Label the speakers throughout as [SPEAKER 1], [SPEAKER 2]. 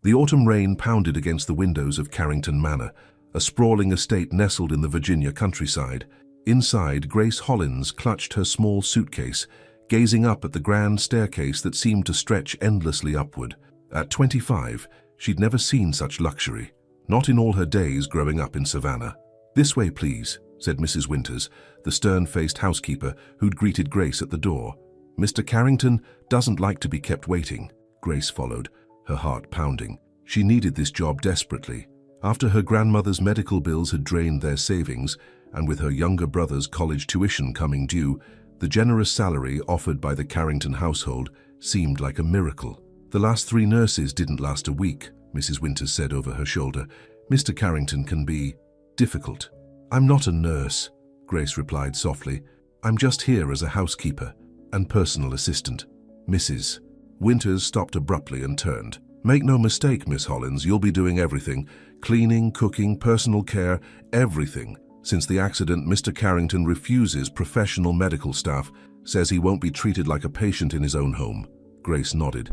[SPEAKER 1] The autumn rain pounded against the windows of Carrington Manor, a sprawling estate nestled in the Virginia countryside. Inside, Grace Hollins clutched her small suitcase, gazing up at the grand staircase that seemed to stretch endlessly upward. At 25, she'd never seen such luxury, not in all her days growing up in Savannah. "This way, please," said Mrs. Winters, the stern-faced housekeeper who'd greeted Grace at the door. "Mr. Carrington doesn't like to be kept waiting." Grace followed, her heart pounding. She needed this job desperately. After her grandmother's medical bills had drained their savings, and with her younger brother's college tuition coming due, the generous salary offered by the Carrington household seemed like a miracle. "The last 3 nurses didn't last a week," Mrs. Winters said over her shoulder. "Mr. Carrington can be difficult." "I'm not a nurse," Grace replied softly. "I'm just here as a housekeeper and personal assistant." Mrs. Winters stopped abruptly and turned. "Make no mistake, Miss Hollins, you'll be doing everything. Cleaning, cooking, personal care, everything. Since the accident, Mr. Carrington refuses professional medical staff, says he won't be treated like a patient in his own home." Grace nodded.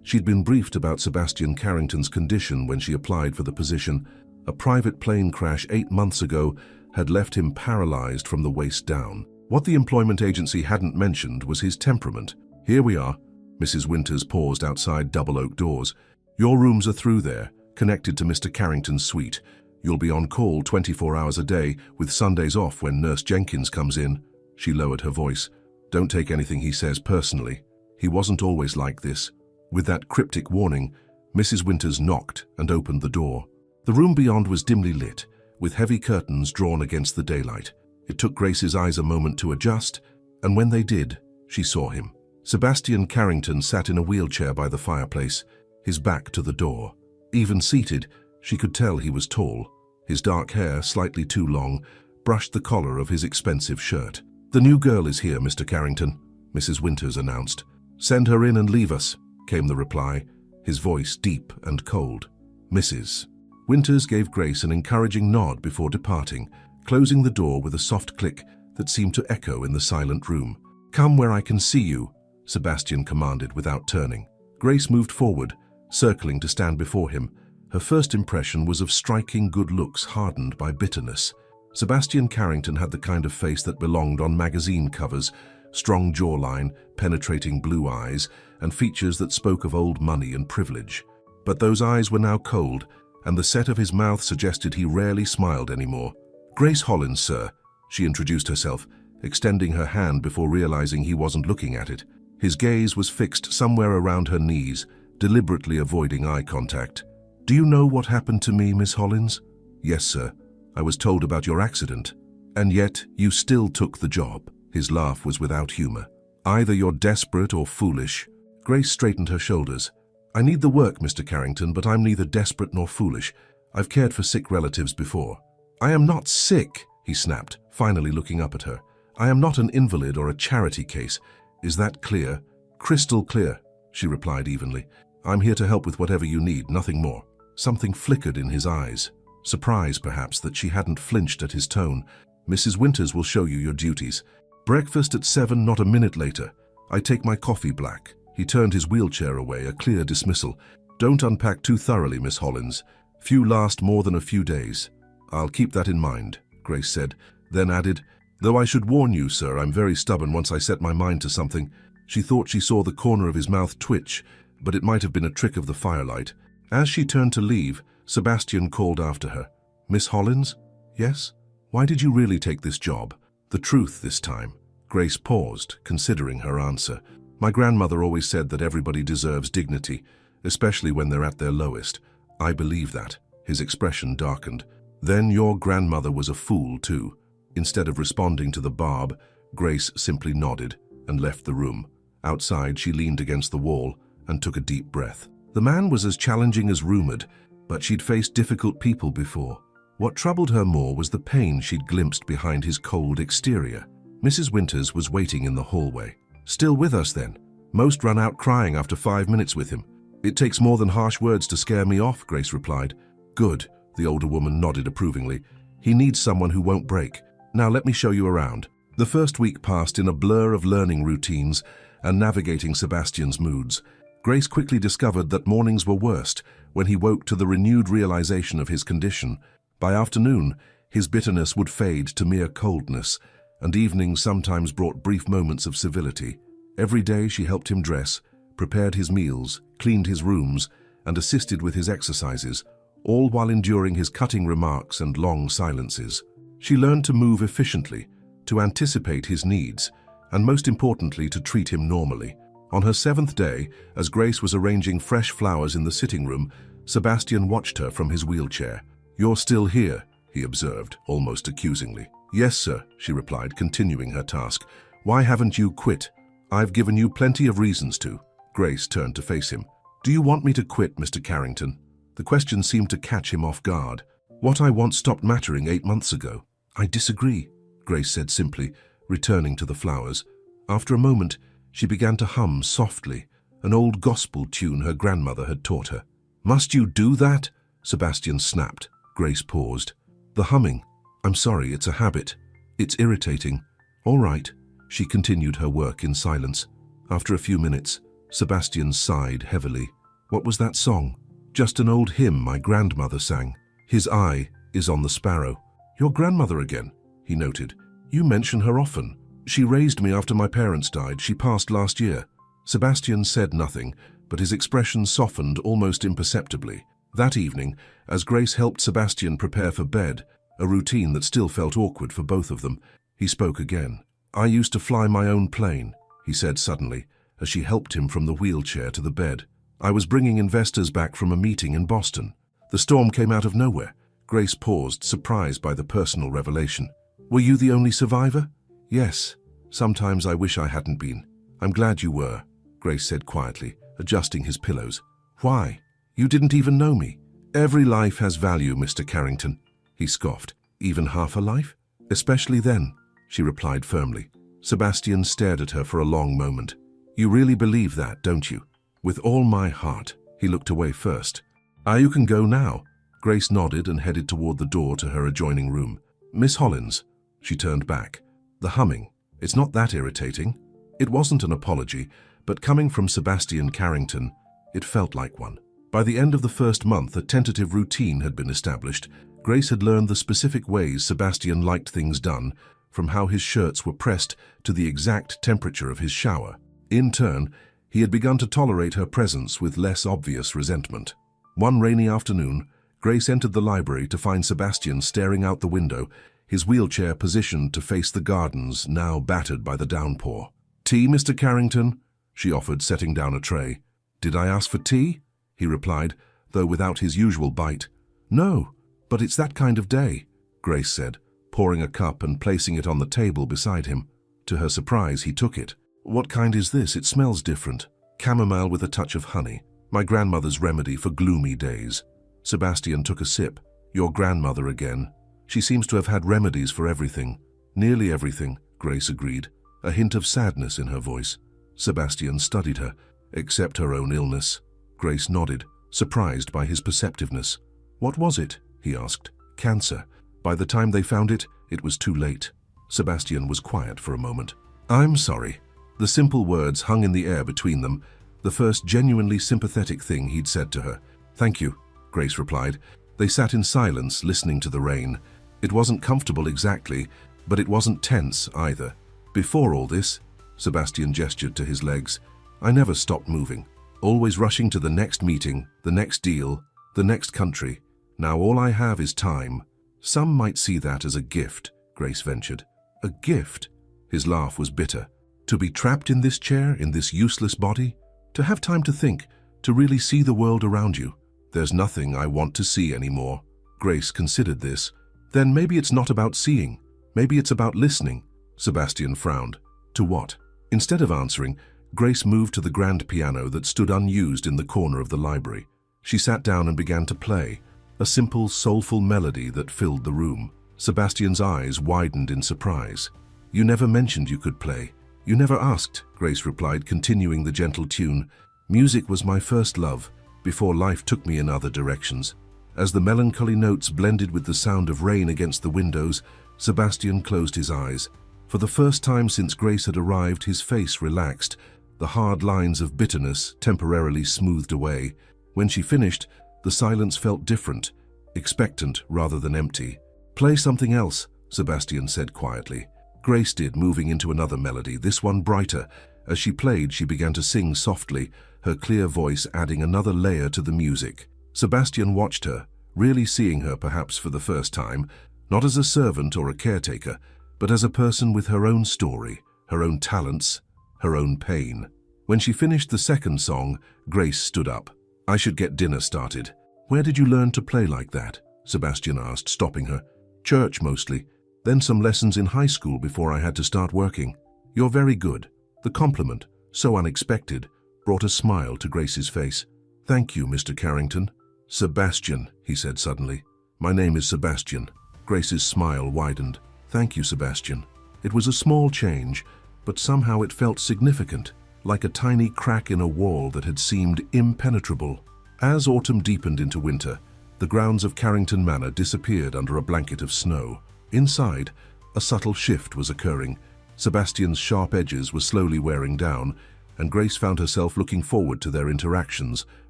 [SPEAKER 1] She'd been briefed about Sebastian Carrington's condition when she applied for the position. A private plane crash 8 months ago had left him paralyzed from the waist down. What the employment agency hadn't mentioned was his temperament. "Here we are." Mrs. Winters paused outside double oak doors. "Your rooms are through there, connected to Mr. Carrington's suite. You'll be on call 24 hours a day, with Sundays off when Nurse Jenkins comes in." She lowered her voice. "Don't take anything he says personally. He wasn't always like this." With that cryptic warning, Mrs. Winters knocked and opened the door. The room beyond was dimly lit, with heavy curtains drawn against the daylight. It took Grace's eyes a moment to adjust, and when they did, she saw him. Sebastian Carrington sat in a wheelchair by the fireplace, his back to the door. Even seated, she could tell he was tall. His dark hair, slightly too long, brushed the collar of his expensive shirt. "The new girl is here, Mr. Carrington," Mrs. Winters announced. "Send her in and leave us," came the reply, his voice deep and cold. Mrs. Winters gave Grace an encouraging nod before departing, closing the door with a soft click that seemed to echo in the silent room. "Come where I can see you," Sebastian commanded without turning. Grace moved forward, circling to stand before him. Her first impression was of striking good looks hardened by bitterness. Sebastian Carrington had the kind of face that belonged on magazine covers, strong jawline, penetrating blue eyes, and features that spoke of old money and privilege. But those eyes were now cold, and the set of his mouth suggested he rarely smiled anymore. "Grace Hollins, sir," she introduced herself, extending her hand before realizing he wasn't looking at it. His gaze was fixed somewhere around her knees, deliberately avoiding eye contact. "Do you know what happened to me, Miss Hollins?" "Yes, sir. I was told about your accident." "And yet, you still took the job." His laugh was without humor. "Either you're desperate or foolish." Grace straightened her shoulders. "I need the work, Mr. Carrington, but I'm neither desperate nor foolish. I've cared for sick relatives before." "I am not sick," he snapped, finally looking up at her. "I am not an invalid or a charity case. Is that clear?" "Crystal clear," she replied evenly. "I'm here to help with whatever you need, nothing more." Something flickered in his eyes. Surprise, perhaps, that she hadn't flinched at his tone. "Mrs. Winters will show you your duties. Breakfast at 7, not a minute later. I take my coffee black." He turned his wheelchair away, a clear dismissal. "Don't unpack too thoroughly, Miss Hollins. Few last more than a few days." "I'll keep that in mind," Grace said, then added, "Though I should warn you, sir, I'm very stubborn once I set my mind to something." She thought she saw the corner of his mouth twitch, but it might have been a trick of the firelight. As she turned to leave, Sebastian called after her. "Miss Hollins?" "Yes?" "Why did you really take this job?" The truth this time. Grace paused, considering her answer. "My grandmother always said that everybody deserves dignity, especially when they're at their lowest. I believe that." His expression darkened. "Then your grandmother was a fool, too." Instead of responding to the barb, Grace simply nodded and left the room. Outside, she leaned against the wall and took a deep breath. The man was as challenging as rumored, but she'd faced difficult people before. What troubled her more was the pain she'd glimpsed behind his cold exterior. Mrs. Winters was waiting in the hallway. "Still with us, then?" "Most run out crying after 5 minutes with him." "It takes more than harsh words to scare me off," Grace replied. "Good," the older woman nodded approvingly. "He needs someone who won't break. Now let me show you around." The first week passed in a blur of learning routines and navigating Sebastian's moods. Grace quickly discovered that mornings were worst when he woke to the renewed realization of his condition. By afternoon, his bitterness would fade to mere coldness, and evenings sometimes brought brief moments of civility. Every day she helped him dress, prepared his meals, cleaned his rooms, and assisted with his exercises, all while enduring his cutting remarks and long silences. She learned to move efficiently, to anticipate his needs, and most importantly, to treat him normally. On her 7th day, as Grace was arranging fresh flowers in the sitting room, Sebastian watched her from his wheelchair. "You're still here," he observed, almost accusingly. "Yes, sir," she replied, continuing her task. "Why haven't you quit?" "I've given you plenty of reasons to." Grace turned to face him. "Do you want me to quit, Mr. Carrington?" The question seemed to catch him off guard. "What I want stopped mattering 8 months ago." "I disagree," Grace said simply, returning to the flowers. After a moment, she began to hum softly, an old gospel tune her grandmother had taught her. "Must you do that?" Sebastian snapped. Grace paused. "The humming. I'm sorry, it's a habit. It's irritating." "All right." She continued her work in silence. After a few minutes, Sebastian sighed heavily. "What was that song?" "Just an old hymn my grandmother sang. His eye is on the sparrow." "Your grandmother again," he noted. "You mention her often." "She raised me after my parents died. She passed last year." Sebastian said nothing, but his expression softened almost imperceptibly. That evening, as Grace helped Sebastian prepare for bed, a routine that still felt awkward for both of them, he spoke again. "I used to fly my own plane," he said suddenly, as she helped him from the wheelchair to the bed. "I was bringing investors back from a meeting in Boston. The storm came out of nowhere." Grace paused, surprised by the personal revelation. "Were you the only survivor?" "Yes. Sometimes I wish I hadn't been." "I'm glad you were," Grace said quietly, adjusting his pillows. "Why? You didn't even know me." "Every life has value, Mr. Carrington," he scoffed. "Even half a life?" "Especially then," she replied firmly. Sebastian stared at her for a long moment. "You really believe that, don't you?" "With all my heart." He looked away first. "You can go now." Grace nodded and headed toward the door to her adjoining room. "Miss Hollins." She turned back. "The humming. It's not that irritating." It wasn't an apology, but coming from Sebastian Carrington, it felt like one. By the end of the first month, a tentative routine had been established. Grace had learned the specific ways Sebastian liked things done, from how his shirts were pressed to the exact temperature of his shower. In turn, he had begun to tolerate her presence with less obvious resentment. One rainy afternoon, Grace entered the library to find Sebastian staring out the window, his wheelchair positioned to face the gardens, now battered by the downpour. "Tea, Mr. Carrington?" she offered, setting down a tray. "Did I ask for tea?" he replied, though without his usual bite. "No, but it's that kind of day," Grace said, pouring a cup and placing it on the table beside him. To her surprise, he took it. "What kind is this? It smells different." "Chamomile with a touch of honey. My grandmother's remedy for gloomy days." Sebastian took a sip. "Your grandmother again. She seems to have had remedies for everything." "Nearly everything," Grace agreed, a hint of sadness in her voice. Sebastian studied her. "Except her own illness." Grace nodded, surprised by his perceptiveness. "What was it?" he asked. "Cancer. By the time they found it, it was too late." Sebastian was quiet for a moment. "I'm sorry." The simple words hung in the air between them, the first genuinely sympathetic thing he'd said to her. "Thank you," Grace replied. They sat in silence, listening to the rain. It wasn't comfortable exactly, but it wasn't tense either. "Before all this," Sebastian gestured to his legs, "I never stopped moving, always rushing to the next meeting, the next deal, the next country. Now all I have is time." "Some might see that as a gift," Grace ventured. "A gift?" His laugh was bitter. "To be trapped in this chair, in this useless body? To have time to think, to really see the world around you? There's nothing I want to see anymore." Grace considered this. "Then maybe it's not about seeing. Maybe it's about listening." Sebastian frowned. "To what?" Instead of answering, Grace moved to the grand piano that stood unused in the corner of the library. She sat down and began to play, a simple, soulful melody that filled the room. Sebastian's eyes widened in surprise. "You never mentioned you could play. You never asked," Grace replied, continuing the gentle tune. "Music was my first love, before life took me in other directions." As the melancholy notes blended with the sound of rain against the windows, Sebastian closed his eyes. For the first time since Grace had arrived, his face relaxed, the hard lines of bitterness temporarily smoothed away. When she finished, The silence felt different, expectant rather than empty. "Play something else," Sebastian said quietly. Grace did, moving into another melody, this one brighter. As she played, she began to sing softly, her clear voice adding another layer to the music. Sebastian watched her, really seeing her perhaps for the first time, not as a servant or a caretaker, but as a person with her own story, her own talents, her own pain. When she finished the second song, Grace stood up. "I should get dinner started." "Where did you learn to play like that?" Sebastian asked, stopping her. "Church mostly. Then some lessons in high school before I had to start working." "You're very good." The compliment, so unexpected, brought a smile to Grace's face. "Thank you, Mr. Carrington." "Sebastian," he said suddenly. "My name is Sebastian." Grace's smile widened. "Thank you, Sebastian." It was a small change, but somehow it felt significant, like a tiny crack in a wall that had seemed impenetrable. As autumn deepened into winter, the grounds of Carrington Manor disappeared under a blanket of snow. Inside, a subtle shift was occurring. Sebastian's sharp edges were slowly wearing down, and Grace found herself looking forward to their interactions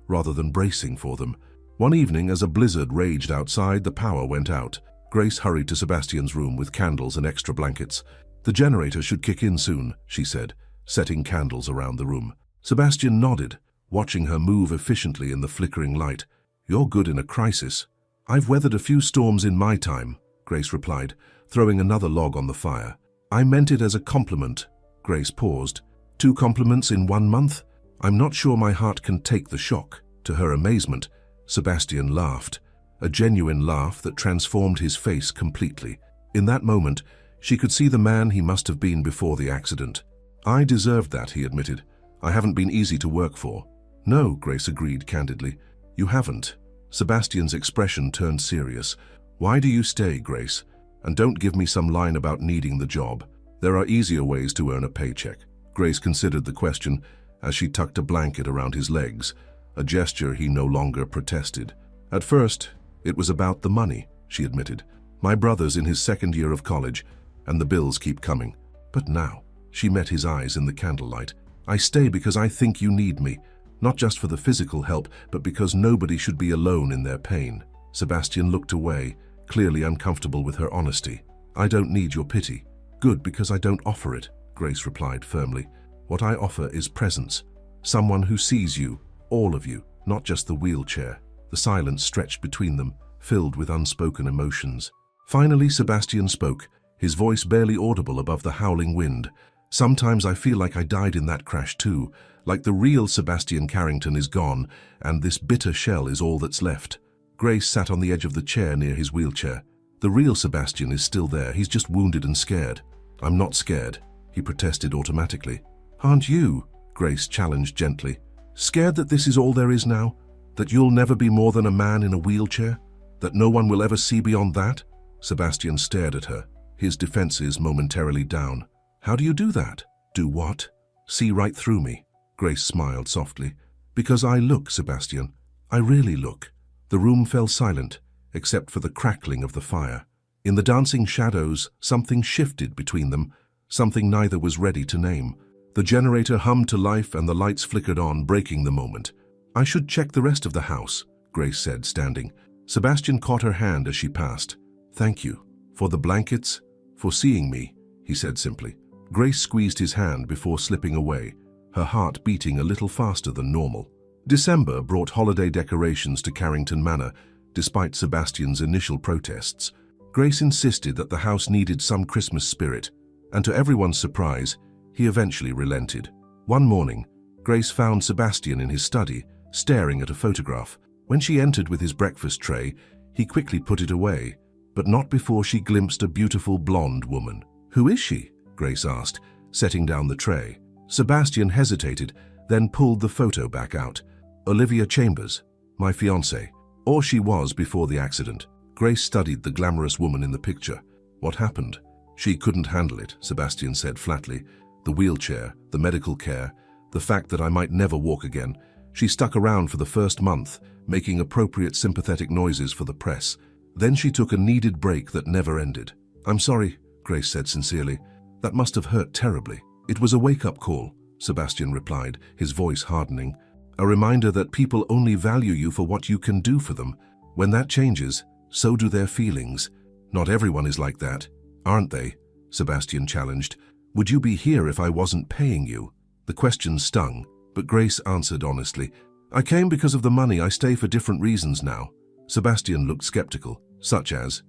[SPEAKER 1] rather than bracing for them. One evening, as a blizzard raged outside, the power went out. Grace hurried to Sebastian's room with candles and extra blankets. "The generator should kick in soon," she said, setting candles around the room. Sebastian nodded, watching her move efficiently in the flickering light. "You're good in a crisis." "I've weathered a few storms in my time," Grace replied, throwing another log on the fire. "I meant it as a compliment." Grace paused. "2 compliments in 1 month? I'm not sure my heart can take the shock." To her amazement, Sebastian laughed, a genuine laugh that transformed his face completely. In that moment, she could see the man he must have been before the accident. "I deserved that," he admitted. "I haven't been easy to work for." "No," Grace agreed candidly. "You haven't." Sebastian's expression turned serious. "Why do you stay, Grace? And don't give me some line about needing the job. There are easier ways to earn a paycheck." Grace considered the question as she tucked a blanket around his legs, a gesture he no longer protested. "At first, it was about the money," she admitted. "My brother's in his 2nd year of college, and the bills keep coming. But now," she met his eyes in the candlelight, "I stay because I think you need me, not just for the physical help, but because nobody should be alone in their pain." Sebastian looked away, clearly uncomfortable with her honesty. "I don't need your pity." "Good, because I don't offer it," Grace replied firmly. "What I offer is presence. Someone who sees you, all of you, not just the wheelchair." The silence stretched between them, filled with unspoken emotions. Finally, Sebastian spoke, his voice barely audible above the howling wind. "Sometimes I feel like I died in that crash too, like the real Sebastian Carrington is gone, and this bitter shell is all that's left." Grace sat on the edge of the chair near his wheelchair. "The real Sebastian is still there, he's just wounded and scared." "I'm not scared," he protested automatically. "Aren't you?" Grace challenged gently. "Scared that this is all there is now? That you'll never be more than a man in a wheelchair? That no one will ever see beyond that?" Sebastian stared at her, his defenses momentarily down. "How do you do that?" "Do what?" "See right through me." Grace smiled softly. "Because I look, Sebastian. I really look." The room fell silent, except for the crackling of the fire. In the dancing shadows, something shifted between them, something neither was ready to name. The generator hummed to life and the lights flickered on, breaking the moment. "I should check the rest of the house," Grace said, standing. Sebastian caught her hand as she passed. "Thank you. For the blankets, for seeing me," he said simply. Grace squeezed his hand before slipping away, her heart beating a little faster than normal. December brought holiday decorations to Carrington Manor, despite Sebastian's initial protests. Grace insisted that the house needed some Christmas spirit, and to everyone's surprise, he eventually relented. One morning, Grace found Sebastian in his study, staring at a photograph. When she entered with his breakfast tray, he quickly put it away, but not before she glimpsed a beautiful blonde woman. "Who is she?" Grace asked, setting down the tray. Sebastian hesitated, then pulled the photo back out. "Olivia Chambers, my fiancée, or she was before the accident." Grace studied the glamorous woman in the picture. "What happened?" "She couldn't handle it," Sebastian said flatly. "The wheelchair, the medical care, the fact that I might never walk again. She stuck around for the first month, making appropriate sympathetic noises for the press. Then she took a needed break that never ended." "I'm sorry," Grace said sincerely. "That must have hurt terribly." "It was a wake-up call," Sebastian replied, his voice hardening. A reminder that people only value you for what you can do for them. When that changes, so do their feelings. Not everyone is like that, aren't they? Sebastian challenged. Would you be here if I wasn't paying you? The question stung, but Grace answered honestly. I came because of the money. I stay for different reasons now. Sebastian looked skeptical. Such as,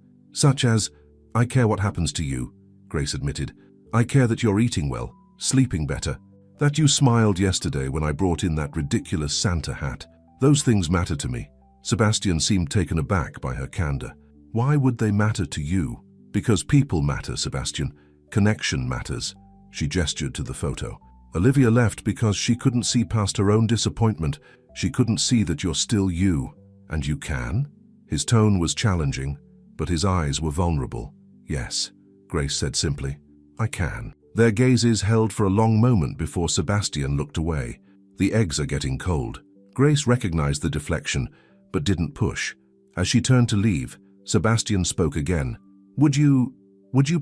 [SPEAKER 1] I care what happens to you, Grace admitted. I care that you're eating well, sleeping better, that you smiled yesterday when I brought in that ridiculous Santa hat. Those things matter to me. Sebastian seemed taken aback by her candor. Why would they matter to you? Because people matter, Sebastian. Connection matters. She gestured to the photo. Olivia left because she couldn't see past her own disappointment. She couldn't see that you're still you. And you can? His tone was challenging, but his eyes were vulnerable. Yes, Grace said simply. I can. Their gazes held for a long moment before Sebastian looked away. The eggs are getting cold. Grace recognized the deflection, but didn't push. As she turned to leave, Sebastian spoke again. Would you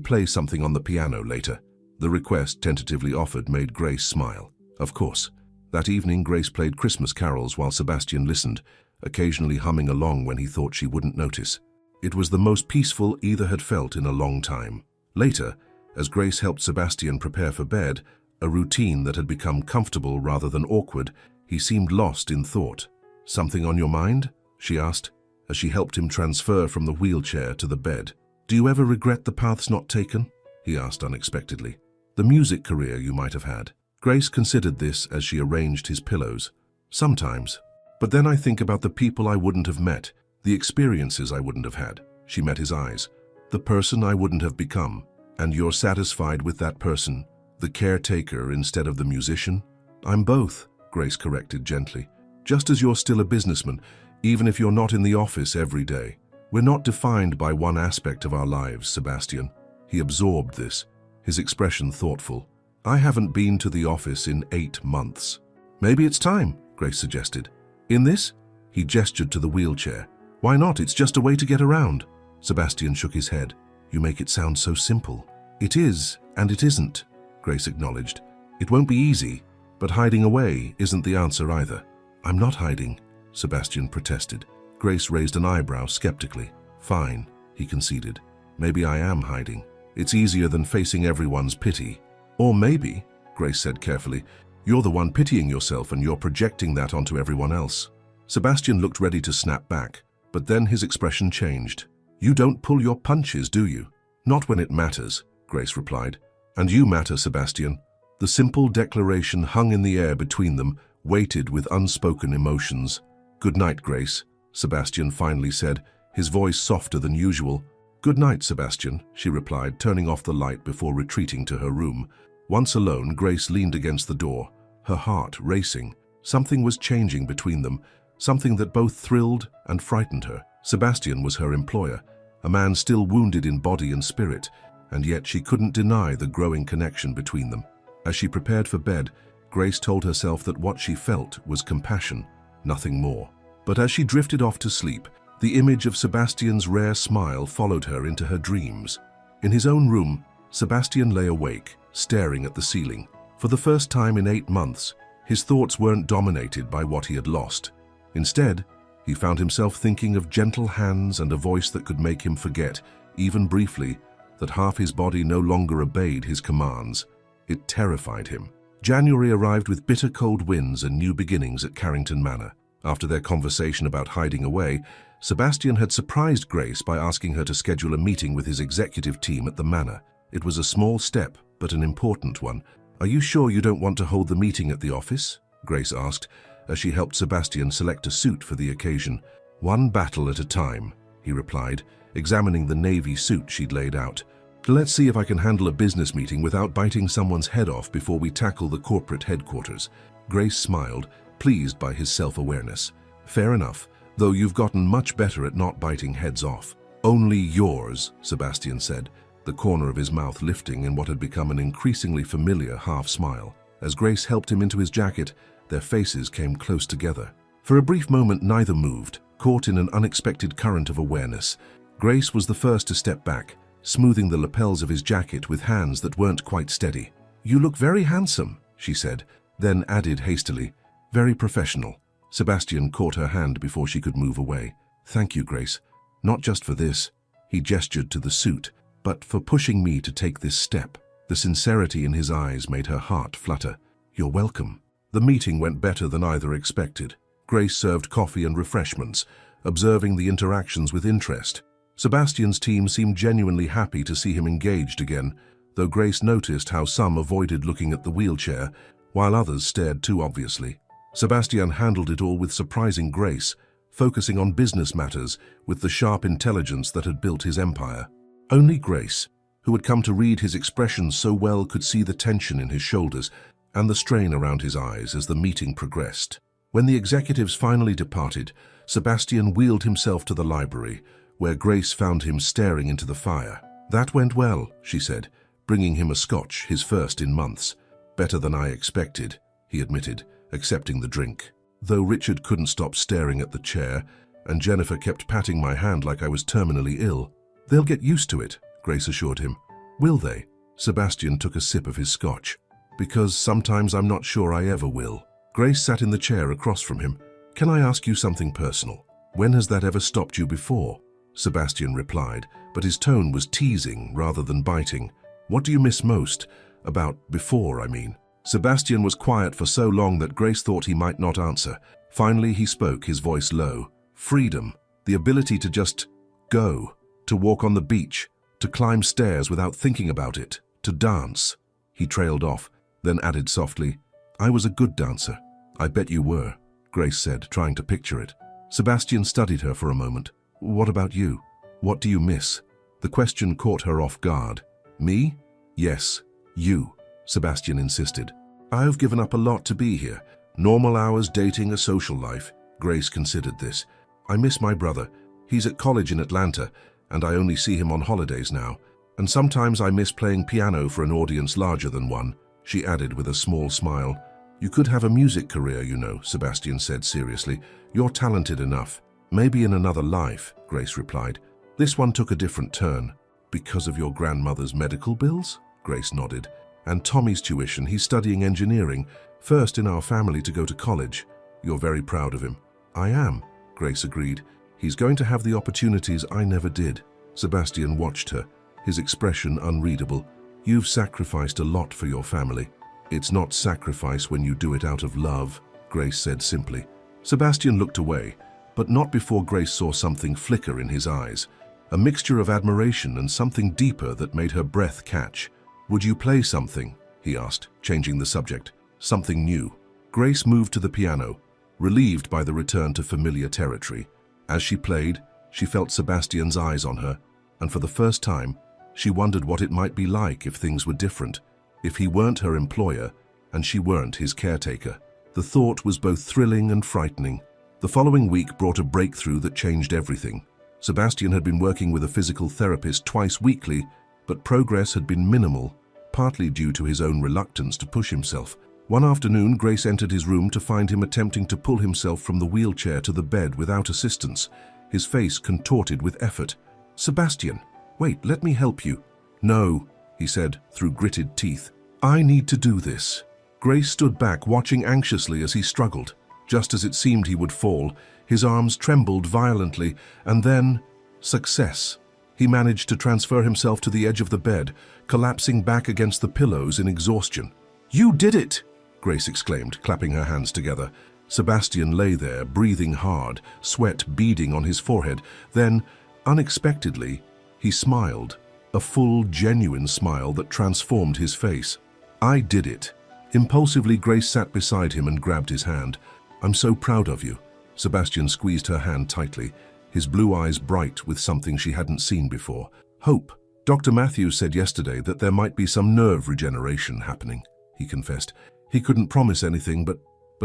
[SPEAKER 1] play something on the piano later? The request tentatively offered made Grace smile. Of course. That evening, Grace played Christmas carols while Sebastian listened, occasionally humming along when he thought she wouldn't notice. It was the most peaceful either had felt in a long time. Later, as Grace helped Sebastian prepare for bed, a routine that had become comfortable rather than awkward, he seemed lost in thought. Something on your mind? She asked, as she helped him transfer from the wheelchair to the bed. Do you ever regret the paths not taken? He asked unexpectedly. The music career you might have had. Grace considered this as she arranged his pillows. Sometimes. But then I think about the people I wouldn't have met, the experiences I wouldn't have had. She met his eyes. The person I wouldn't have become. And you're satisfied with that person, the caretaker instead of the musician? I'm both, Grace corrected gently. Just as you're still a businessman, even if you're not in the office every day. We're not defined by one aspect of our lives, Sebastian. He absorbed this, his expression thoughtful. I haven't been to the office in 8 months. Maybe it's time, Grace suggested. In this? He gestured to the wheelchair. Why not? It's just a way to get around. Sebastian shook his head. You make it sound so simple. It is, and it isn't, Grace acknowledged. It won't be easy, but hiding away isn't the answer either. I'm not hiding, Sebastian protested. Grace raised an eyebrow skeptically. Fine, he conceded. Maybe I am hiding. It's easier than facing everyone's pity. Or maybe, Grace said carefully, you're the one pitying yourself and you're projecting that onto everyone else. Sebastian looked ready to snap back, but then his expression changed. You don't pull your punches, do you? Not when it matters, Grace replied. And you matter, Sebastian. The simple declaration hung in the air between them, weighted with unspoken emotions. Good night, Grace, Sebastian finally said, his voice softer than usual. Good night, Sebastian, she replied, turning off the light before retreating to her room. Once alone, Grace leaned against the door, her heart racing. Something was changing between them, something that both thrilled and frightened her. Sebastian was her employer, a man still wounded in body and spirit, and yet she couldn't deny the growing connection between them. As she prepared for bed, Grace told herself that what she felt was compassion, nothing more. But as she drifted off to sleep, the image of Sebastian's rare smile followed her into her dreams. In his own room, Sebastian lay awake, staring at the ceiling. For the first time in 8 months, his thoughts weren't dominated by what he had lost. Instead, he found himself thinking of gentle hands and a voice that could make him forget, even briefly, that half his body no longer obeyed his commands. It terrified him. January arrived with bitter cold winds and new beginnings at Carrington Manor. After their conversation about hiding away, Sebastian had surprised Grace by asking her to schedule a meeting with his executive team at the Manor. It was a small step, but an important one. Are you sure you don't want to hold the meeting at the office? Grace asked, as she helped Sebastian select a suit for the occasion. One battle at a time, he replied, examining the navy suit she'd laid out. Let's see if I can handle a business meeting without biting someone's head off before we tackle the corporate headquarters. Grace smiled, pleased by his self-awareness. Fair enough, though you've gotten much better at not biting heads off. Only yours, Sebastian said, the corner of his mouth lifting in what had become an increasingly familiar half-smile. As Grace helped him into his jacket, their faces came close together. For a brief moment, neither moved, caught in an unexpected current of awareness. Grace was the first to step back, smoothing the lapels of his jacket with hands that weren't quite steady. You look very handsome, she said, then added hastily, Very professional. Sebastian caught her hand before she could move away. Thank you, Grace. Not just for this, he gestured to the suit, but for pushing me to take this step. The sincerity in his eyes made her heart flutter. You're welcome. The meeting went better than either expected. Grace served coffee and refreshments, observing the interactions with interest. Sebastian's team seemed genuinely happy to see him engaged again, though Grace noticed how some avoided looking at the wheelchair, while others stared too obviously. Sebastian handled it all with surprising grace, focusing on business matters with the sharp intelligence that had built his empire. Only Grace, who had come to read his expressions so well, could see the tension in his shoulders and the strain around his eyes as the meeting progressed. When the executives finally departed, Sebastian wheeled himself to the library, where Grace found him staring into the fire. That went well, she said, bringing him a scotch, his first in months. Better than I expected, he admitted, accepting the drink. Though Richard couldn't stop staring at the chair, and Jennifer kept patting my hand like I was terminally ill. They'll get used to it, Grace assured him. Will they? Sebastian took a sip of his scotch. Because sometimes I'm not sure I ever will. Grace sat in the chair across from him. Can I ask you something personal? When has that ever stopped you before? Sebastian replied, but his tone was teasing rather than biting. What do you miss most? About before, I mean. Sebastian was quiet for so long that Grace thought he might not answer. Finally, he spoke, his voice low. Freedom. The ability to just go. To walk on the beach. To climb stairs without thinking about it. To dance. He trailed off, then added softly, I was a good dancer. I bet you were, Grace said, trying to picture it. Sebastian studied her for a moment. What about you? What do you miss? The question caught her off guard. Me? Yes, you, Sebastian insisted. I've given up a lot to be here. Normal hours, dating, a social life. Grace considered this. I miss my brother. He's at college in Atlanta, and I only see him on holidays now. And sometimes I miss playing piano for an audience larger than one, she added with a small smile. You could have a music career, you know, Sebastian said seriously. You're talented enough. Maybe in another life, Grace replied. This one took a different turn. Because of your grandmother's medical bills? Grace nodded. And Tommy's tuition, he's studying engineering, first in our family to go to college. You're very proud of him. I am, Grace agreed. He's going to have the opportunities I never did. Sebastian watched her, his expression unreadable. You've sacrificed a lot for your family. It's not sacrifice when you do it out of love, Grace said simply. Sebastian looked away, but not before Grace saw something flicker in his eyes, a mixture of admiration and something deeper that made her breath catch. Would you play something? He asked, changing the subject. Something new. Grace moved to the piano, relieved by the return to familiar territory. As she played, she felt Sebastian's eyes on her, and for the first time, she wondered what it might be like if things were different, if he weren't her employer and she weren't his caretaker. The thought was both thrilling and frightening. The following week brought a breakthrough that changed everything. Sebastian had been working with a physical therapist twice weekly, but progress had been minimal, partly due to his own reluctance to push himself. One afternoon, Grace entered his room to find him attempting to pull himself from the wheelchair to the bed without assistance, his face contorted with effort. Sebastian, wait, let me help you. No, he said through gritted teeth. I need to do this. Grace stood back, watching anxiously as he struggled. Just as it seemed he would fall, his arms trembled violently, and then, success. He managed to transfer himself to the edge of the bed, collapsing back against the pillows in exhaustion. You did it! Grace exclaimed, clapping her hands together. Sebastian lay there, breathing hard, sweat beading on his forehead. Then, unexpectedly, he smiled, a full, genuine smile that transformed his face. I did it. Impulsively, Grace sat beside him and grabbed his hand. I'm so proud of you. Sebastian squeezed her hand tightly, his blue eyes bright with something she hadn't seen before. Hope. Dr. Matthews said yesterday that there might be some nerve regeneration happening, he confessed. He couldn't promise anything, but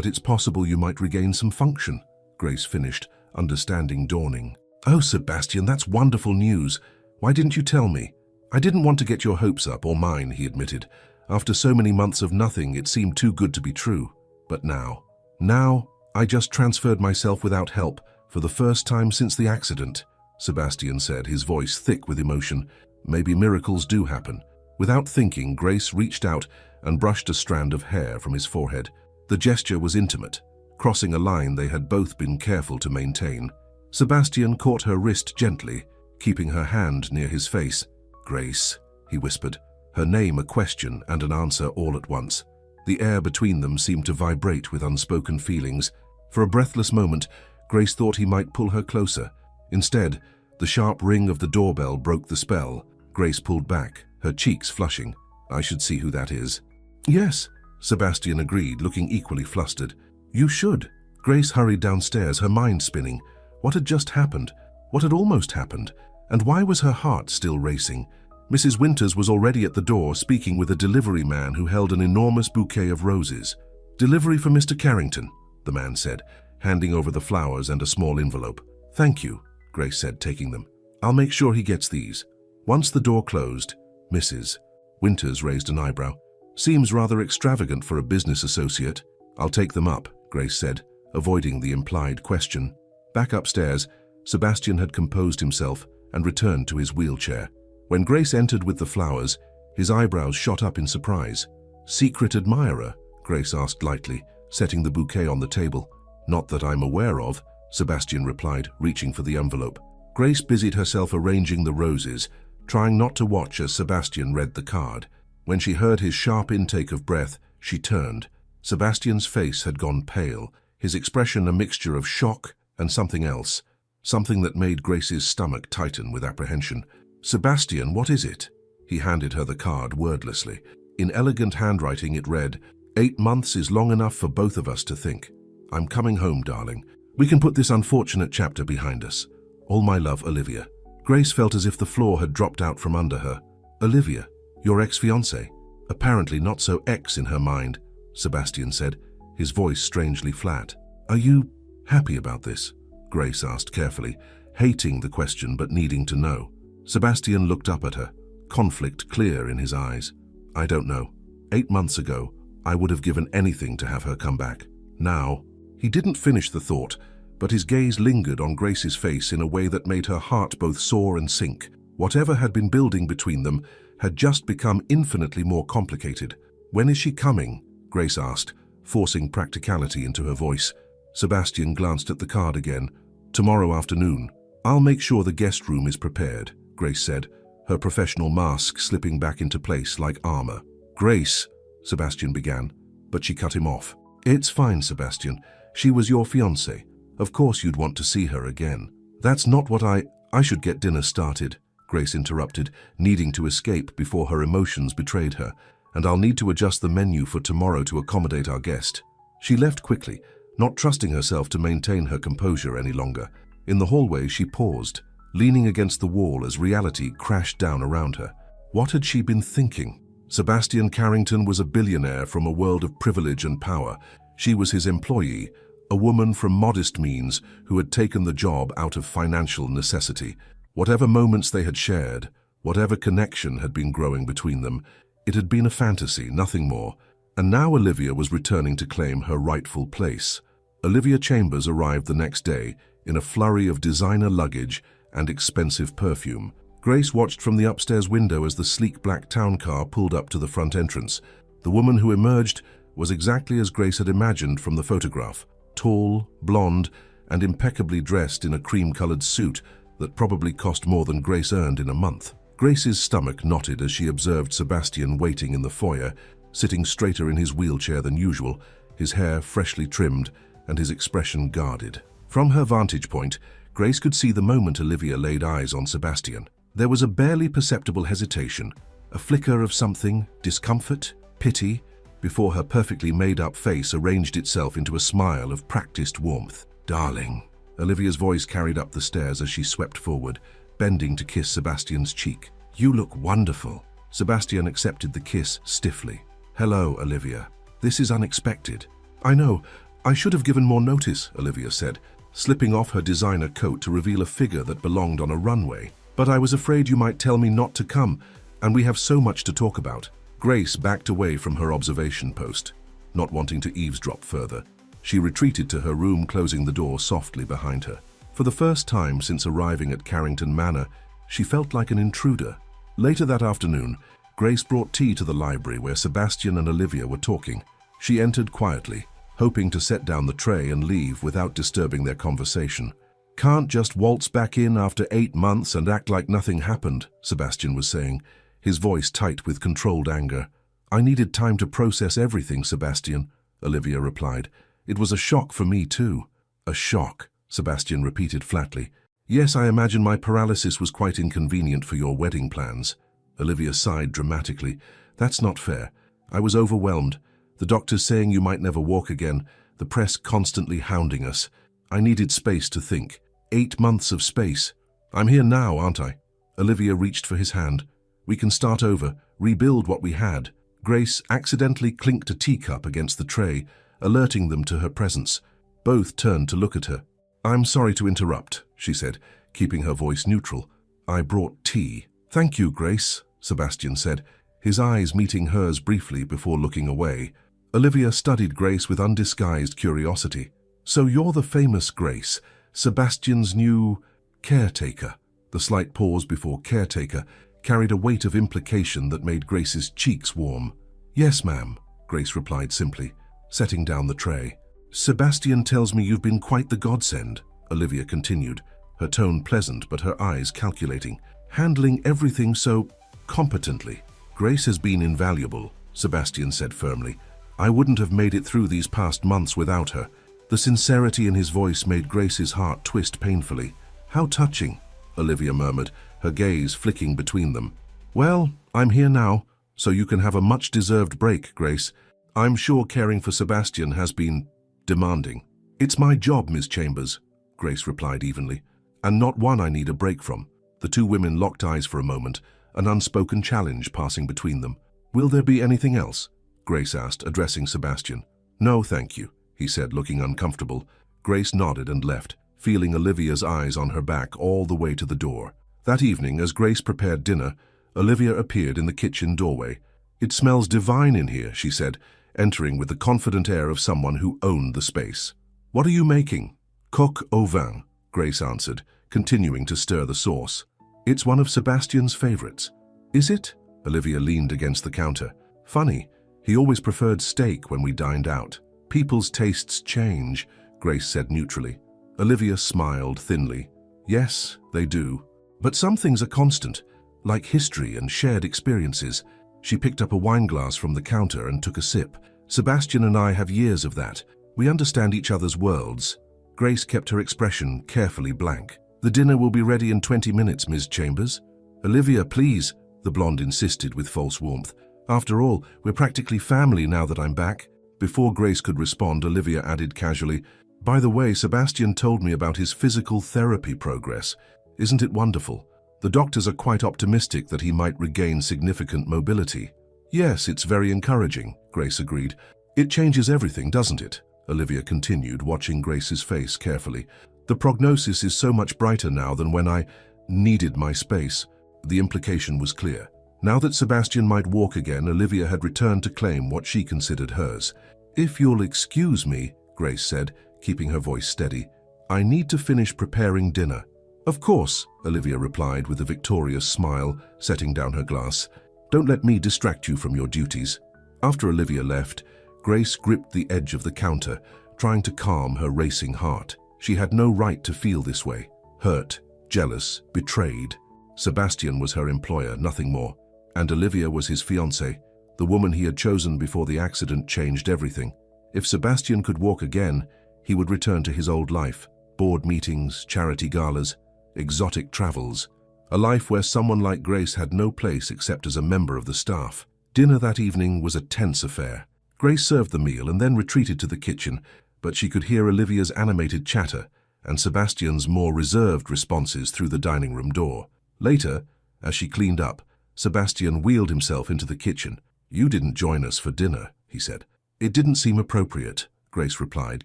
[SPEAKER 1] it's possible you might regain some function, Grace finished, understanding dawning. Oh, Sebastian, that's wonderful news. Why didn't you tell me? I didn't want to get your hopes up, or mine, he admitted. After so many months of nothing, it seemed too good to be true. But now, I just transferred myself without help, for the first time since the accident, Sebastian said, his voice thick with emotion. Maybe miracles do happen. Without thinking, Grace reached out and brushed a strand of hair from his forehead. The gesture was intimate, crossing a line they had both been careful to maintain. Sebastian caught her wrist gently, keeping her hand near his face. "Grace," he whispered, her name a question and an answer all at once. The air between them seemed to vibrate with unspoken feelings. For a breathless moment, Grace thought he might pull her closer. Instead, the sharp ring of the doorbell broke the spell. Grace pulled back, her cheeks flushing. "I should see who that is." "Yes," Sebastian agreed, looking equally flustered. "You should." Grace hurried downstairs, her mind spinning. What had just happened? What had almost happened? And why was her heart still racing? Mrs. Winters was already at the door, speaking with a delivery man who held an enormous bouquet of roses. "Delivery for Mr. Carrington," the man said, handing over the flowers and a small envelope. "Thank you," Grace said, taking them. "I'll make sure he gets these." Once the door closed, Mrs. Winters raised an eyebrow. "Seems rather extravagant for a business associate." "I'll take them up," Grace said, avoiding the implied question. Back upstairs, Sebastian had composed himself and returned to his wheelchair. When Grace entered with the flowers, his eyebrows shot up in surprise. "Secret admirer?" Grace asked lightly, setting the bouquet on the table. "Not that I'm aware of," Sebastian replied, reaching for the envelope. Grace busied herself arranging the roses, trying not to watch as Sebastian read the card. When she heard his sharp intake of breath, she turned. Sebastian's face had gone pale, his expression a mixture of shock and something else, something that made Grace's stomach tighten with apprehension. "Sebastian, what is it?" He handed her the card wordlessly. In elegant handwriting it read, "8 months is long enough for both of us to think. I'm coming home, darling. We can put this unfortunate chapter behind us. All my love, Olivia." Grace felt as if the floor had dropped out from under her. "Olivia, your ex-fiancé?" "Apparently not so ex in her mind," Sebastian said, his voice strangely flat. "Are you happy about this?" Grace asked carefully, hating the question but needing to know. Sebastian looked up at her, conflict clear in his eyes. "I don't know. 8 months ago, I would have given anything to have her come back. Now," he didn't finish the thought, but his gaze lingered on Grace's face in a way that made her heart both soar and sink. Whatever had been building between them had just become infinitely more complicated. "When is she coming?" Grace asked, forcing practicality into her voice. Sebastian glanced at the card again. "Tomorrow afternoon. I'll make sure the guest room is prepared," Grace said, her professional mask slipping back into place like armor. "Grace," Sebastian began, but she cut him off. "It's fine, Sebastian. She was your fiancée. Of course you'd want to see her again." "That's not what I should get dinner started," Grace interrupted, needing to escape before her emotions betrayed her. "And I'll need to adjust the menu for tomorrow to accommodate our guest." She left quickly, not trusting herself to maintain her composure any longer. In the hallway she paused, leaning against the wall as reality crashed down around her. What had she been thinking? Sebastian Carrington was a billionaire from a world of privilege and power. She was his employee, a woman from modest means who had taken the job out of financial necessity. Whatever moments they had shared, whatever connection had been growing between them, it had been a fantasy, nothing more. And now Olivia was returning to claim her rightful place. Olivia Chambers arrived the next day in a flurry of designer luggage and expensive perfume. Grace watched from the upstairs window as the sleek black town car pulled up to the front entrance. The woman who emerged was exactly as Grace had imagined from the photograph. Tall, blonde, and impeccably dressed in a cream-colored suit that probably cost more than Grace earned in a month. Grace's stomach knotted as she observed Sebastian waiting in the foyer, sitting straighter in his wheelchair than usual, his hair freshly trimmed and his expression guarded. From her vantage point, Grace could see the moment Olivia laid eyes on Sebastian. There was a barely perceptible hesitation, a flicker of something, discomfort, pity, before her perfectly made-up face arranged itself into a smile of practiced warmth. "Darling." Olivia's voice carried up the stairs as she swept forward, bending to kiss Sebastian's cheek. "You look wonderful." Sebastian accepted the kiss stiffly. "Hello, Olivia. This is unexpected." "I know. I should have given more notice," Olivia said, slipping off her designer coat to reveal a figure that belonged on a runway. "But I was afraid you might tell me not to come, and we have so much to talk about." Grace backed away from her observation post, not wanting to eavesdrop further. She retreated to her room, closing the door softly behind her. For the first time since arriving at Carrington Manor, she felt like an intruder. Later that afternoon, Grace brought tea to the library where Sebastian and Olivia were talking. She entered quietly, hoping to set down the tray and leave without disturbing their conversation. "Can't just waltz back in after 8 months and act like nothing happened," Sebastian was saying, his voice tight with controlled anger. "I needed time to process everything, Sebastian," Olivia replied. "It was a shock for me too." "A shock," Sebastian repeated flatly. "Yes, I imagine my paralysis was quite inconvenient for your wedding plans." Olivia sighed dramatically. "That's not fair. I was overwhelmed. The doctors saying you might never walk again, the press constantly hounding us. I needed space to think. 8 months of space. I'm here now, aren't I?" Olivia reached for his hand. "We can start over, rebuild what we had." Grace accidentally clinked a teacup against the tray, alerting them to her presence. Both turned to look at her. "I'm sorry to interrupt," she said, keeping her voice neutral. "I brought tea." "Thank you, Grace," Sebastian said, his eyes meeting hers briefly before looking away. Olivia studied Grace with undisguised curiosity. "So you're the famous Grace, Sebastian's new caretaker." The slight pause before caretaker carried a weight of implication that made Grace's cheeks warm. "Yes, ma'am," Grace replied simply, setting down the tray. "Sebastian tells me you've been quite the godsend," Olivia continued, her tone pleasant but her eyes calculating, "handling everything so competently." "Grace has been invaluable," Sebastian said firmly. "I wouldn't have made it through these past months without her." The sincerity in his voice made Grace's heart twist painfully. "How touching," Olivia murmured, her gaze flicking between them. "Well, I'm here now, so you can have a much-deserved break, Grace. I'm sure caring for Sebastian has been demanding." "It's my job, Ms. Chambers," Grace replied evenly, "and not one I need a break from." The two women locked eyes for a moment, an unspoken challenge passing between them. "Will there be anything else?" Grace asked, addressing Sebastian. "No, thank you," he said, looking uncomfortable. Grace nodded and left, feeling Olivia's eyes on her back all the way to the door. That evening, as Grace prepared dinner, Olivia appeared in the kitchen doorway. "It smells divine in here," she said, entering with the confident air of someone who owned the space. "What are you making?" "Coq au vin," Grace answered, continuing to stir the sauce. "It's one of Sebastian's favorites." "Is it?" Olivia leaned against the counter. "Funny, he always preferred steak when we dined out." "People's tastes change," Grace said neutrally. Olivia smiled thinly. "Yes, they do. But some things are constant, like history and shared experiences." She picked up a wineglass from the counter and took a sip. "Sebastian and I have years of that. We understand each other's worlds." Grace kept her expression carefully blank. "The dinner will be ready in 20 minutes, Ms. Chambers." "Olivia, please," the blonde insisted with false warmth. "After all, we're practically family now that I'm back." Before Grace could respond, Olivia added casually, "By the way, Sebastian told me about his physical therapy progress. Isn't it wonderful? The doctors are quite optimistic that he might regain significant mobility." "Yes, it's very encouraging," Grace agreed. "It changes everything, doesn't it?" Olivia continued, watching Grace's face carefully. "The prognosis is so much brighter now than when I needed my space." The implication was clear. Now that Sebastian might walk again, Olivia had returned to claim what she considered hers. "If you'll excuse me," Grace said, keeping her voice steady, "I need to finish preparing dinner." "Of course," Olivia replied with a victorious smile, setting down her glass. "Don't let me distract you from your duties." After Olivia left, Grace gripped the edge of the counter, trying to calm her racing heart. She had no right to feel this way. Hurt, jealous, betrayed. Sebastian was her employer, nothing more. And Olivia was his fiancée. The woman he had chosen before the accident changed everything. If Sebastian could walk again, he would return to his old life. Board meetings, charity galas, exotic travels. A life where someone like Grace had no place except as a member of the staff. Dinner that evening was a tense affair. Grace served the meal and then retreated to the kitchen, but she could hear Olivia's animated chatter and Sebastian's more reserved responses through the dining room door. Later, as she cleaned up, Sebastian wheeled himself into the kitchen. "You didn't join us for dinner," he said. "It didn't seem appropriate," Grace replied,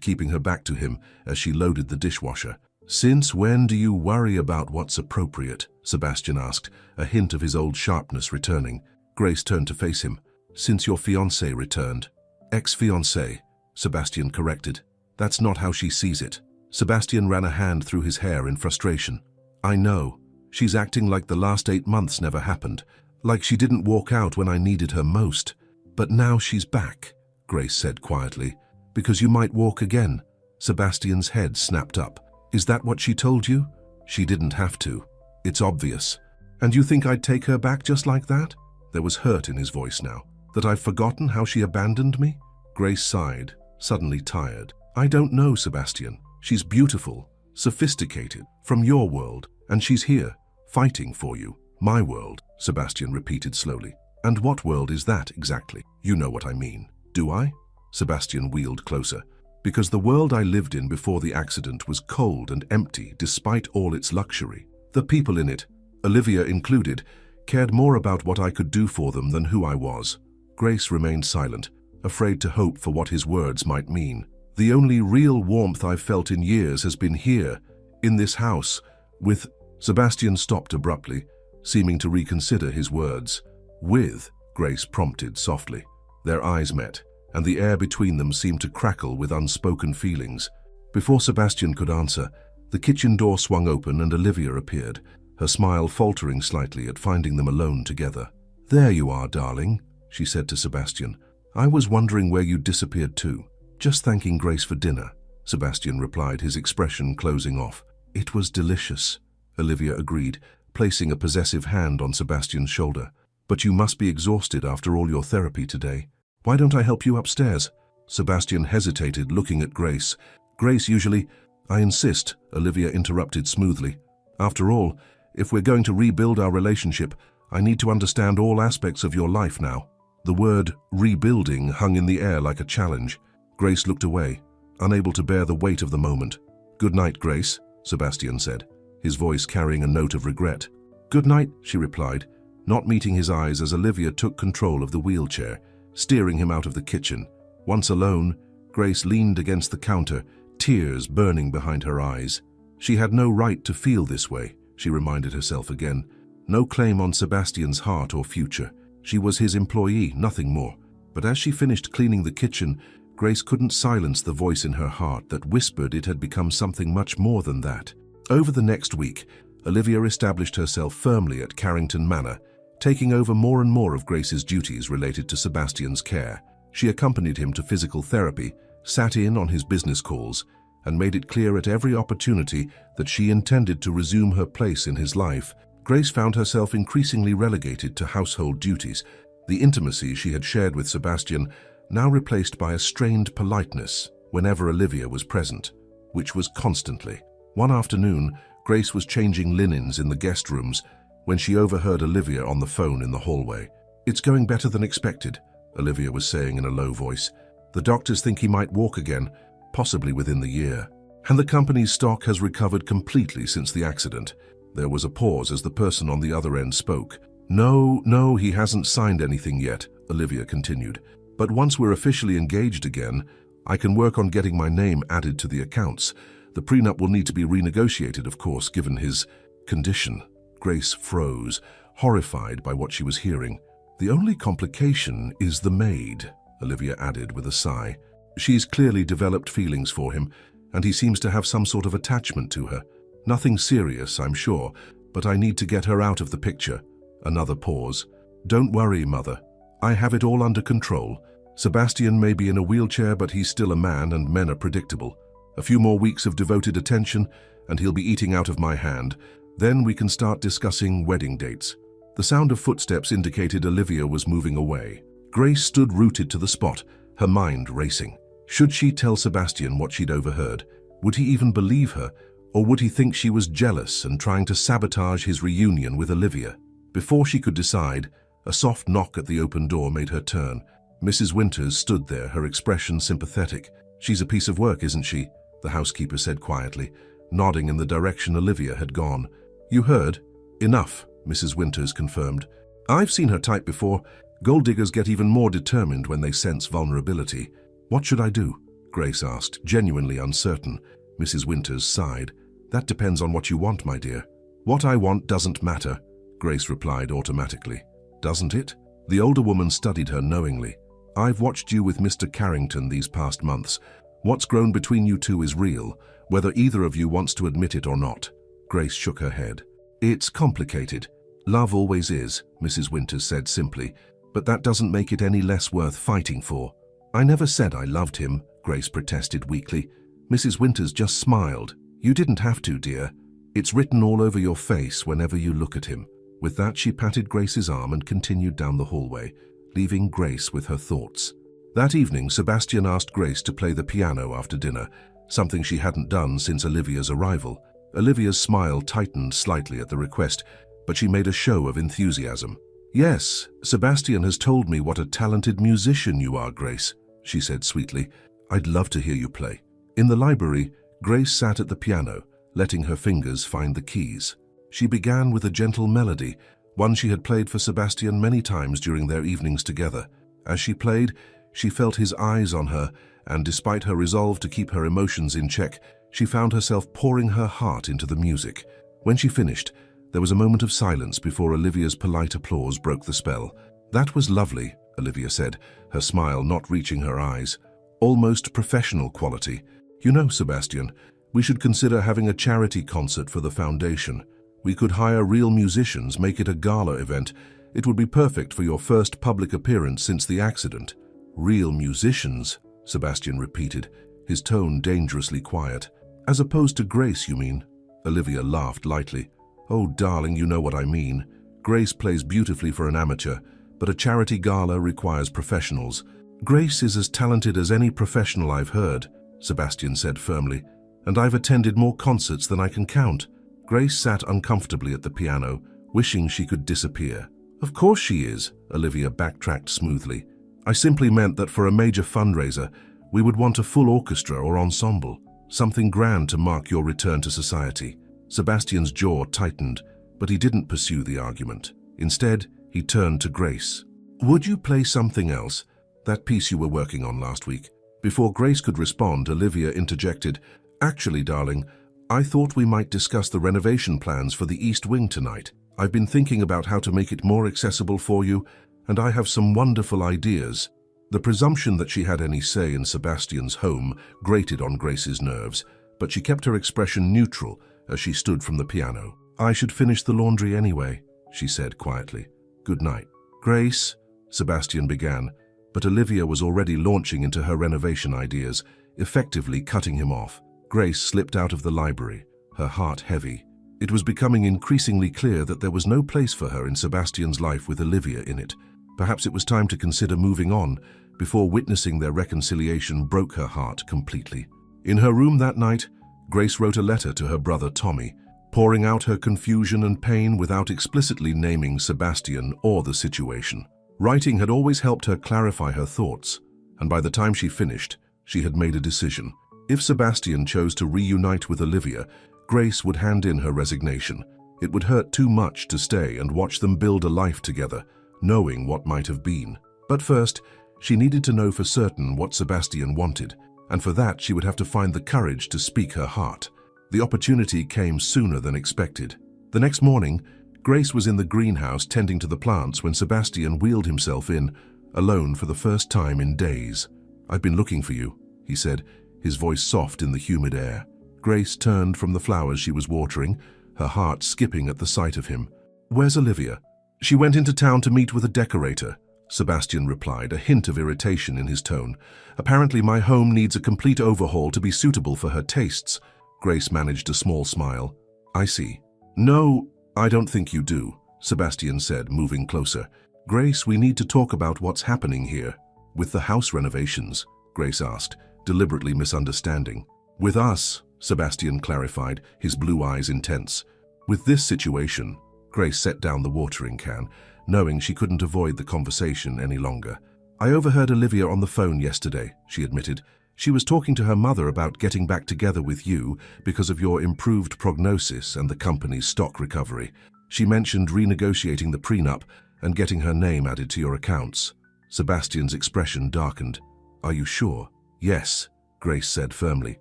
[SPEAKER 1] keeping her back to him as she loaded the dishwasher. "Since when do you worry about what's appropriate?" Sebastian asked, a hint of his old sharpness returning. Grace turned to face him. "Since your fiancée returned." "Ex-fiancée," Sebastian corrected. "That's not how she sees it." Sebastian ran a hand through his hair in frustration. "I know. She's acting like the last 8 months never happened, like she didn't walk out when I needed her most. But now she's back," Grace said quietly, Because you might walk again. Sebastian's head snapped up. Is that what she told you? She didn't have to. It's obvious. And you think I'd take her back just like that? There was hurt in his voice now. That I've forgotten how she abandoned me? Grace sighed, suddenly tired. I don't know, Sebastian. She's beautiful, sophisticated, from your world, and she's here, fighting for you. My world, Sebastian repeated slowly. And what world is that exactly? You know what I mean. Do I? Sebastian wheeled closer. Because the world I lived in before the accident was cold and empty despite all its luxury. The people in it, Olivia included, cared more about what I could do for them than who I was. Grace remained silent, afraid to hope for what his words might mean. The only real warmth I've felt in years has been here, in this house, with... Sebastian stopped abruptly, seeming to reconsider his words. With, Grace prompted softly. Their eyes met, and the air between them seemed to crackle with unspoken feelings. Before Sebastian could answer, the kitchen door swung open and Olivia appeared, her smile faltering slightly at finding them alone together. There you are, darling, she said to Sebastian. I was wondering where you'd disappeared to. Just thanking Grace for dinner, Sebastian replied, his expression closing off. It was delicious, Olivia agreed, placing a possessive hand on Sebastian's shoulder. But you must be exhausted after all your therapy today. Why don't I help you upstairs? Sebastian hesitated, looking at Grace. Grace usually... I insist, Olivia interrupted smoothly. After all, if we're going to rebuild our relationship, I need to understand all aspects of your life now. The word rebuilding hung in the air like a challenge. Grace looked away, unable to bear the weight of the moment. Good night, Grace, Sebastian said, his voice carrying a note of regret. Good night, she replied, not meeting his eyes as Olivia took control of the wheelchair, steering him out of the kitchen. Once alone, Grace leaned against the counter, tears burning behind her eyes. She had no right to feel this way, she reminded herself again. No claim on Sebastian's heart or future. She was his employee, nothing more. But as she finished cleaning the kitchen, Grace couldn't silence the voice in her heart that whispered it had become something much more than that. Over the next week, Olivia established herself firmly at Carrington Manor, taking over more and more of Grace's duties related to Sebastian's care. She accompanied him to physical therapy, sat in on his business calls, and made it clear at every opportunity that she intended to resume her place in his life. Grace found herself increasingly relegated to household duties, the intimacy she had shared with Sebastian now replaced by a strained politeness whenever Olivia was present, which was constantly. One afternoon, Grace was changing linens in the guest rooms when she overheard Olivia on the phone in the hallway. It's going better than expected, Olivia was saying in a low voice. The doctors think he might walk again, possibly within the year. And the company's stock has recovered completely since the accident. There was a pause as the person on the other end spoke. No, he hasn't signed anything yet, Olivia continued. But once we're officially engaged again, I can work on getting my name added to the accounts. The prenup will need to be renegotiated, of course, given his condition. Grace froze, horrified by what she was hearing. The only complication is the maid, Olivia added with a sigh. She's clearly developed feelings for him, and he seems to have some sort of attachment to her. Nothing serious, I'm sure, but I need to get her out of the picture. Another pause. Don't worry, Mother. I have it all under control. Sebastian may be in a wheelchair, but he's still a man, and men are predictable. A few more weeks of devoted attention, and he'll be eating out of my hand. Then we can start discussing wedding dates. The sound of footsteps indicated Olivia was moving away. Grace stood rooted to the spot, her mind racing. Should she tell Sebastian what she'd overheard? Would he even believe her, or would he think she was jealous and trying to sabotage his reunion with Olivia? Before she could decide, a soft knock at the open door made her turn. Mrs. Winters stood there, her expression sympathetic. She's a piece of work, isn't she? The housekeeper said quietly, nodding in the direction Olivia had gone. You heard? Enough, Mrs. Winters confirmed. I've seen her type before. Gold diggers get even more determined when they sense vulnerability. What should I do? Grace asked, genuinely uncertain. Mrs. Winters sighed. That depends on what you want, my dear. What I want doesn't matter, Grace replied automatically. Doesn't it? The older woman studied her knowingly. I've watched you with Mr. Carrington these past months. What's grown between you two is real, whether either of you wants to admit it or not. Grace shook her head. It's complicated. Love always is, Mrs. Winters said simply, but that doesn't make it any less worth fighting for. I never said I loved him, Grace protested weakly. Mrs. Winters just smiled. You didn't have to, dear. It's written all over your face whenever you look at him. With that, she patted Grace's arm and continued down the hallway, leaving Grace with her thoughts. That evening, Sebastian asked Grace to play the piano after dinner, something she hadn't done since Olivia's arrival. Olivia's smile tightened slightly at the request, but she made a show of enthusiasm. Yes, Sebastian has told me what a talented musician you are, Grace, she said sweetly. I'd love to hear you play. In the library, Grace sat at the piano, letting her fingers find the keys. She began with a gentle melody, one she had played for Sebastian many times during their evenings together. As she played, she felt his eyes on her, and despite her resolve to keep her emotions in check, she found herself pouring her heart into the music. When she finished, there was a moment of silence before Olivia's polite applause broke the spell. That was lovely, Olivia said, her smile not reaching her eyes. Almost professional quality. You know, Sebastian, we should consider having a charity concert for the foundation. We could hire real musicians, make it a gala event. It would be perfect for your first public appearance since the accident. Real musicians, Sebastian repeated, his tone dangerously quiet. As opposed to Grace, you mean? Olivia laughed lightly. Oh, darling, you know what I mean. Grace plays beautifully for an amateur, but a charity gala requires professionals. Grace is as talented as any professional I've heard, Sebastian said firmly, and I've attended more concerts than I can count. Grace sat uncomfortably at the piano, wishing she could disappear. Of course she is, Olivia backtracked smoothly. I simply meant that for a major fundraiser, we would want a full orchestra or ensemble, something grand to mark your return to society. Sebastian's jaw tightened, but he didn't pursue the argument. Instead, he turned to Grace. Would you play something else? That piece you were working on last week? Before Grace could respond, Olivia interjected, Actually, darling, I thought we might discuss the renovation plans for the East Wing tonight. I've been thinking about how to make it more accessible for you, and I have some wonderful ideas. The presumption that she had any say in Sebastian's home grated on Grace's nerves, but she kept her expression neutral as she stood from the piano. I should finish the laundry anyway, she said quietly. Good night. Grace, Sebastian began, but Olivia was already launching into her renovation ideas, effectively cutting him off. Grace slipped out of the library, her heart heavy. It was becoming increasingly clear that there was no place for her in Sebastian's life with Olivia in it. Perhaps it was time to consider moving on before witnessing their reconciliation broke her heart completely. In her room that night, Grace wrote a letter to her brother Tommy, pouring out her confusion and pain without explicitly naming Sebastian or the situation. Writing had always helped her clarify her thoughts, and by the time she finished, she had made a decision. If Sebastian chose to reunite with Olivia, Grace would hand in her resignation. It would hurt too much to stay and watch them build a life together, knowing what might have been. But first, she needed to know for certain what Sebastian wanted, and for that she would have to find the courage to speak her heart. The opportunity came sooner than expected. The next morning, Grace was in the greenhouse tending to the plants when Sebastian wheeled himself in, alone for the first time in days. I've been looking for you, he said, his voice soft in the humid air. Grace turned from the flowers she was watering, her heart skipping at the sight of him. Where's Olivia? She went into town to meet with a decorator, Sebastian replied, a hint of irritation in his tone. Apparently my home needs a complete overhaul to be suitable for her tastes. Grace managed a small smile. I see. No, I don't think you do, Sebastian said, moving closer. Grace, we need to talk about what's happening here. With the house renovations, Grace asked, deliberately misunderstanding. With us, Sebastian clarified, his blue eyes intense. With this situation, Grace set down the watering can, knowing she couldn't avoid the conversation any longer. I overheard Olivia on the phone yesterday, she admitted. She was talking to her mother about getting back together with you because of your improved prognosis and the company's stock recovery. She mentioned renegotiating the prenup and getting her name added to your accounts. Sebastian's expression darkened. Are you sure? Yes, Grace said firmly.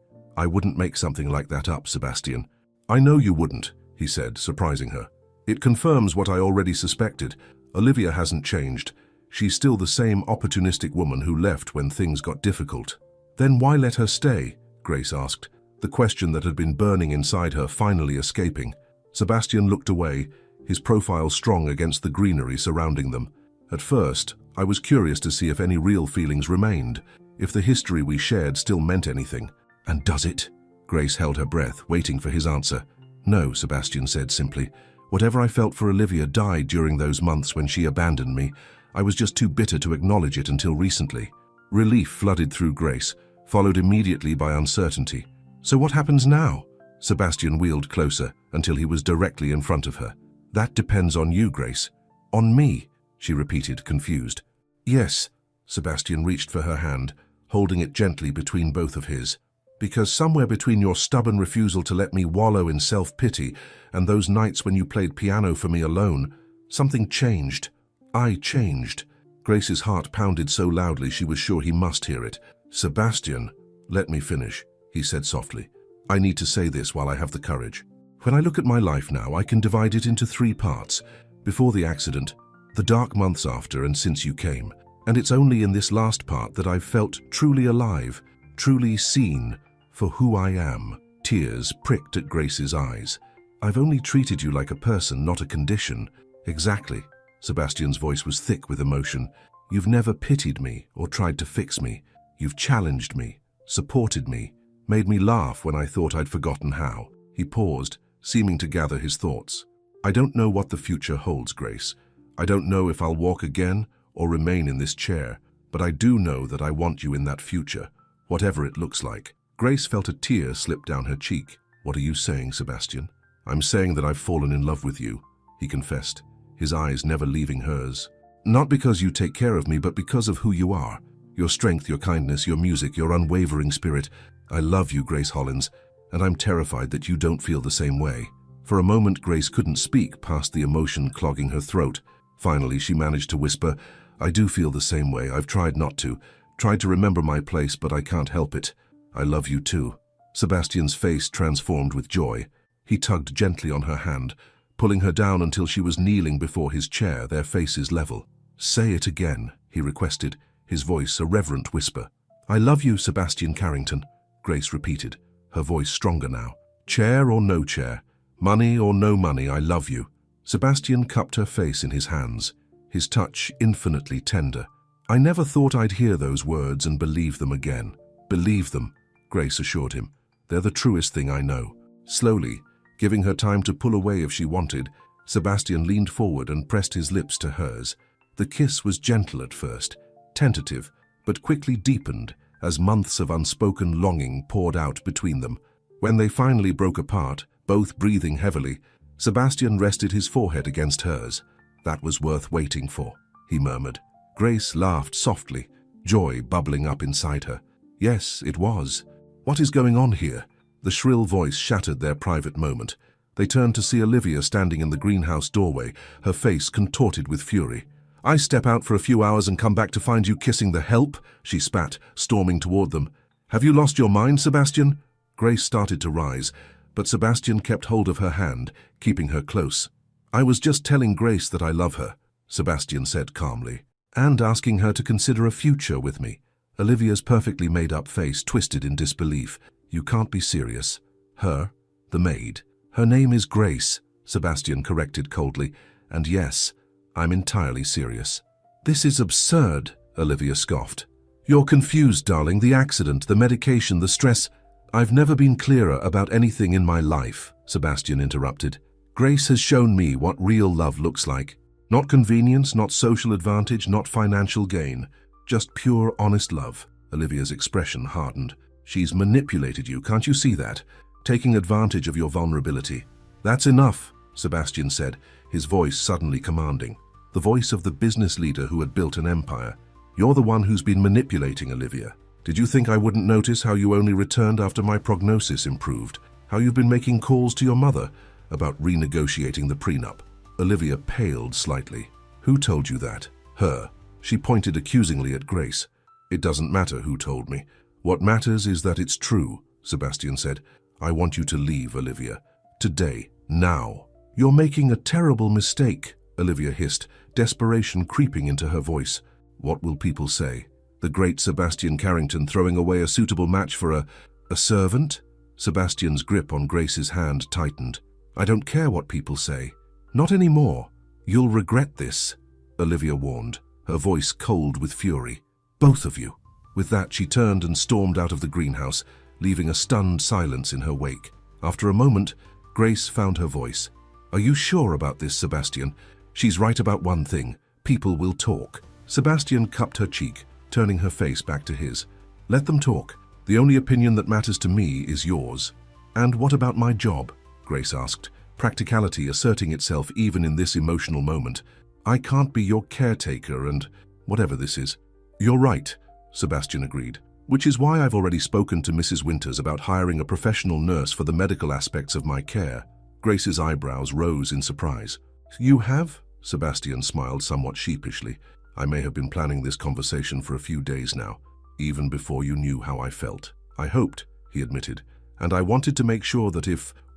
[SPEAKER 1] I wouldn't make something like that up, Sebastian. I know you wouldn't, he said, surprising her. It confirms what I already suspected. Olivia hasn't changed. She's still the same opportunistic woman who left when things got difficult. Then why let her stay? Grace asked, the question that had been burning inside her finally escaping. Sebastian looked away, his profile strong against the greenery surrounding them. At first, I was curious to see if any real feelings remained. if the history we shared still meant anything. And does it? Grace held her breath, waiting for his answer. No, Sebastian said simply. Whatever I felt for Olivia died during those months when she abandoned me. I was just too bitter to acknowledge it until recently. Relief flooded through Grace, followed immediately by uncertainty. So what happens now? Sebastian wheeled closer until he was directly in front of her. That depends on you, Grace. On me, she repeated, confused. Yes, Sebastian reached for her hand, holding it gently between both of his. Because somewhere between your stubborn refusal to let me wallow in self-pity and those nights when you played piano for me alone, something changed. I changed. Grace's heart pounded so loudly she was sure he must hear it. Sebastian, let me finish, he said softly. I need to say this while I have the courage. When I look at my life now, I can divide it into 3 parts. Before the accident, the dark months after, and since you came. And it's only in this last part that I've felt truly alive, truly seen for who I am. Tears pricked at Grace's eyes. I've only treated you like a person, not a condition. Exactly. Sebastian's voice was thick with emotion. You've never pitied me or tried to fix me. You've challenged me, supported me, made me laugh when I thought I'd forgotten how. He paused, seeming to gather his thoughts. I don't know what the future holds, Grace. I don't know if I'll walk again or remain in this chair, but I do know that I want you in that future, whatever it looks like. Grace felt a tear slip down her cheek. What are you saying, Sebastian? I'm saying that I've fallen in love with you, he confessed, his eyes never leaving hers. Not because you take care of me, but because of who you are. Your strength, your kindness, your music, your unwavering spirit. I love you, Grace Hollins, and I'm terrified that you don't feel the same way. For a moment, Grace couldn't speak past the emotion clogging her throat. Finally, she managed to whisper, I do feel the same way. I've tried not to. Tried to remember my place, but I can't help it. I love you too. Sebastian's face transformed with joy. He tugged gently on her hand, pulling her down until she was kneeling before his chair, their faces level. Say it again, he requested, his voice a reverent whisper. I love you, Sebastian Carrington, Grace repeated, her voice stronger now. Chair or no chair, money or no money, I love you. Sebastian cupped her face in his hands, his touch infinitely tender. I never thought I'd hear those words and believe them again. Believe them, Grace assured him. They're the truest thing I know. Slowly, giving her time to pull away if she wanted, Sebastian leaned forward and pressed his lips to hers. The kiss was gentle at first, tentative, but quickly deepened as months of unspoken longing poured out between them. When they finally broke apart, both breathing heavily, Sebastian rested his forehead against hers. That was worth waiting for, he murmured. Grace laughed softly, joy bubbling up inside her. Yes, it was. What is going on here? The shrill voice shattered their private moment. They turned to see Olivia standing in the greenhouse doorway, her face contorted with fury. I step out for a few hours and come back to find you kissing the help, she spat, storming toward them. Have you lost your mind, Sebastian? Grace started to rise, but Sebastian kept hold of her hand, keeping her close. I was just telling Grace that I love her, Sebastian said calmly, and asking her to consider a future with me. Olivia's perfectly made-up face twisted in disbelief. You can't be serious. Her, the maid. Her name is Grace, Sebastian corrected coldly, and yes, I'm entirely serious. This is absurd, Olivia scoffed. You're confused, darling. The accident, the medication, the stress. I've never been clearer about anything in my life, Sebastian interrupted. Grace has shown me what real love looks like. Not convenience, not social advantage, not financial gain. Just pure, honest love. Olivia's expression hardened. She's manipulated you, can't you see that? Taking advantage of your vulnerability. That's enough, Sebastian said, his voice suddenly commanding. The voice of the business leader who had built an empire. You're the one who's been manipulating Olivia. Did you think I wouldn't notice how you only returned after my prognosis improved? How you've been making calls to your mother about renegotiating the prenup? Olivia paled slightly. Who told you that? Her. She pointed accusingly at Grace. It doesn't matter who told me. What matters is that it's true, Sebastian said. I want you to leave, Olivia. Today. Now. You're making a terrible mistake, Olivia hissed, desperation creeping into her voice. What will people say? The great Sebastian Carrington throwing away a suitable match for a servant? Sebastian's grip on Grace's hand tightened. I don't care what people say. Not anymore. You'll regret this, Olivia warned, her voice cold with fury. Both of you. With that, she turned and stormed out of the greenhouse, leaving a stunned silence in her wake. After a moment, Grace found her voice. "Are you sure about this, Sebastian? She's right about one thing. People will talk." Sebastian cupped her cheek, turning her face back to his. "Let them talk. The only opinion that matters to me is yours." "And what about my job?" Grace asked, practicality asserting itself even in this emotional moment. "I can't be your caretaker and whatever this is." "You're right," Sebastian agreed, "which is why I've already spoken to Mrs. Winters about hiring a professional nurse for the medical aspects of my care." Grace's eyebrows rose in surprise. "You have?" Sebastian smiled somewhat sheepishly. "I may have been planning this conversation for a few days now, even before you knew how I felt. I hoped," he admitted, "and I wanted to make sure that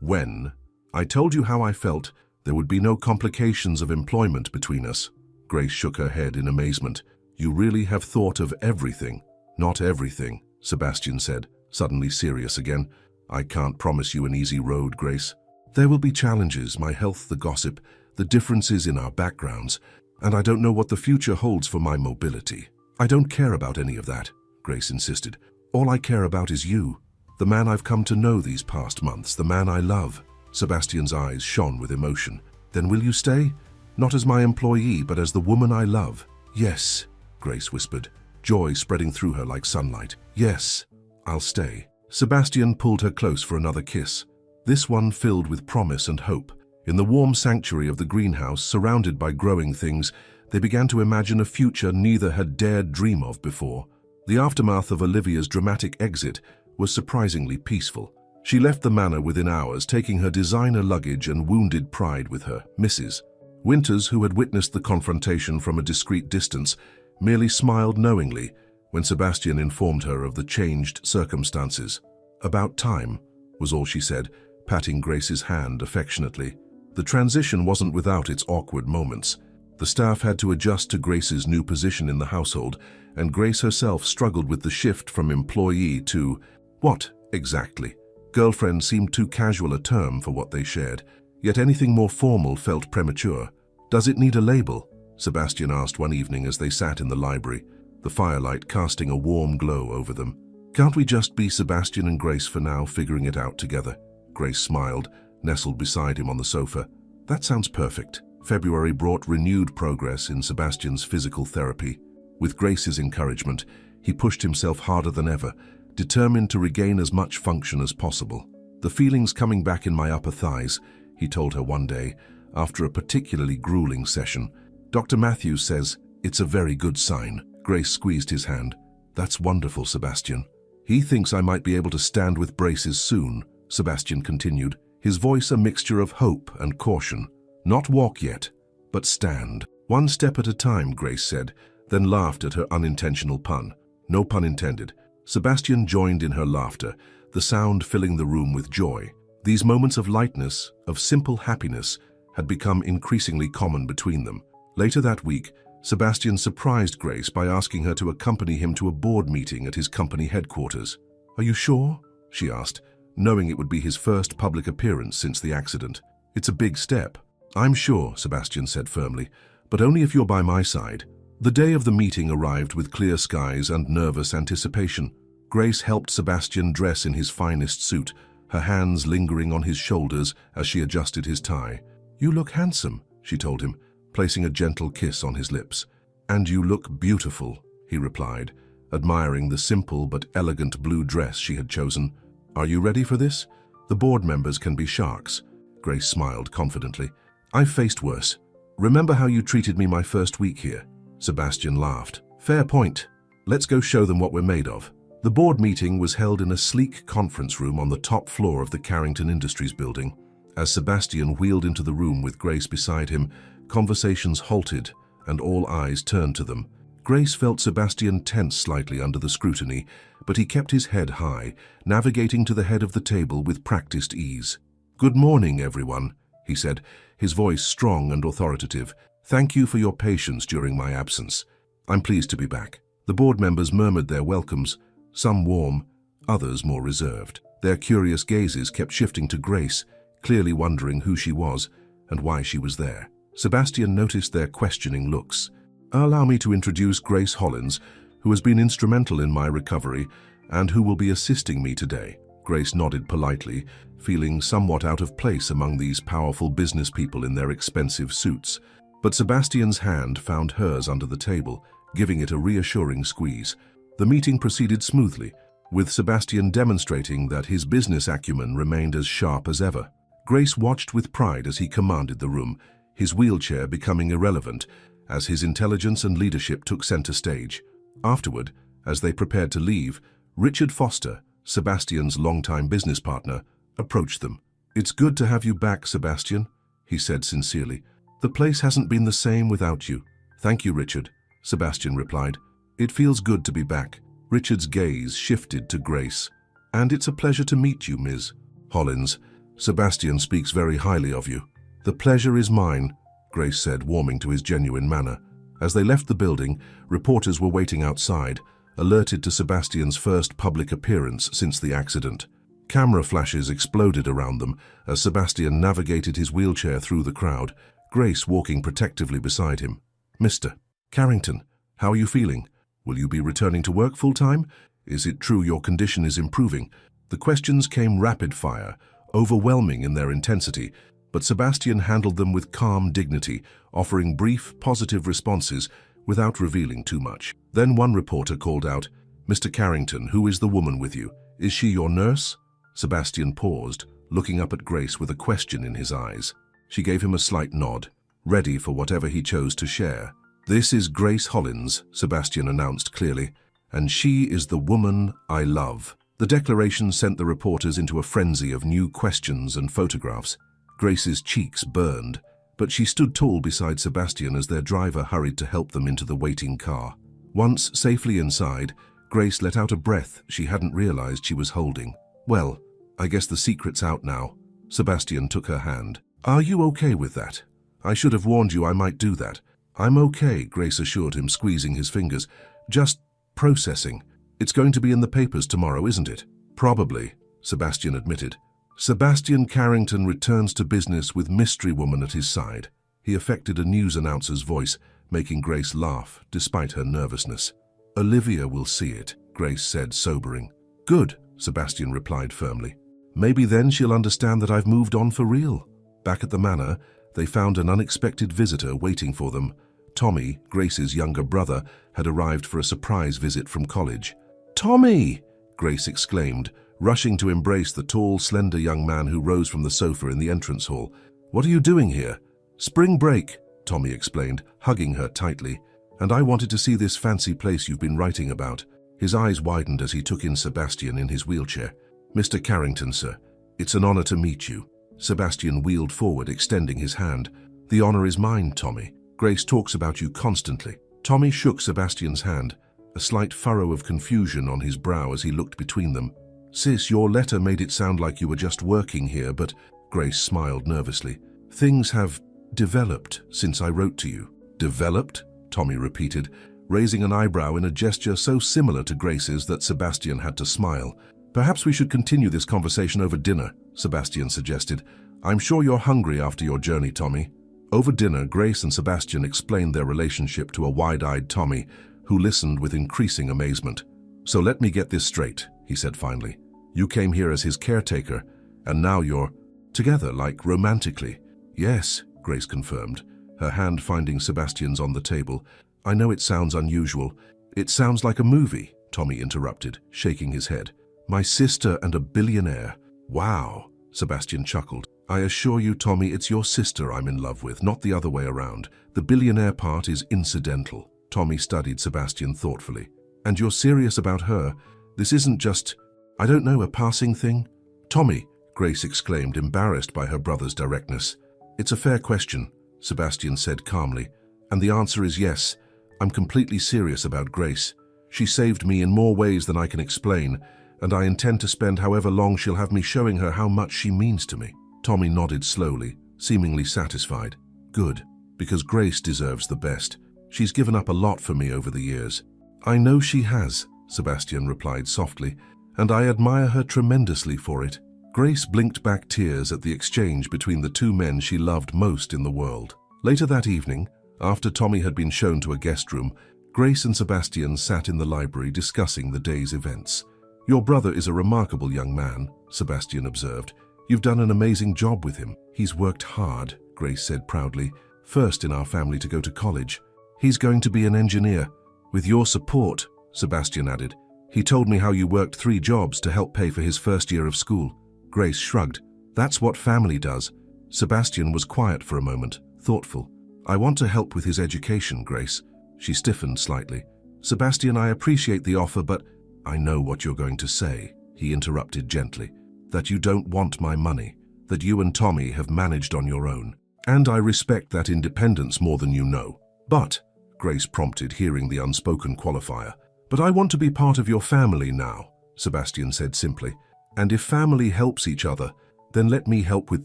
[SPEAKER 1] when I told you how I felt, there would be no complications of employment between us." Grace shook her head in amazement. "You really have thought of everything." "Not everything," Sebastian said, suddenly serious again. "I can't promise you an easy road, Grace. There will be challenges, my health, the gossip, the differences in our backgrounds, and I don't know what the future holds for my mobility." "I don't care about any of that," Grace insisted. "All I care about is you, the man I've come to know these past months, the man I love." Sebastian's eyes shone with emotion. "Then will you stay? Not as my employee, but as the woman I love." "Yes," Grace whispered, joy spreading through her like sunlight. "Yes, I'll stay." Sebastian pulled her close for another kiss, this one filled with promise and hope. In the warm sanctuary of the greenhouse, surrounded by growing things, they began to imagine a future neither had dared dream of before. The aftermath of Olivia's dramatic exit was surprisingly peaceful. She left the manor within hours, taking her designer luggage and wounded pride with her. Mrs. Winters, who had witnessed the confrontation from a discreet distance, merely smiled knowingly when Sebastian informed her of the changed circumstances. "About time," was all she said, patting Grace's hand affectionately. The transition wasn't without its awkward moments. The staff had to adjust to Grace's new position in the household, and Grace herself struggled with the shift from employee to what, exactly? Girlfriend seemed too casual a term for what they shared, yet anything more formal felt premature. "Does it need a label?" Sebastian asked one evening as they sat in the library, the firelight casting a warm glow over them. "Can't we just be Sebastian and Grace for now, figuring it out together?" Grace smiled, nestled beside him on the sofa. "That sounds perfect." February brought renewed progress in Sebastian's physical therapy. With Grace's encouragement, he pushed himself harder than ever, determined to regain as much function as possible. "The feelings coming back in my upper thighs," he told her one day, after a particularly grueling session. "Dr. Matthews says it's a very good sign." Grace squeezed his hand. "That's wonderful, Sebastian." "He thinks I might be able to stand with braces soon," Sebastian continued, his voice a mixture of hope and caution. "Not walk yet, but stand. One step at a time," Grace said, then laughed at her unintentional pun. No pun intended. Sebastian joined in her laughter, the sound filling the room with joy. These moments of lightness, of simple happiness, had become increasingly common between them. Later that week, Sebastian surprised Grace by asking her to accompany him to a board meeting at his company headquarters. "Are you sure?" she asked, knowing it would be his first public appearance since the accident. "It's a big step." "I'm sure," Sebastian said firmly, "but only if you're by my side." The day of the meeting arrived with clear skies and nervous anticipation. Grace helped Sebastian dress in his finest suit, her hands lingering on his shoulders as she adjusted his tie. "You look handsome," she told him, placing a gentle kiss on his lips. "And you look beautiful," he replied, admiring the simple but elegant blue dress she had chosen. "Are you ready for this? The board members can be sharks." Grace smiled confidently. "I've faced worse. Remember how you treated me my first week here?" Sebastian laughed. "Fair point. Let's go show them what we're made of." The board meeting was held in a sleek conference room on the top floor of the Carrington Industries building. As Sebastian wheeled into the room with Grace beside him, conversations halted and all eyes turned to them. Grace felt Sebastian tense slightly under the scrutiny, but he kept his head high, navigating to the head of the table with practiced ease. "Good morning, everyone," he said, his voice strong and authoritative. "Thank you for your patience during my absence. I'm pleased to be back." The board members murmured their welcomes, some warm, others more reserved. Their curious gazes kept shifting to Grace, clearly wondering who she was and why she was there. Sebastian noticed their questioning looks. "Allow me to introduce Grace Hollins, who has been instrumental in my recovery and who will be assisting me today." Grace nodded politely, feeling somewhat out of place among these powerful business people in their expensive suits. But Sebastian's hand found hers under the table, giving it a reassuring squeeze. The meeting proceeded smoothly, with Sebastian demonstrating that his business acumen remained as sharp as ever. Grace watched with pride as he commanded the room, his wheelchair becoming irrelevant as his intelligence and leadership took center stage. Afterward, as they prepared to leave, Richard Foster, Sebastian's longtime business partner, approached them. "It's good to have you back, Sebastian," he said sincerely. "The place hasn't been the same without you." "Thank you, Richard," Sebastian replied. "It feels good to be back." Richard's gaze shifted to Grace. "And it's a pleasure to meet you, Ms. Hollins. Sebastian speaks very highly of you." "The pleasure is mine," Grace said, warming to his genuine manner. As they left the building, reporters were waiting outside, alerted to Sebastian's first public appearance since the accident. Camera flashes exploded around them as Sebastian navigated his wheelchair through the crowd, Grace walking protectively beside him. "Mr. Carrington, how are you feeling? Will you be returning to work full-time? Is it true your condition is improving?" The questions came rapid-fire, overwhelming in their intensity, but Sebastian handled them with calm dignity, offering brief, positive responses without revealing too much. Then one reporter called out, "Mr. Carrington, who is the woman with you? Is she your nurse?" Sebastian paused, looking up at Grace with a question in his eyes. She gave him a slight nod, ready for whatever he chose to share. "This is Grace Hollins," Sebastian announced clearly, "and she is the woman I love." The declaration sent the reporters into a frenzy of new questions and photographs. Grace's cheeks burned, but she stood tall beside Sebastian as their driver hurried to help them into the waiting car. Once safely inside, Grace let out a breath she hadn't realized she was holding. "Well, I guess the secret's out now." Sebastian took her hand. "Are you okay with that? I should have warned you I might do that." "I'm okay," Grace assured him, squeezing his fingers. "Just processing. It's going to be in the papers tomorrow, isn't it?" "Probably," Sebastian admitted. Sebastian Carrington returns to business with Mystery Woman at his side. He affected a news announcer's voice, making Grace laugh, despite her nervousness. "Olivia will see it," Grace said, sobering. "Good," Sebastian replied firmly. "Maybe then she'll understand that I've moved on for real." Back at the manor, they found an unexpected visitor waiting for them. Tommy, Grace's younger brother, had arrived for a surprise visit from college. "Tommy!" Grace exclaimed, rushing to embrace the tall, slender young man who rose from the sofa in the entrance hall. "What are you doing here?" "Spring break," Tommy explained, hugging her tightly. "And I wanted to see this fancy place you've been writing about." His eyes widened as he took in Sebastian in his wheelchair. "Mr. Carrington, sir, it's an honor to meet you." Sebastian wheeled forward, extending his hand. "The honor is mine, Tommy. Grace talks about you constantly." Tommy shook Sebastian's hand, a slight furrow of confusion on his brow as he looked between them. "Sis, your letter made it sound like you were just working here, but..." Grace smiled nervously. "Things have developed since I wrote to you." "Developed?" Tommy repeated, raising an eyebrow in a gesture so similar to Grace's that Sebastian had to smile. "Perhaps we should continue this conversation over dinner," Sebastian suggested. "I'm sure you're hungry after your journey, Tommy." Over dinner, Grace and Sebastian explained their relationship to a wide-eyed Tommy, who listened with increasing amazement. "So let me get this straight," he said finally. "You came here as his caretaker, and now you're together, like romantically." "Yes," Grace confirmed, her hand finding Sebastian's on the table. "I know it sounds unusual. It sounds like a movie," Tommy interrupted, shaking his head. "My sister and a billionaire." "Wow," Sebastian chuckled. "I assure you, Tommy, it's your sister I'm in love with, not the other way around. The billionaire part is incidental." Tommy studied Sebastian thoughtfully. "And you're serious about her? This isn't just, I don't know, a passing thing?" "Tommy," Grace exclaimed, embarrassed by her brother's directness. "It's a fair question," Sebastian said calmly, "and the answer is yes. I'm completely serious about Grace. She saved me in more ways than I can explain, and I intend to spend however long she'll have me showing her how much she means to me." Tommy nodded slowly, seemingly satisfied. "Good, because Grace deserves the best. She's given up a lot for me over the years." "I know she has," Sebastian replied softly, "and I admire her tremendously for it." Grace blinked back tears at the exchange between the two men she loved most in the world. Later that evening, after Tommy had been shown to a guest room, Grace and Sebastian sat in the library discussing the day's events. "Your brother is a remarkable young man," Sebastian observed. "You've done an amazing job with him." "He's worked hard," Grace said proudly. "First in our family to go to college. He's going to be an engineer." "With your support," Sebastian added. "He told me how you worked 3 jobs to help pay for his first year of school." Grace shrugged. "That's what family does." Sebastian was quiet for a moment, thoughtful. "I want to help with his education, Grace." She stiffened slightly. "Sebastian, I appreciate the offer, but—" "I know what you're going to say," he interrupted gently. "That you don't want my money, that you and Tommy have managed on your own. And I respect that independence more than you know. But," Grace prompted, hearing the unspoken qualifier. "But I want to be part of your family now," Sebastian said simply. "And if family helps each other, then let me help with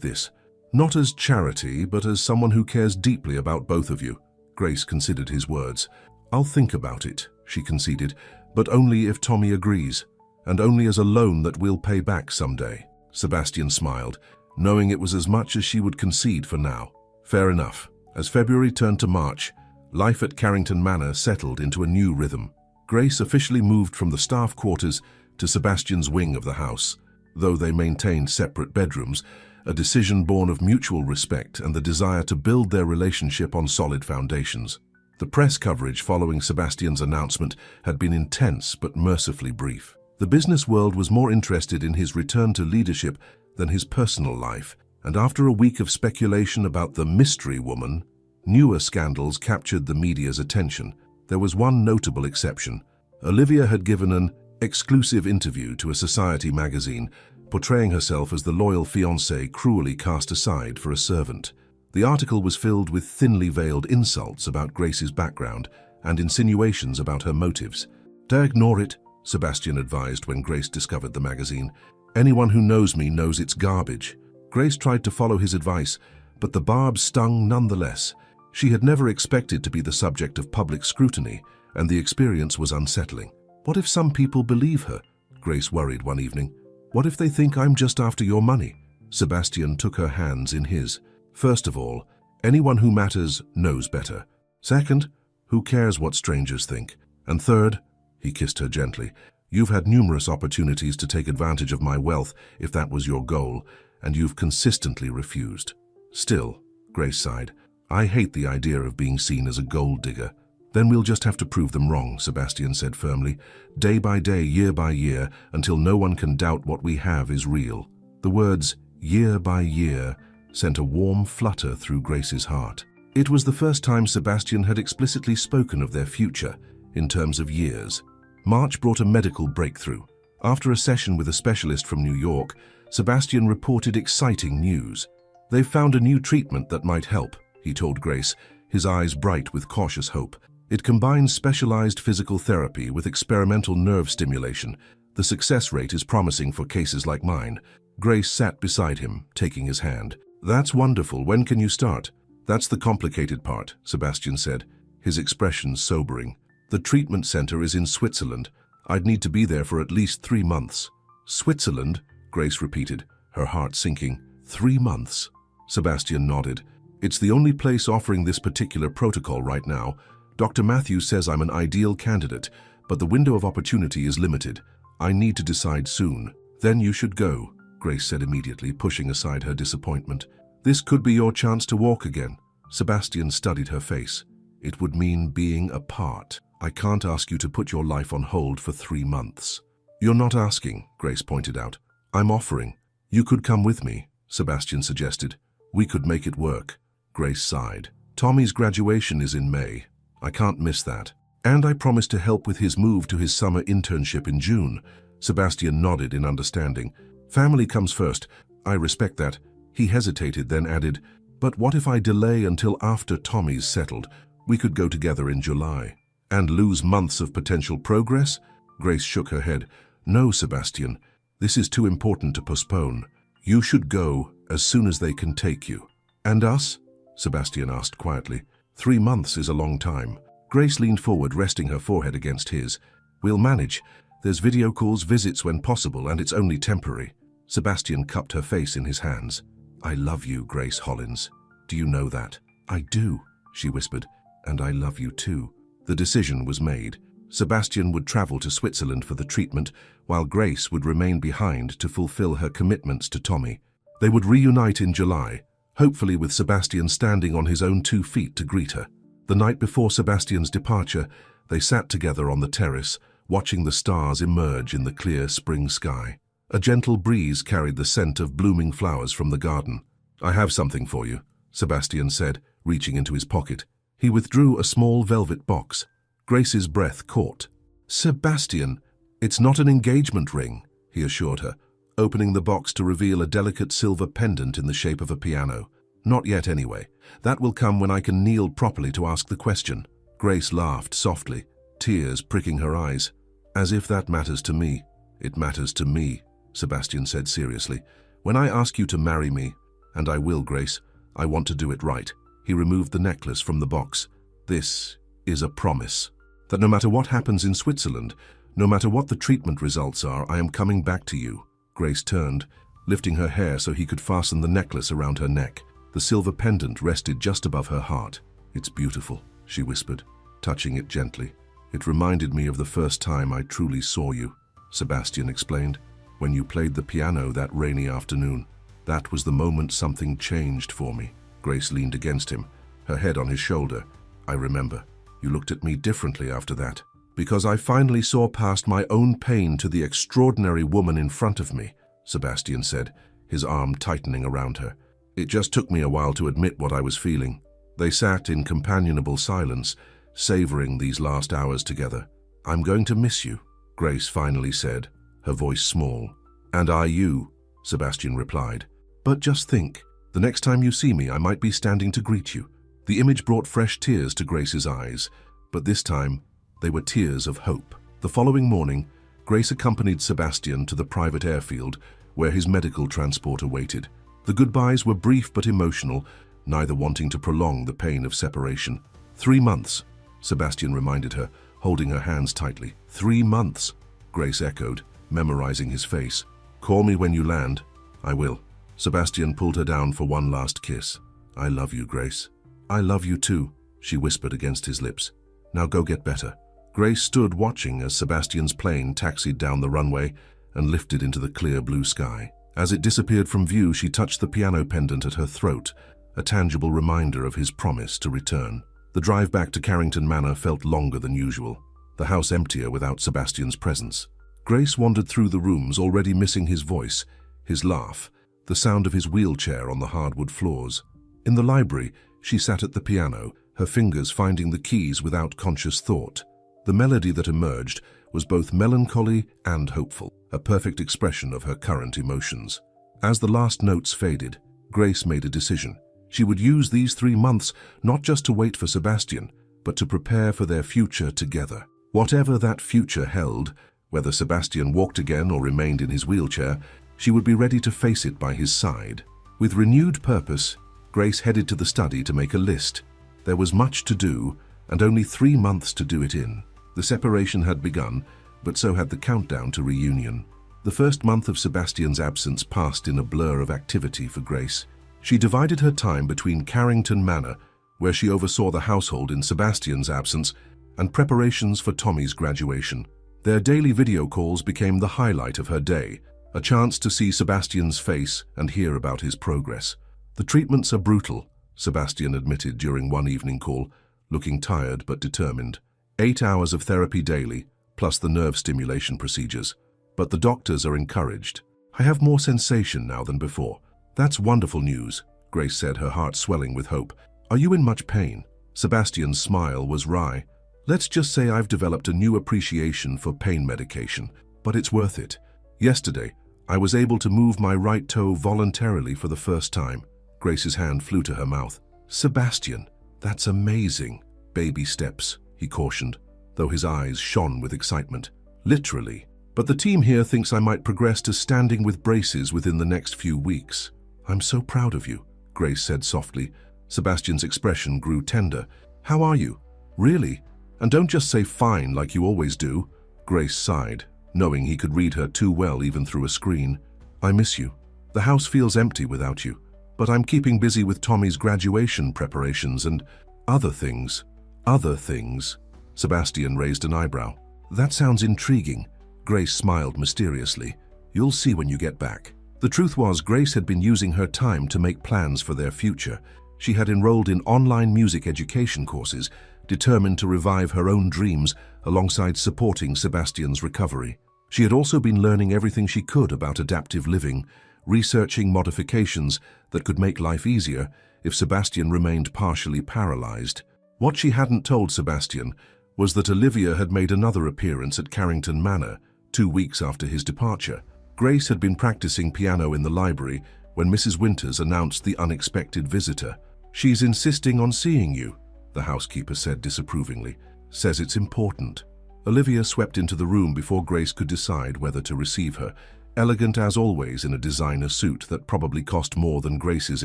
[SPEAKER 1] this. Not as charity, but as someone who cares deeply about both of you." Grace considered his words. "I'll think about it," she conceded, "but only if Tommy agrees, and only as a loan that we'll pay back someday." Sebastian smiled, knowing it was as much as she would concede for now. Fair enough. As February turned to March, life at Carrington Manor settled into a new rhythm. Grace officially moved from the staff quarters to Sebastian's wing of the house. Though they maintained separate bedrooms, a decision born of mutual respect and the desire to build their relationship on solid foundations. The press coverage following Sebastian's announcement had been intense but mercifully brief. The business world was more interested in his return to leadership than his personal life, and after a week of speculation about the mystery woman, newer scandals captured the media's attention. There was one notable exception. Olivia had given an exclusive interview to a society magazine, portraying herself as the loyal fiancée cruelly cast aside for a servant. The article was filled with thinly veiled insults about Grace's background and insinuations about her motives. "Don't ignore it," Sebastian advised when Grace discovered the magazine. "Anyone who knows me knows it's garbage." Grace tried to follow his advice, but the barbs stung nonetheless. She had never expected to be the subject of public scrutiny, and the experience was unsettling. "What if some people believe her?" Grace worried one evening. "What if they think I'm just after your money?" Sebastian took her hands in his. "First of all, anyone who matters knows better. Second, who cares what strangers think? And third," he kissed her gently, "you've had numerous opportunities to take advantage of my wealth if that was your goal, and you've consistently refused." "Still," Grace sighed, "I hate the idea of being seen as a gold digger." "Then we'll just have to prove them wrong," Sebastian said firmly. "Day by day, year by year, until no one can doubt what we have is real." The words, "year by year," sent a warm flutter through Grace's heart. It was the first time Sebastian had explicitly spoken of their future, in terms of years. March brought a medical breakthrough. After a session with a specialist from New York, Sebastian reported exciting news. "They've found a new treatment that might help," he told Grace, his eyes bright with cautious hope. "It combines specialized physical therapy with experimental nerve stimulation. The success rate is promising for cases like mine." Grace sat beside him, taking his hand. "That's wonderful. When can you start?" "That's the complicated part," Sebastian said, his expression sobering. "The treatment center is in Switzerland. I'd need to be there for at least 3 months." "Switzerland?" Grace repeated, her heart sinking. 3 months? Sebastian nodded. "It's the only place offering this particular protocol right now. Dr. Matthews says I'm an ideal candidate, but the window of opportunity is limited. I need to decide soon." "Then you should go," Grace said immediately, pushing aside her disappointment. "This could be your chance to walk again." Sebastian studied her face. "It would mean being apart. I can't ask you to put your life on hold for 3 months." "You're not asking," Grace pointed out. "I'm offering. You could come with me," Sebastian suggested. "We could make it work." Grace sighed. "Tommy's graduation is in May. I can't miss that. And I promised to help with his move to his summer internship in June." Sebastian nodded in understanding. "Family comes first. I respect that." He hesitated, then added, "But what if I delay until after Tommy's settled? We could go together in July." "And lose months of potential progress?" Grace shook her head. "No, Sebastian. This is too important to postpone. You should go as soon as they can take you." "And us?" Sebastian asked quietly. 3 months is a long time." Grace leaned forward, resting her forehead against his. "We'll manage. There's video calls, visits when possible, and it's only temporary." Sebastian cupped her face in his hands. "I love you, Grace Hollins. Do you know that?" "I do," she whispered. "And I love you too." The decision was made. Sebastian would travel to Switzerland for the treatment, while Grace would remain behind to fulfill her commitments to Tommy. They would reunite in July, hopefully with Sebastian standing on his own 2 feet to greet her. The night before Sebastian's departure, they sat together on the terrace, watching the stars emerge in the clear spring sky. A gentle breeze carried the scent of blooming flowers from the garden. "I have something for you," Sebastian said, reaching into his pocket. He withdrew a small velvet box. Grace's breath caught. "Sebastian, it's not an engagement ring," he assured her, opening the box to reveal a delicate silver pendant in the shape of a piano. "Not yet, anyway. That will come when I can kneel properly to ask the question." Grace laughed softly, tears pricking her eyes. "As if that matters to me." "It matters to me," Sebastian said seriously. "When I ask you to marry me, and I will, Grace, I want to do it right." He removed the necklace from the box. "This is a promise that no matter what happens in Switzerland, no matter what the treatment results are, I am coming back to you." Grace turned, lifting her hair so he could fasten the necklace around her neck. The silver pendant rested just above her heart. "It's beautiful," she whispered, touching it gently. "It reminded me of the first time I truly saw you," Sebastian explained, "when you played the piano that rainy afternoon. That was the moment something changed for me." Grace leaned against him, her head on his shoulder. "I remember. You looked at me differently after that. Because I finally saw past my own pain to the extraordinary woman in front of me," Sebastian said, his arm tightening around her. "It just took me a while to admit what I was feeling." They sat in companionable silence, savoring these last hours together. "I'm going to miss you," Grace finally said, her voice small. "And I you," Sebastian replied. "But just think, the next time you see me, I might be standing to greet you." The image brought fresh tears to Grace's eyes, but this time they were tears of hope. The following morning, Grace accompanied Sebastian to the private airfield where his medical transport awaited. The goodbyes were brief but emotional, neither wanting to prolong the pain of separation. 3 months, Sebastian reminded her, holding her hands tightly. 3 months, Grace echoed, memorizing his face. "Call me when you land." "I will." Sebastian pulled her down for one last kiss. "I love you, Grace." "I love you too," she whispered against his lips. "Now go get better." Grace stood watching as Sebastian's plane taxied down the runway and lifted into the clear blue sky. As it disappeared from view, she touched the piano pendant at her throat, a tangible reminder of his promise to return. The drive back to Carrington Manor felt longer than usual, the house emptier without Sebastian's presence. Grace wandered through the rooms, already missing his voice, his laugh, the sound of his wheelchair on the hardwood floors. In the library, she sat at the piano, her fingers finding the keys without conscious thought. The melody that emerged was both melancholy and hopeful, a perfect expression of her current emotions. As the last notes faded, Grace made a decision. She would use these 3 months not just to wait for Sebastian, but to prepare for their future together. Whatever that future held, whether Sebastian walked again or remained in his wheelchair, she would be ready to face it by his side. With renewed purpose, Grace headed to the study to make a list. There was much to do, and only 3 months to do it in. The separation had begun, but so had the countdown to reunion. The first month of Sebastian's absence passed in a blur of activity for Grace. She divided her time between Carrington Manor, where she oversaw the household in Sebastian's absence, and preparations for Tommy's graduation. Their daily video calls became the highlight of her day, a chance to see Sebastian's face and hear about his progress. "The treatments are brutal," Sebastian admitted during one evening call, looking tired but determined. 8 hours of therapy daily, plus the nerve stimulation procedures. "But the doctors are encouraged. I have more sensation now than before." "That's wonderful news," Grace said, her heart swelling with hope. "Are you in much pain?" Sebastian's smile was wry. "Let's just say I've developed a new appreciation for pain medication, but it's worth it. Yesterday, I was able to move my right toe voluntarily for the first time." Grace's hand flew to her mouth. "Sebastian, that's amazing." "Baby steps," he cautioned, though his eyes shone with excitement. "Literally. But the team here thinks I might progress to standing with braces within the next few weeks." "I'm so proud of you," Grace said softly. Sebastian's expression grew tender. "How are you? Really? And don't just say fine like you always do." Grace sighed, knowing he could read her too well even through a screen. "I miss you. The house feels empty without you. But I'm keeping busy with Tommy's graduation preparations and other things." "Other things?" Sebastian raised an eyebrow. That sounds intriguing. Grace smiled mysteriously. You'll see when you get back. The truth was, Grace had been using her time to make plans for their future. She had enrolled in online music education courses, determined to revive her own dreams alongside supporting Sebastian's recovery. She had also been learning everything she could about adaptive living, researching modifications that could make life easier if Sebastian remained partially paralyzed. What she hadn't told Sebastian was that Olivia had made another appearance at Carrington Manor 2 weeks after his departure. Grace had been practicing piano in the library when Mrs. Winters announced the unexpected visitor. She's insisting on seeing you, the housekeeper said disapprovingly. Says it's important. Olivia swept into the room before Grace could decide whether to receive her, elegant as always in a designer suit that probably cost more than Grace's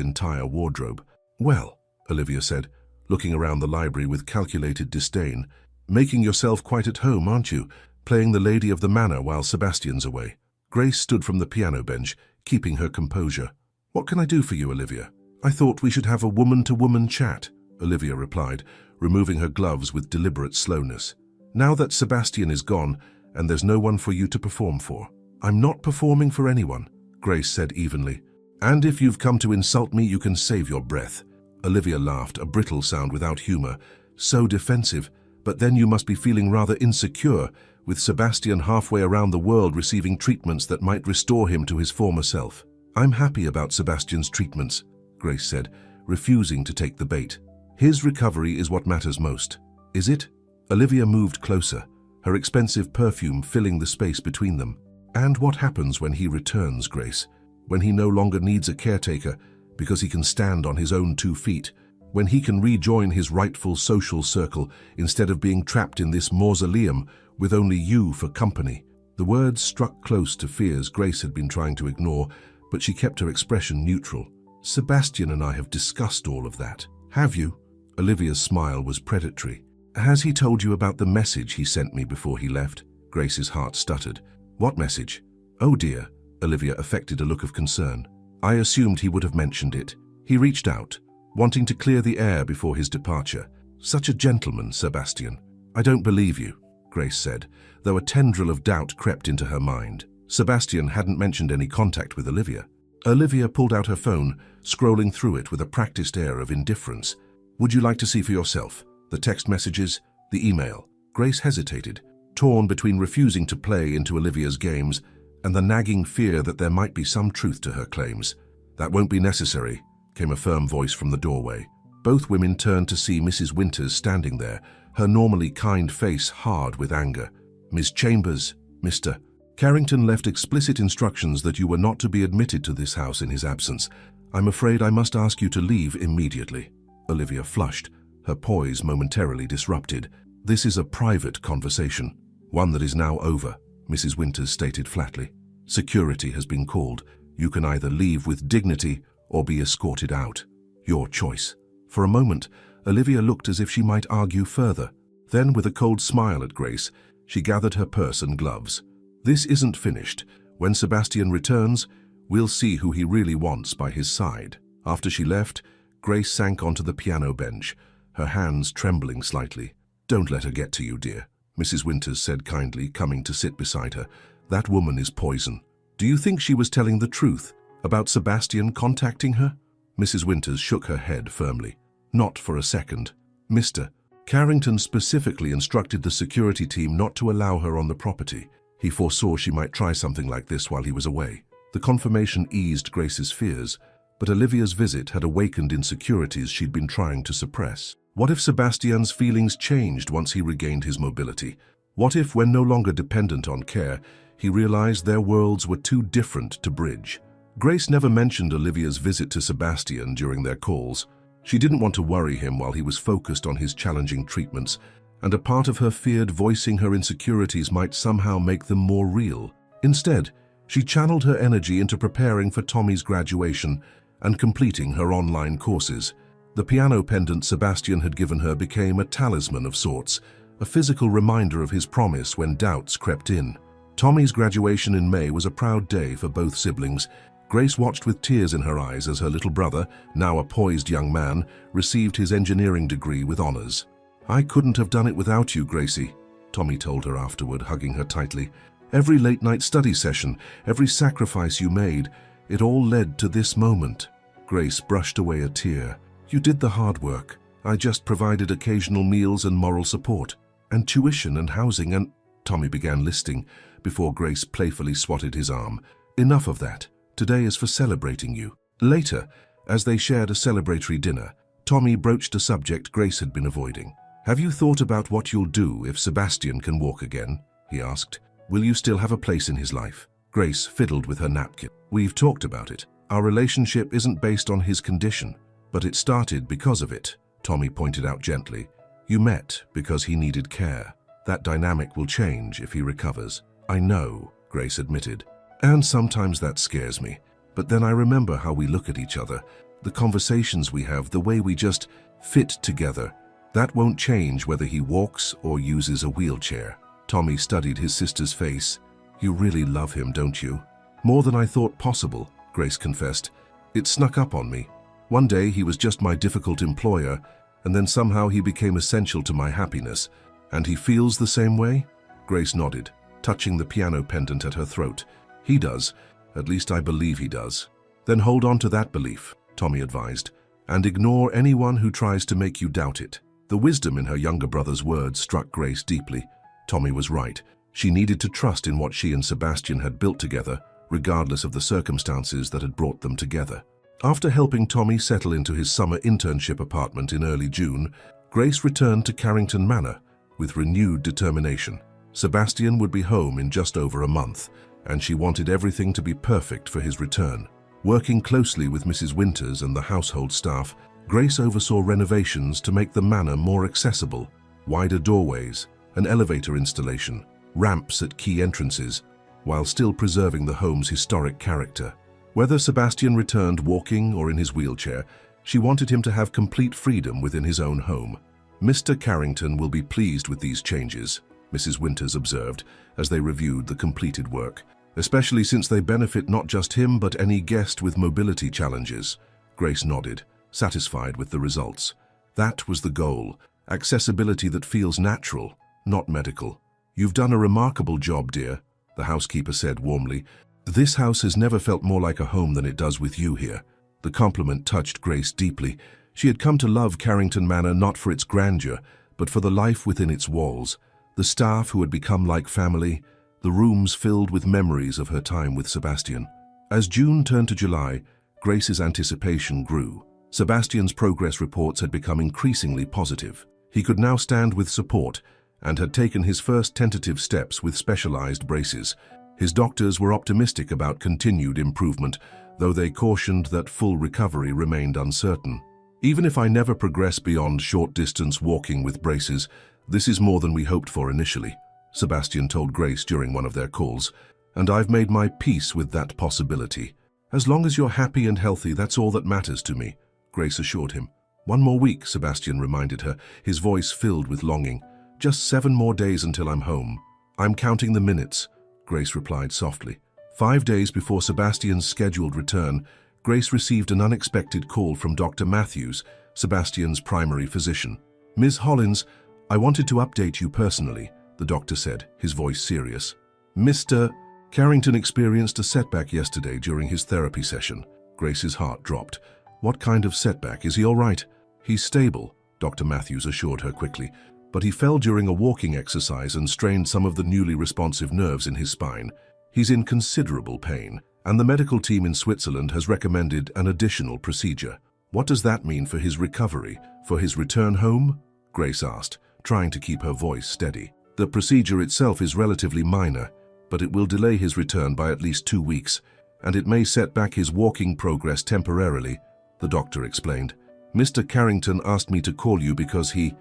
[SPEAKER 1] entire wardrobe. Well, Olivia said, looking around the library with calculated disdain. Making yourself quite at home, aren't you? Playing the lady of the manor while Sebastian's away. Grace stood from the piano bench, keeping her composure. What can I do for you, Olivia? I thought we should have a woman-to-woman chat, Olivia replied, removing her gloves with deliberate slowness. Now that Sebastian is gone, and there's no one for you to perform for. I'm not performing for anyone, Grace said evenly. And if you've come to insult me, you can save your breath. Olivia laughed, a brittle sound without humor. So defensive, but then you must be feeling rather insecure, with Sebastian halfway around the world receiving treatments that might restore him to his former self. I'm happy about Sebastian's treatments, Grace said, refusing to take the bait. His recovery is what matters most. Is it? Olivia moved closer, her expensive perfume filling the space between them. And what happens when he returns, Grace? When he no longer needs a caretaker because he can stand on his own 2 feet? When he can rejoin his rightful social circle instead of being trapped in this mausoleum with only you for company? The words struck close to fears Grace had been trying to ignore, but she kept her expression neutral. Sebastian and I have discussed all of that. Have you? Olivia's smile was predatory. Has he told you about the message he sent me before he left? Grace's heart stuttered. What message? Oh dear. Olivia affected a look of concern. I assumed he would have mentioned it. He reached out, wanting to clear the air before his departure. Such a gentleman, Sebastian. I don't believe you, Grace said, though a tendril of doubt crept into her mind. Sebastian hadn't mentioned any contact with Olivia. Olivia pulled out her phone, scrolling through it with a practiced air of indifference. Would you like to see for yourself? The text messages, the email. Grace hesitated, torn between refusing to play into Olivia's games and the nagging fear that there might be some truth to her claims. That won't be necessary, came a firm voice from the doorway. Both women turned to see Mrs. Winters standing there, her normally kind face hard with anger. Miss Chambers, Mr. Carrington left explicit instructions that you were not to be admitted to this house in his absence. I'm afraid I must ask you to leave immediately. Olivia flushed, her poise momentarily disrupted. This is a private conversation, one that is now over, Mrs. Winters stated flatly. Security has been called. You can either leave with dignity or be escorted out. Your choice. For a moment, Olivia looked as if she might argue further. Then, with a cold smile at Grace, she gathered her purse and gloves. This isn't finished. When Sebastian returns, we'll see who he really wants by his side. After she left, Grace sank onto the piano bench, her hands trembling slightly. Don't let her get to you, dear, Mrs. Winters said kindly, coming to sit beside her. That woman is poison. Do you think she was telling the truth about Sebastian contacting her? Mrs. Winters shook her head firmly. Not for a second. Mr. Carrington specifically instructed the security team not to allow her on the property. He foresaw she might try something like this while he was away. The confirmation eased Grace's fears, but Olivia's visit had awakened insecurities she'd been trying to suppress. What if Sebastian's feelings changed once he regained his mobility? What if, when no longer dependent on care, he realized their worlds were too different to bridge? Grace never mentioned Olivia's visit to Sebastian during their calls. She didn't want to worry him while he was focused on his challenging treatments, and a part of her feared voicing her insecurities might somehow make them more real. Instead, she channeled her energy into preparing for Tommy's graduation and completing her online courses. The piano pendant Sebastian had given her became a talisman of sorts, a physical reminder of his promise when doubts crept in. Tommy's graduation in May was a proud day for both siblings. Grace watched with tears in her eyes as her little brother, now a poised young man, received his engineering degree with honors. "I couldn't have done it without you, Gracie," Tommy told her afterward, hugging her tightly. "Every late-night study session, every sacrifice you made, it all led to this moment." Grace brushed away a tear. "You did the hard work. I just provided occasional meals and moral support, and tuition and housing and—" Tommy began listing before Grace playfully swatted his arm. "Enough of that. Today is for celebrating you." Later, as they shared a celebratory dinner, Tommy broached a subject Grace had been avoiding. "Have you thought about what you'll do if Sebastian can walk again?" he asked. "Will you still have a place in his life?" Grace fiddled with her napkin. "We've talked about it. Our relationship isn't based on his condition, but it started because of it," Tommy pointed out gently. "You met because he needed care. That dynamic will change if he recovers." "I know," Grace admitted, "and sometimes that scares me. But then I remember how we look at each other, the conversations we have, the way we just fit together. That won't change whether he walks or uses a wheelchair." Tommy studied his sister's face. "You really love him, don't you?" "More than I thought possible," Grace confessed. "It snuck up on me. One day he was just my difficult employer, and then somehow he became essential to my happiness. And he feels the same way?" Grace nodded, touching the piano pendant at her throat. "He does. At least I believe he does." "Then hold on to that belief," Tommy advised, "and ignore anyone who tries to make you doubt it." The wisdom in her younger brother's words struck Grace deeply. Tommy was right. She needed to trust in what she and Sebastian had built together, regardless of the circumstances that had brought them together. After helping Tommy settle into his summer internship apartment in early June, Grace returned to Carrington Manor with renewed determination. Sebastian would be home in just over a month, and she wanted everything to be perfect for his return. Working closely with Mrs. Winters and the household staff, Grace oversaw renovations to make the manor more accessible: wider doorways, an elevator installation, ramps at key entrances, while still preserving the home's historic character. Whether Sebastian returned walking or in his wheelchair, she wanted him to have complete freedom within his own home. "Mr. Carrington will be pleased with these changes," Mrs. Winters observed as they reviewed the completed work, "especially since they benefit not just him but any guest with mobility challenges." Grace nodded, satisfied with the results. That was the goal: accessibility that feels natural, not medical. "You've done a remarkable job, dear," the housekeeper said warmly. "This house has never felt more like a home than it does with you here." The compliment touched Grace deeply. She had come to love Carrington Manor not for its grandeur, but for the life within its walls, the staff who had become like family, the rooms filled with memories of her time with Sebastian. As June turned to July, Grace's anticipation grew. Sebastian's progress reports had become increasingly positive. He could now stand with support and had taken his first tentative steps with specialized braces. His doctors were optimistic about continued improvement, though they cautioned that full recovery remained uncertain. "Even if I never progress beyond short-distance walking with braces, this is more than we hoped for initially," Sebastian told Grace during one of their calls, "and I've made my peace with that possibility. As long as you're happy and healthy, that's all that matters to me," Grace assured him. "One more week," Sebastian reminded her, his voice filled with longing. "Just 7 more days until I'm home." "I'm counting the minutes," Grace replied softly. 5 days before Sebastian's scheduled return, Grace received an unexpected call from Dr. Matthews, Sebastian's primary physician. "Ms. Hollins, I wanted to update you personally," the doctor said, his voice serious. "Mr. Carrington experienced a setback yesterday during his therapy session." Grace's heart dropped. "What kind of setback? Is he all right?" "He's stable," Dr. Matthews assured her quickly, "but he fell during a walking exercise and strained some of the newly responsive nerves in his spine. He's in considerable pain, and the medical team in Switzerland has recommended an additional procedure." "What does that mean for his recovery, for his return home?" Grace asked, trying to keep her voice steady. "The procedure itself is relatively minor, but it will delay his return by at least 2 weeks, and it may set back his walking progress temporarily," the doctor explained. "Mr. Carrington asked me to call you because he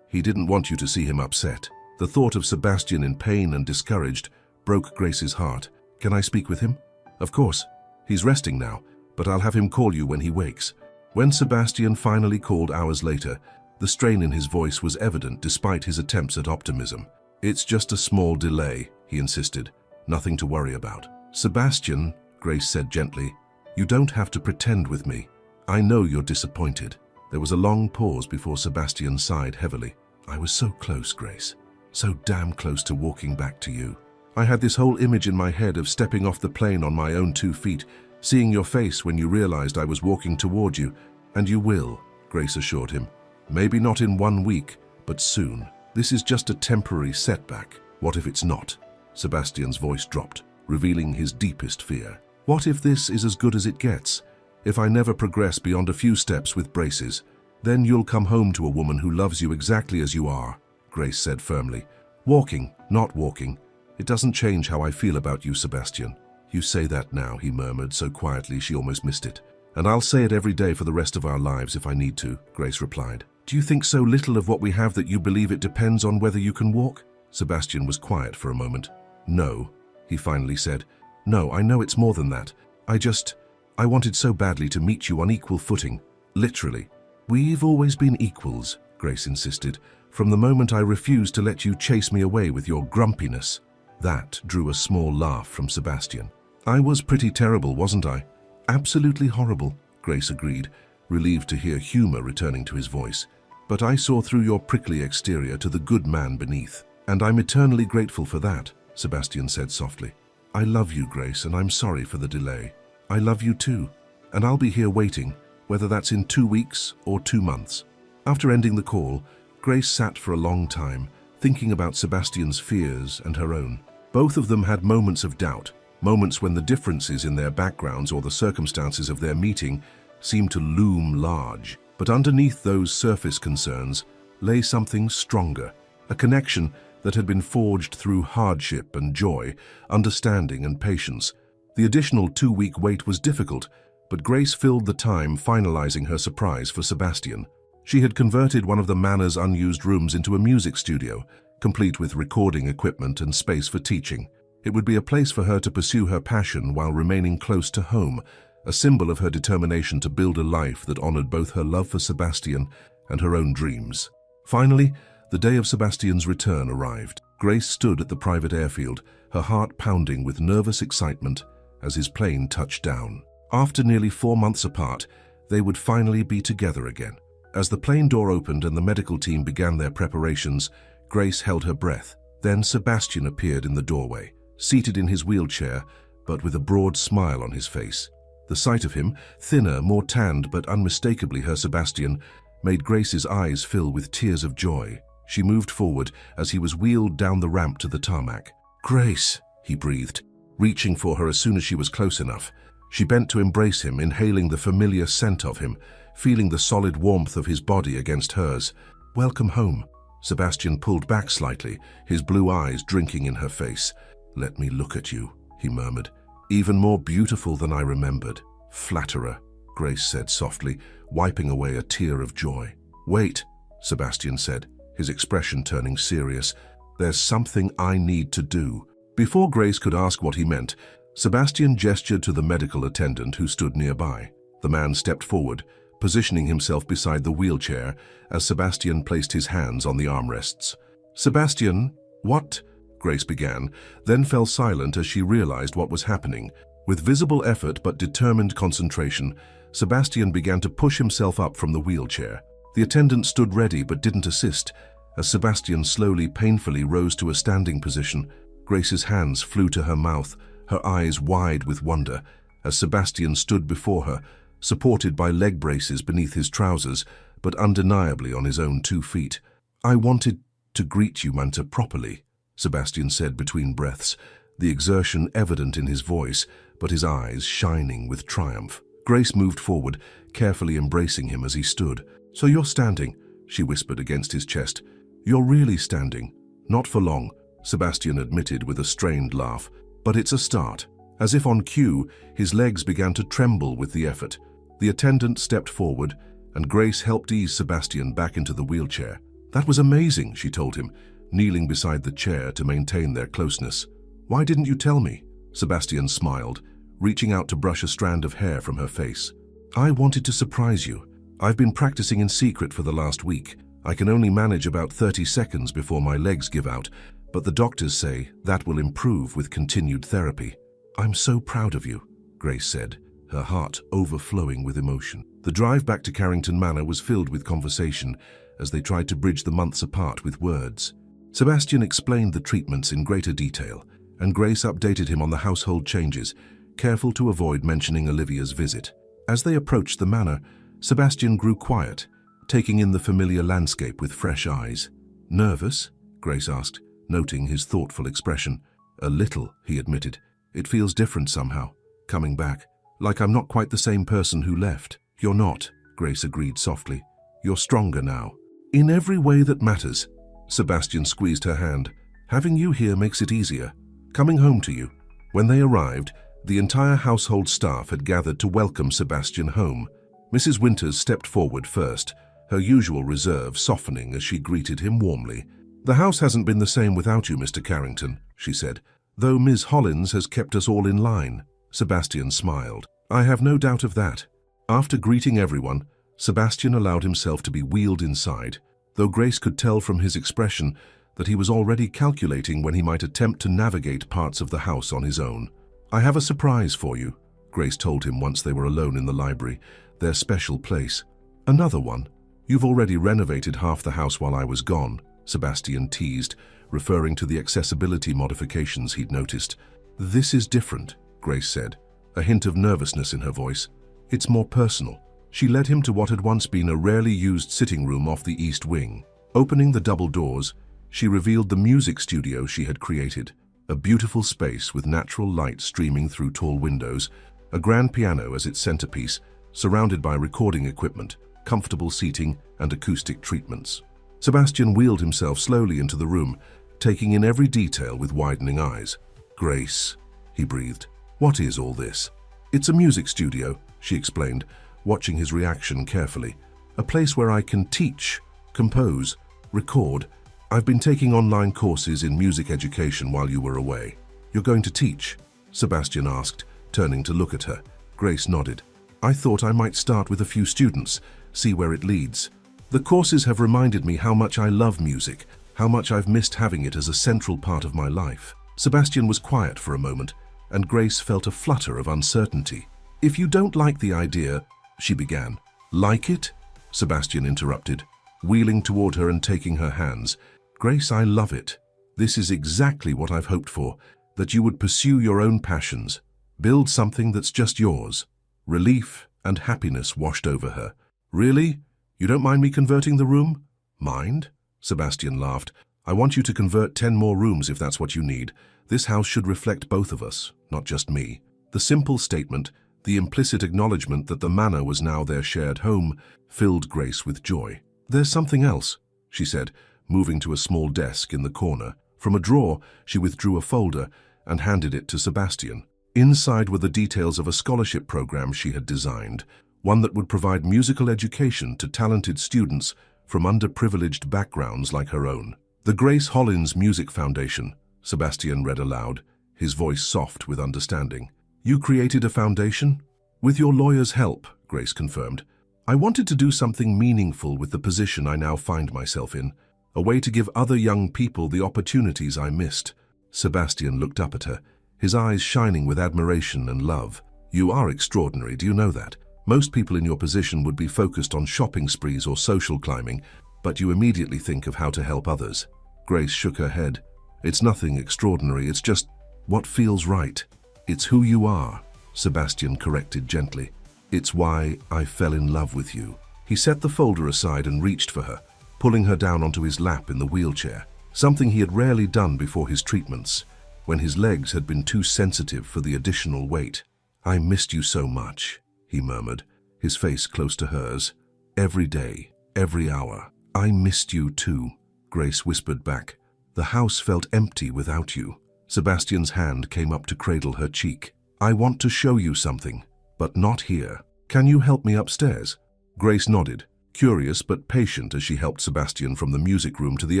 [SPEAKER 1] didn't want you to see him upset." The thought of Sebastian in pain and discouraged broke Grace's heart. "Can I speak with him?" "Of course. He's resting now, but I'll have him call you when he wakes." When Sebastian finally called hours later, the strain in his voice was evident despite his attempts at optimism. "It's just a small delay," he insisted. "Nothing to worry about." "Sebastian," Grace said gently, "you don't have to pretend with me. I know you're disappointed. There was a long pause before Sebastian sighed heavily. I was so close, Grace. So damn close to walking back to you. I had this whole image in my head of stepping off the plane on my own 2 feet, seeing your face when you realized I was walking toward you. And you will, Grace assured him. Maybe not in 1 week, but soon. This is just a temporary setback. What if it's not? Sebastian's voice dropped, revealing his deepest fear. What if this is as good as it gets? If I never progress beyond a few steps with braces, then you'll come home to a woman who loves you exactly as you are, Grace said firmly. Walking, not walking. It doesn't change how I feel about you, Sebastian. You say that now, he murmured so quietly she almost missed it. And I'll say it every day for the rest of our lives if I need to, Grace replied. Do you think so little of what we have that you believe it depends on whether you can walk? Sebastian was quiet for a moment. No, he finally said. No, I know it's more than that. I wanted so badly to meet you on equal footing. Literally. We've always been equals, Grace insisted, from the moment I refused to let you chase me away with your grumpiness. That drew a small laugh from Sebastian. I was pretty terrible, wasn't I? Absolutely horrible, Grace agreed, relieved to hear humor returning to his voice. But I saw through your prickly exterior to the good man beneath, and I'm eternally grateful for that, Sebastian said softly. I love you, Grace, and I'm sorry for the delay. I love you too, and I'll be here waiting, whether that's in 2 weeks or 2 months. After ending the call, Grace sat for a long time, thinking about Sebastian's fears and her own. Both of them had moments of doubt, moments when the differences in their backgrounds or the circumstances of their meeting seemed to loom large. But underneath those surface concerns lay something stronger, a connection that had been forged through hardship and joy, understanding and patience. The additional 2-week wait was difficult, but Grace filled the time finalizing her surprise for Sebastian. She had converted one of the Manor's unused rooms into a music studio, complete with recording equipment and space for teaching. It would be a place for her to pursue her passion while remaining close to home, a symbol of her determination to build a life that honored both her love for Sebastian and her own dreams. Finally, the day of Sebastian's return arrived. Grace stood at the private airfield, her heart pounding with nervous excitement as his plane touched down. After nearly 4 months apart, they would finally be together again. As the plane door opened and the medical team began their preparations, Grace held her breath. Then Sebastian appeared in the doorway, seated in his wheelchair, but with a broad smile on his face. The sight of him, thinner, more tanned, but unmistakably her Sebastian, made Grace's eyes fill with tears of joy. She moved forward as he was wheeled down the ramp to the tarmac. "Grace," he breathed, reaching for her as soon as she was close enough. She bent to embrace him, inhaling the familiar scent of him, feeling the solid warmth of his body against hers. "Welcome home." Sebastian pulled back slightly, his blue eyes drinking in her face. "Let me look at you," he murmured. "Even more beautiful than I remembered." "Flatterer," Grace said softly, wiping away a tear of joy. "Wait," Sebastian said, his expression turning serious. "There's something I need to do." Before Grace could ask what he meant, Sebastian gestured to the medical attendant who stood nearby. The man stepped forward, positioning himself beside the wheelchair as Sebastian placed his hands on the armrests. "Sebastian, what?" Grace began, then fell silent as she realized what was happening. With visible effort but determined concentration, Sebastian began to push himself up from the wheelchair. The attendant stood ready but didn't assist. As Sebastian slowly, painfully rose to a standing position, Grace's hands flew to her mouth, her eyes wide with wonder, as Sebastian stood before her, supported by leg braces beneath his trousers, but undeniably on his own 2 feet. "I wanted to greet you, Manta, properly," Sebastian said between breaths, the exertion evident in his voice, but his eyes shining with triumph. Grace moved forward, carefully embracing him as he stood. "So you're standing," she whispered against his chest. "You're really standing." "Not for long," Sebastian admitted with a strained laugh. "But it's a start." As if on cue, his legs began to tremble with the effort. The attendant stepped forward, and Grace helped ease Sebastian back into the wheelchair. "That was amazing," she told him, kneeling beside the chair to maintain their closeness. "Why didn't you tell me?" Sebastian smiled, reaching out to brush a strand of hair from her face. "I wanted to surprise you. I've been practicing in secret for the last week. I can only manage about 30 seconds before my legs give out, but the doctors say that will improve with continued therapy." "I'm so proud of you," Grace said, her heart overflowing with emotion. The drive back to Carrington Manor was filled with conversation as they tried to bridge the months apart with words. Sebastian explained the treatments in greater detail, and Grace updated him on the household changes, careful to avoid mentioning Olivia's visit. As they approached the manor, Sebastian grew quiet, taking in the familiar landscape with fresh eyes. "Nervous?" Grace asked, noting his thoughtful expression. "A little," he admitted. "It feels different somehow, coming back. Like I'm not quite the same person who left." "You're not," Grace agreed softly. "You're stronger now. In every way that matters." Sebastian squeezed her hand. "Having you here makes it easier. Coming home to you." When they arrived, the entire household staff had gathered to welcome Sebastian home. Mrs. Winters stepped forward first, her usual reserve softening as she greeted him warmly. "The house hasn't been the same without you, Mr. Carrington," she said, "though Ms. Hollins has kept us all in line." Sebastian smiled. "I have no doubt of that." After greeting everyone, Sebastian allowed himself to be wheeled inside, though Grace could tell from his expression that he was already calculating when he might attempt to navigate parts of the house on his own. "I have a surprise for you," Grace told him once they were alone in the library, their special place. "Another one? You've already renovated half the house while I was gone," Sebastian teased, referring to the accessibility modifications he'd noticed. "This is different," Grace said, a hint of nervousness in her voice. "It's more personal." She led him to what had once been a rarely used sitting room off the east wing. Opening the double doors, she revealed the music studio she had created, a beautiful space with natural light streaming through tall windows, a grand piano as its centerpiece, surrounded by recording equipment, comfortable seating, and acoustic treatments. Sebastian wheeled himself slowly into the room, taking in every detail with widening eyes. "Grace," he breathed, "what is all this?" "It's a music studio," she explained, watching his reaction carefully. "A place where I can teach, compose, record. I've been taking online courses in music education while you were away." "You're going to teach?" Sebastian asked, turning to look at her. Grace nodded. "I thought I might start with a few students, see where it leads. The courses have reminded me how much I love music, how much I've missed having it as a central part of my life." Sebastian was quiet for a moment, and Grace felt a flutter of uncertainty. "If you don't like the idea," she began. "Like it?" Sebastian interrupted, wheeling toward her and taking her hands. "Grace, I love it. This is exactly what I've hoped for, that you would pursue your own passions, build something that's just yours." Relief and happiness washed over her. "Really? You don't mind me converting the room?" "Mind?" Sebastian laughed. "I want you to convert 10 more rooms if that's what you need. This house should reflect both of us, not just me." The simple statement, the implicit acknowledgement that the manor was now their shared home, filled Grace with joy. "There's something else," she said, moving to a small desk in the corner. From a drawer, she withdrew a folder and handed it to Sebastian. Inside were the details of a scholarship program she had designed, one that would provide musical education to talented students from underprivileged backgrounds like her own. "The Grace Hollins Music Foundation," Sebastian read aloud, his voice soft with understanding. "You created a foundation?" "With your lawyer's help," Grace confirmed. "I wanted to do something meaningful with the position I now find myself in, a way to give other young people the opportunities I missed." Sebastian looked up at her, his eyes shining with admiration and love. "You are extraordinary, do you know that? Most people in your position would be focused on shopping sprees or social climbing, but you immediately think of how to help others." Grace shook her head. "It's nothing extraordinary, it's just what feels right." "It's who you are," Sebastian corrected gently. "It's why I fell in love with you." He set the folder aside and reached for her, pulling her down onto his lap in the wheelchair, something he had rarely done before his treatments, when his legs had been too sensitive for the additional weight. "I missed you so much," he murmured, his face close to hers. "Every day, every hour." "I missed you too," Grace whispered back. "The house felt empty without you." Sebastian's hand came up to cradle her cheek. "I want to show you something, but not here. Can you help me upstairs?" Grace nodded, curious but patient as she helped Sebastian from the music room to the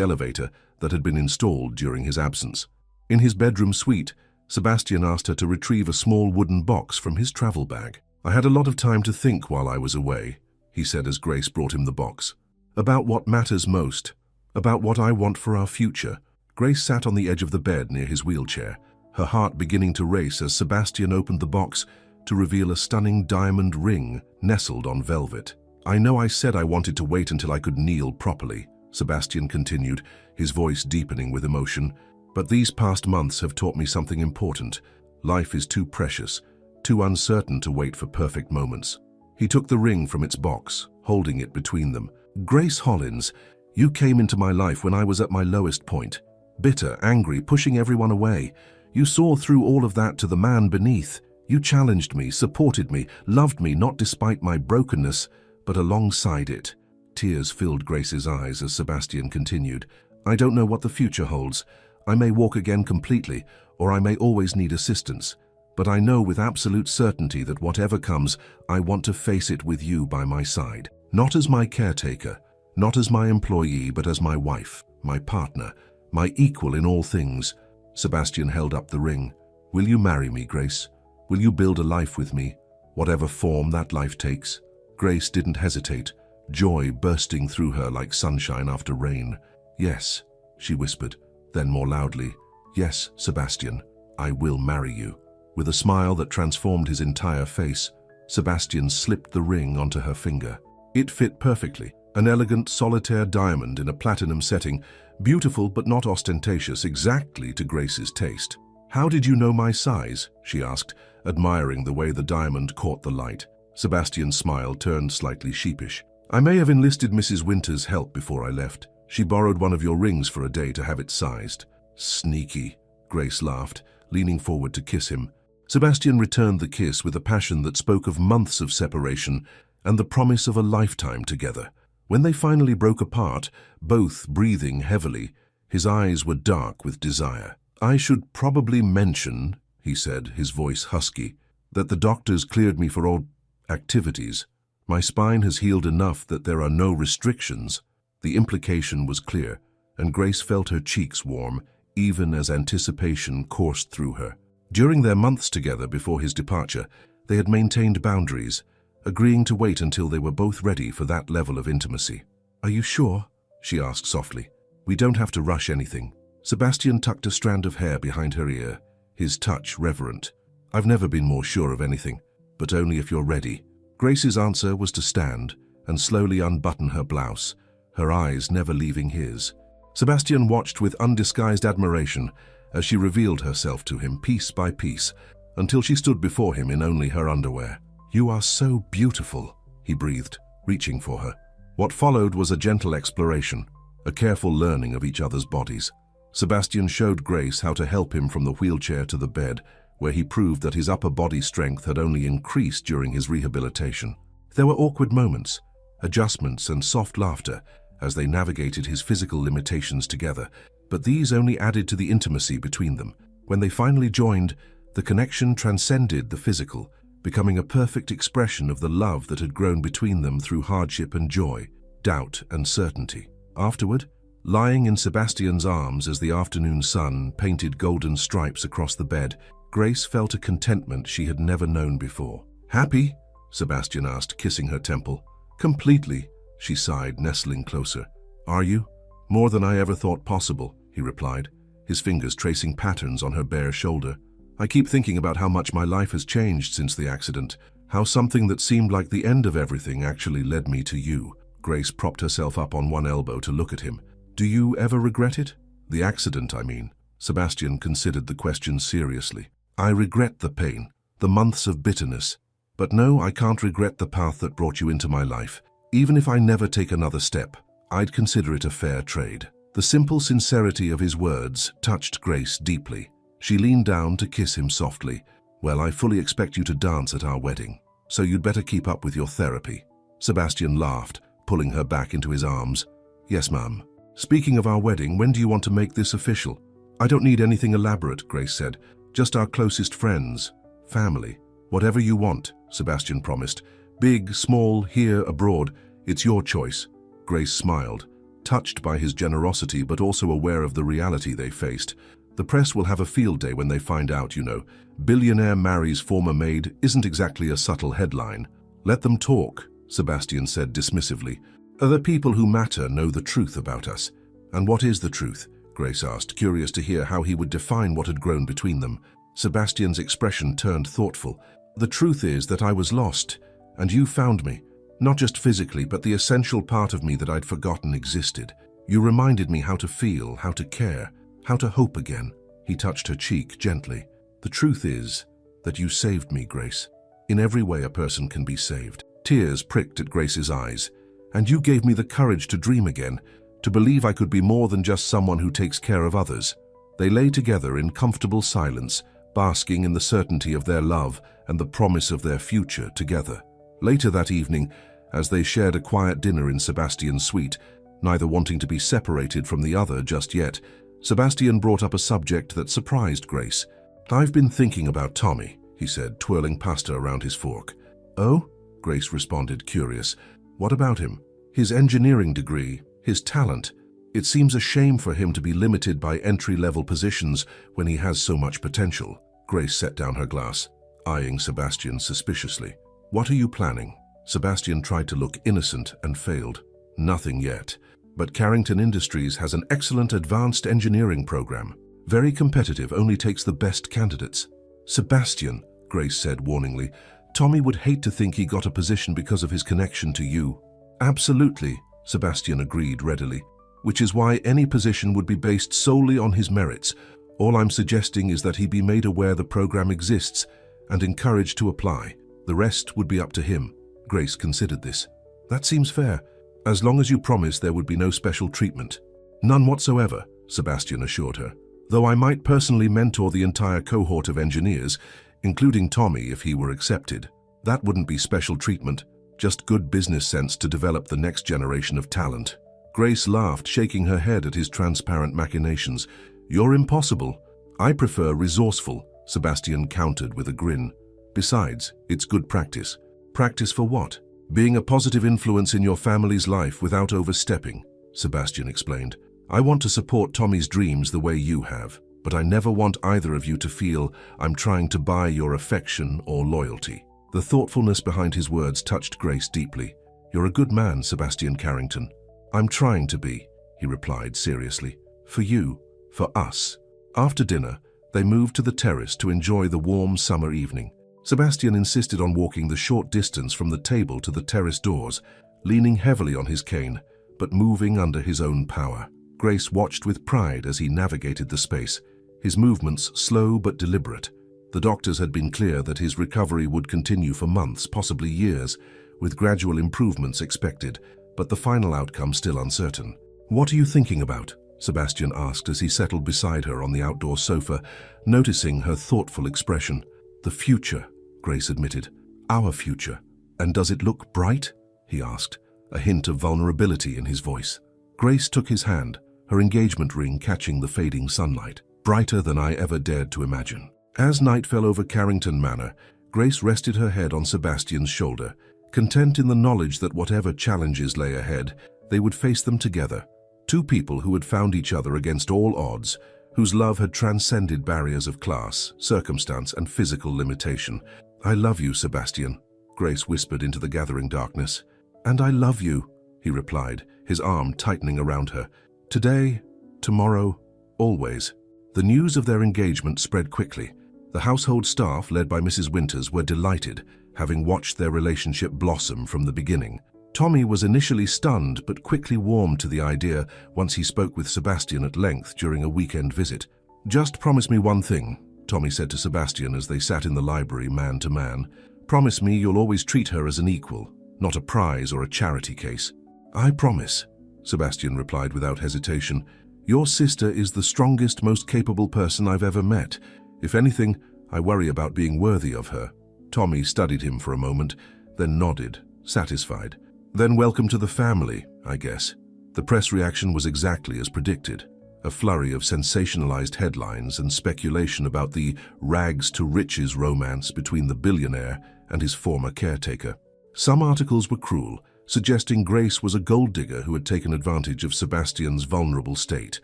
[SPEAKER 1] elevator that had been installed during his absence. In his bedroom suite, Sebastian asked her to retrieve a small wooden box from his travel bag. "I had a lot of time to think while I was away," he said as Grace brought him the box. "About what matters most, about what I want for our future." Grace sat on the edge of the bed near his wheelchair, her heart beginning to race as Sebastian opened the box, to reveal a stunning diamond ring nestled on velvet. "I know I said I wanted to wait until I could kneel properly," Sebastian continued, his voice deepening with emotion. "But these past months have taught me something important. Life is too precious, too uncertain to wait for perfect moments." He took the ring from its box, holding it between them. "Grace Hollins, you came into my life when I was at my lowest point. Bitter, angry, pushing everyone away. You saw through all of that to the man beneath. You challenged me, supported me, loved me not despite my brokenness, but alongside it." Tears filled Grace's eyes as Sebastian continued. "I don't know what the future holds. I may walk again completely, or I may always need assistance. But I know with absolute certainty that whatever comes, I want to face it with you by my side. Not as my caretaker, not as my employee, but as my wife, my partner, my equal in all things." Sebastian held up the ring. "Will you marry me, Grace? Will you build a life with me, whatever form that life takes?" Grace didn't hesitate, joy bursting through her like sunshine after rain. "Yes," she whispered, then more loudly, "Yes, Sebastian, I will marry you." With a smile that transformed his entire face, Sebastian slipped the ring onto her finger. It fit perfectly, an elegant solitaire diamond in a platinum setting, beautiful but not ostentatious, exactly to Grace's taste. "How did you know my size?" she asked, admiring the way the diamond caught the light. Sebastian's smile turned slightly sheepish. "I may have enlisted Mrs. Winter's help before I left. She borrowed one of your rings for a day to have it sized." "Sneaky," Grace laughed, leaning forward to kiss him. Sebastian returned the kiss with a passion that spoke of months of separation and the promise of a lifetime together. When they finally broke apart, both breathing heavily, his eyes were dark with desire. "I should probably mention," he said, his voice husky, "that the doctors cleared me for all activities. My spine has healed enough that there are no restrictions." The implication was clear, and Grace felt her cheeks warm, even as anticipation coursed through her. During their months together before his departure, they had maintained boundaries, agreeing to wait until they were both ready for that level of intimacy. "Are you sure?" she asked softly. "We don't have to rush anything." Sebastian tucked a strand of hair behind her ear, his touch reverent. "I've never been more sure of anything, but only if you're ready." Grace's answer was to stand and slowly unbutton her blouse, her eyes never leaving his. Sebastian watched with undisguised admiration as she revealed herself to him piece by piece, until she stood before him in only her underwear. "You are so beautiful," he breathed, reaching for her. What followed was a gentle exploration, a careful learning of each other's bodies. Sebastian showed Grace how to help him from the wheelchair to the bed, where he proved that his upper body strength had only increased during his rehabilitation. There were awkward moments, adjustments and soft laughter as they navigated his physical limitations together, but these only added to the intimacy between them. When they finally joined, the connection transcended the physical, becoming a perfect expression of the love that had grown between them through hardship and joy, doubt and certainty. Afterward, lying in Sebastian's arms as the afternoon sun painted golden stripes across the bed, Grace felt a contentment she had never known before. "Happy?" Sebastian asked, kissing her temple. "Completely," she sighed, nestling closer. "Are you?" "More than I ever thought possible," he replied, his fingers tracing patterns on her bare shoulder. "I keep thinking about how much my life has changed since the accident, how something that seemed like the end of everything actually led me to you." Grace propped herself up on one elbow to look at him. "Do you ever regret it?" "The accident, I mean." Sebastian considered the question seriously. "I regret the pain, the months of bitterness. But no, I can't regret the path that brought you into my life. Even if I never take another step, I'd consider it a fair trade." The simple sincerity of his words touched Grace deeply. She leaned down to kiss him softly. "Well, I fully expect you to dance at our wedding, so you'd better keep up with your therapy." Sebastian laughed, pulling her back into his arms. "Yes, ma'am. Speaking of our wedding, when do you want to make this official?" "I don't need anything elaborate," Grace said. "Just our closest friends, family. Whatever you want," Sebastian promised. "Big, small, here, abroad, it's your choice." Grace smiled, touched by his generosity but also aware of the reality they faced. "The press will have a field day when they find out, you know. Billionaire marries former maid isn't exactly a subtle headline." "Let them talk," Sebastian said dismissively. "The people who matter know the truth about us." "And what is the truth?" Grace asked, curious to hear how he would define what had grown between them. Sebastian's expression turned thoughtful. The truth is that I was lost, and you found me. Not just physically, but the essential part of me that I'd forgotten existed. You reminded me how to feel, how to care, how to hope again." He touched her cheek gently. "The truth is that you saved me, Grace. In every way a person can be saved." Tears pricked at Grace's eyes. "And you gave me the courage to dream again, to believe I could be more than just someone who takes care of others." They lay together in comfortable silence, basking in the certainty of their love and the promise of their future together. Later that evening, as they shared a quiet dinner in Sebastian's suite, neither wanting to be separated from the other just yet, Sebastian brought up a subject that surprised Grace. "I've been thinking about Tommy," he said, twirling pasta around his fork. "Oh?" Grace responded, curious. "What about him? His engineering degree, his talent. It seems a shame for him to be limited by entry-level positions when he has so much potential." Grace set down her glass, eyeing Sebastian suspiciously. "What are you planning?" Sebastian tried to look innocent and failed. "Nothing yet. But Carrington Industries has an excellent advanced engineering program. Very competitive, only takes the best candidates." "Sebastian," Grace said warningly, "Tommy would hate to think he got a position because of his connection to you." "Absolutely," Sebastian agreed readily, "which is why any position would be based solely on his merits. All I'm suggesting is that he be made aware the program exists and encouraged to apply. The rest would be up to him." Grace considered this. "That seems fair, as long as you promise there would be no special treatment." "None whatsoever," Sebastian assured her, "though I might personally mentor the entire cohort of engineers, including Tommy if he were accepted. That wouldn't be special treatment, just good business sense to develop the next generation of talent." Grace laughed, shaking her head at his transparent machinations. "You're impossible." "I prefer resourceful," Sebastian countered with a grin. "Besides, it's good practice." "Practice for what?" "Being a positive influence in your family's life without overstepping," Sebastian explained. "I want to support Tommy's dreams the way you have, but I never want either of you to feel I'm trying to buy your affection or loyalty." The thoughtfulness behind his words touched Grace deeply. "You're a good man, Sebastian Carrington." "I'm trying to be," he replied seriously. "For you, for us." After dinner, they moved to the terrace to enjoy the warm summer evening. Sebastian insisted on walking the short distance from the table to the terrace doors, leaning heavily on his cane, but moving under his own power. Grace watched with pride as he navigated the space, his movements slow but deliberate. The doctors had been clear that his recovery would continue for months, possibly years, with gradual improvements expected, but the final outcome still uncertain. "What are you thinking about?" Sebastian asked as he settled beside her on the outdoor sofa, noticing her thoughtful expression. "The future," Grace admitted. "Our future. And does it look bright?" he asked, a hint of vulnerability in his voice. Grace took his hand, her engagement ring catching the fading sunlight. "Brighter than I ever dared to imagine." As night fell over Carrington Manor, Grace rested her head on Sebastian's shoulder, content in the knowledge that whatever challenges lay ahead, they would face them together. Two people who had found each other against all odds, whose love had transcended barriers of class, circumstance, and physical limitation. "I love you, Sebastian," Grace whispered into the gathering darkness. "And I love you," he replied, his arm tightening around her. "Today, tomorrow, always." The news of their engagement spread quickly. The household staff, led by Mrs. Winters, were delighted, having watched their relationship blossom from the beginning. Tommy was initially stunned but quickly warmed to the idea once he spoke with Sebastian at length during a weekend visit. "Just promise me one thing," Tommy said to Sebastian as they sat in the library man to man. "Promise me you'll always treat her as an equal, not a prize or a charity case." "I promise," Sebastian replied without hesitation. "Your sister is the strongest, most capable person I've ever met. If anything, I worry about being worthy of her." Tommy studied him for a moment, then nodded, satisfied. "Then welcome to the family, I guess." The press reaction was exactly as predicted. A flurry of sensationalized headlines and speculation about the rags-to-riches romance between the billionaire and his former caretaker. Some articles were cruel, suggesting Grace was a gold digger who had taken advantage of Sebastian's vulnerable state.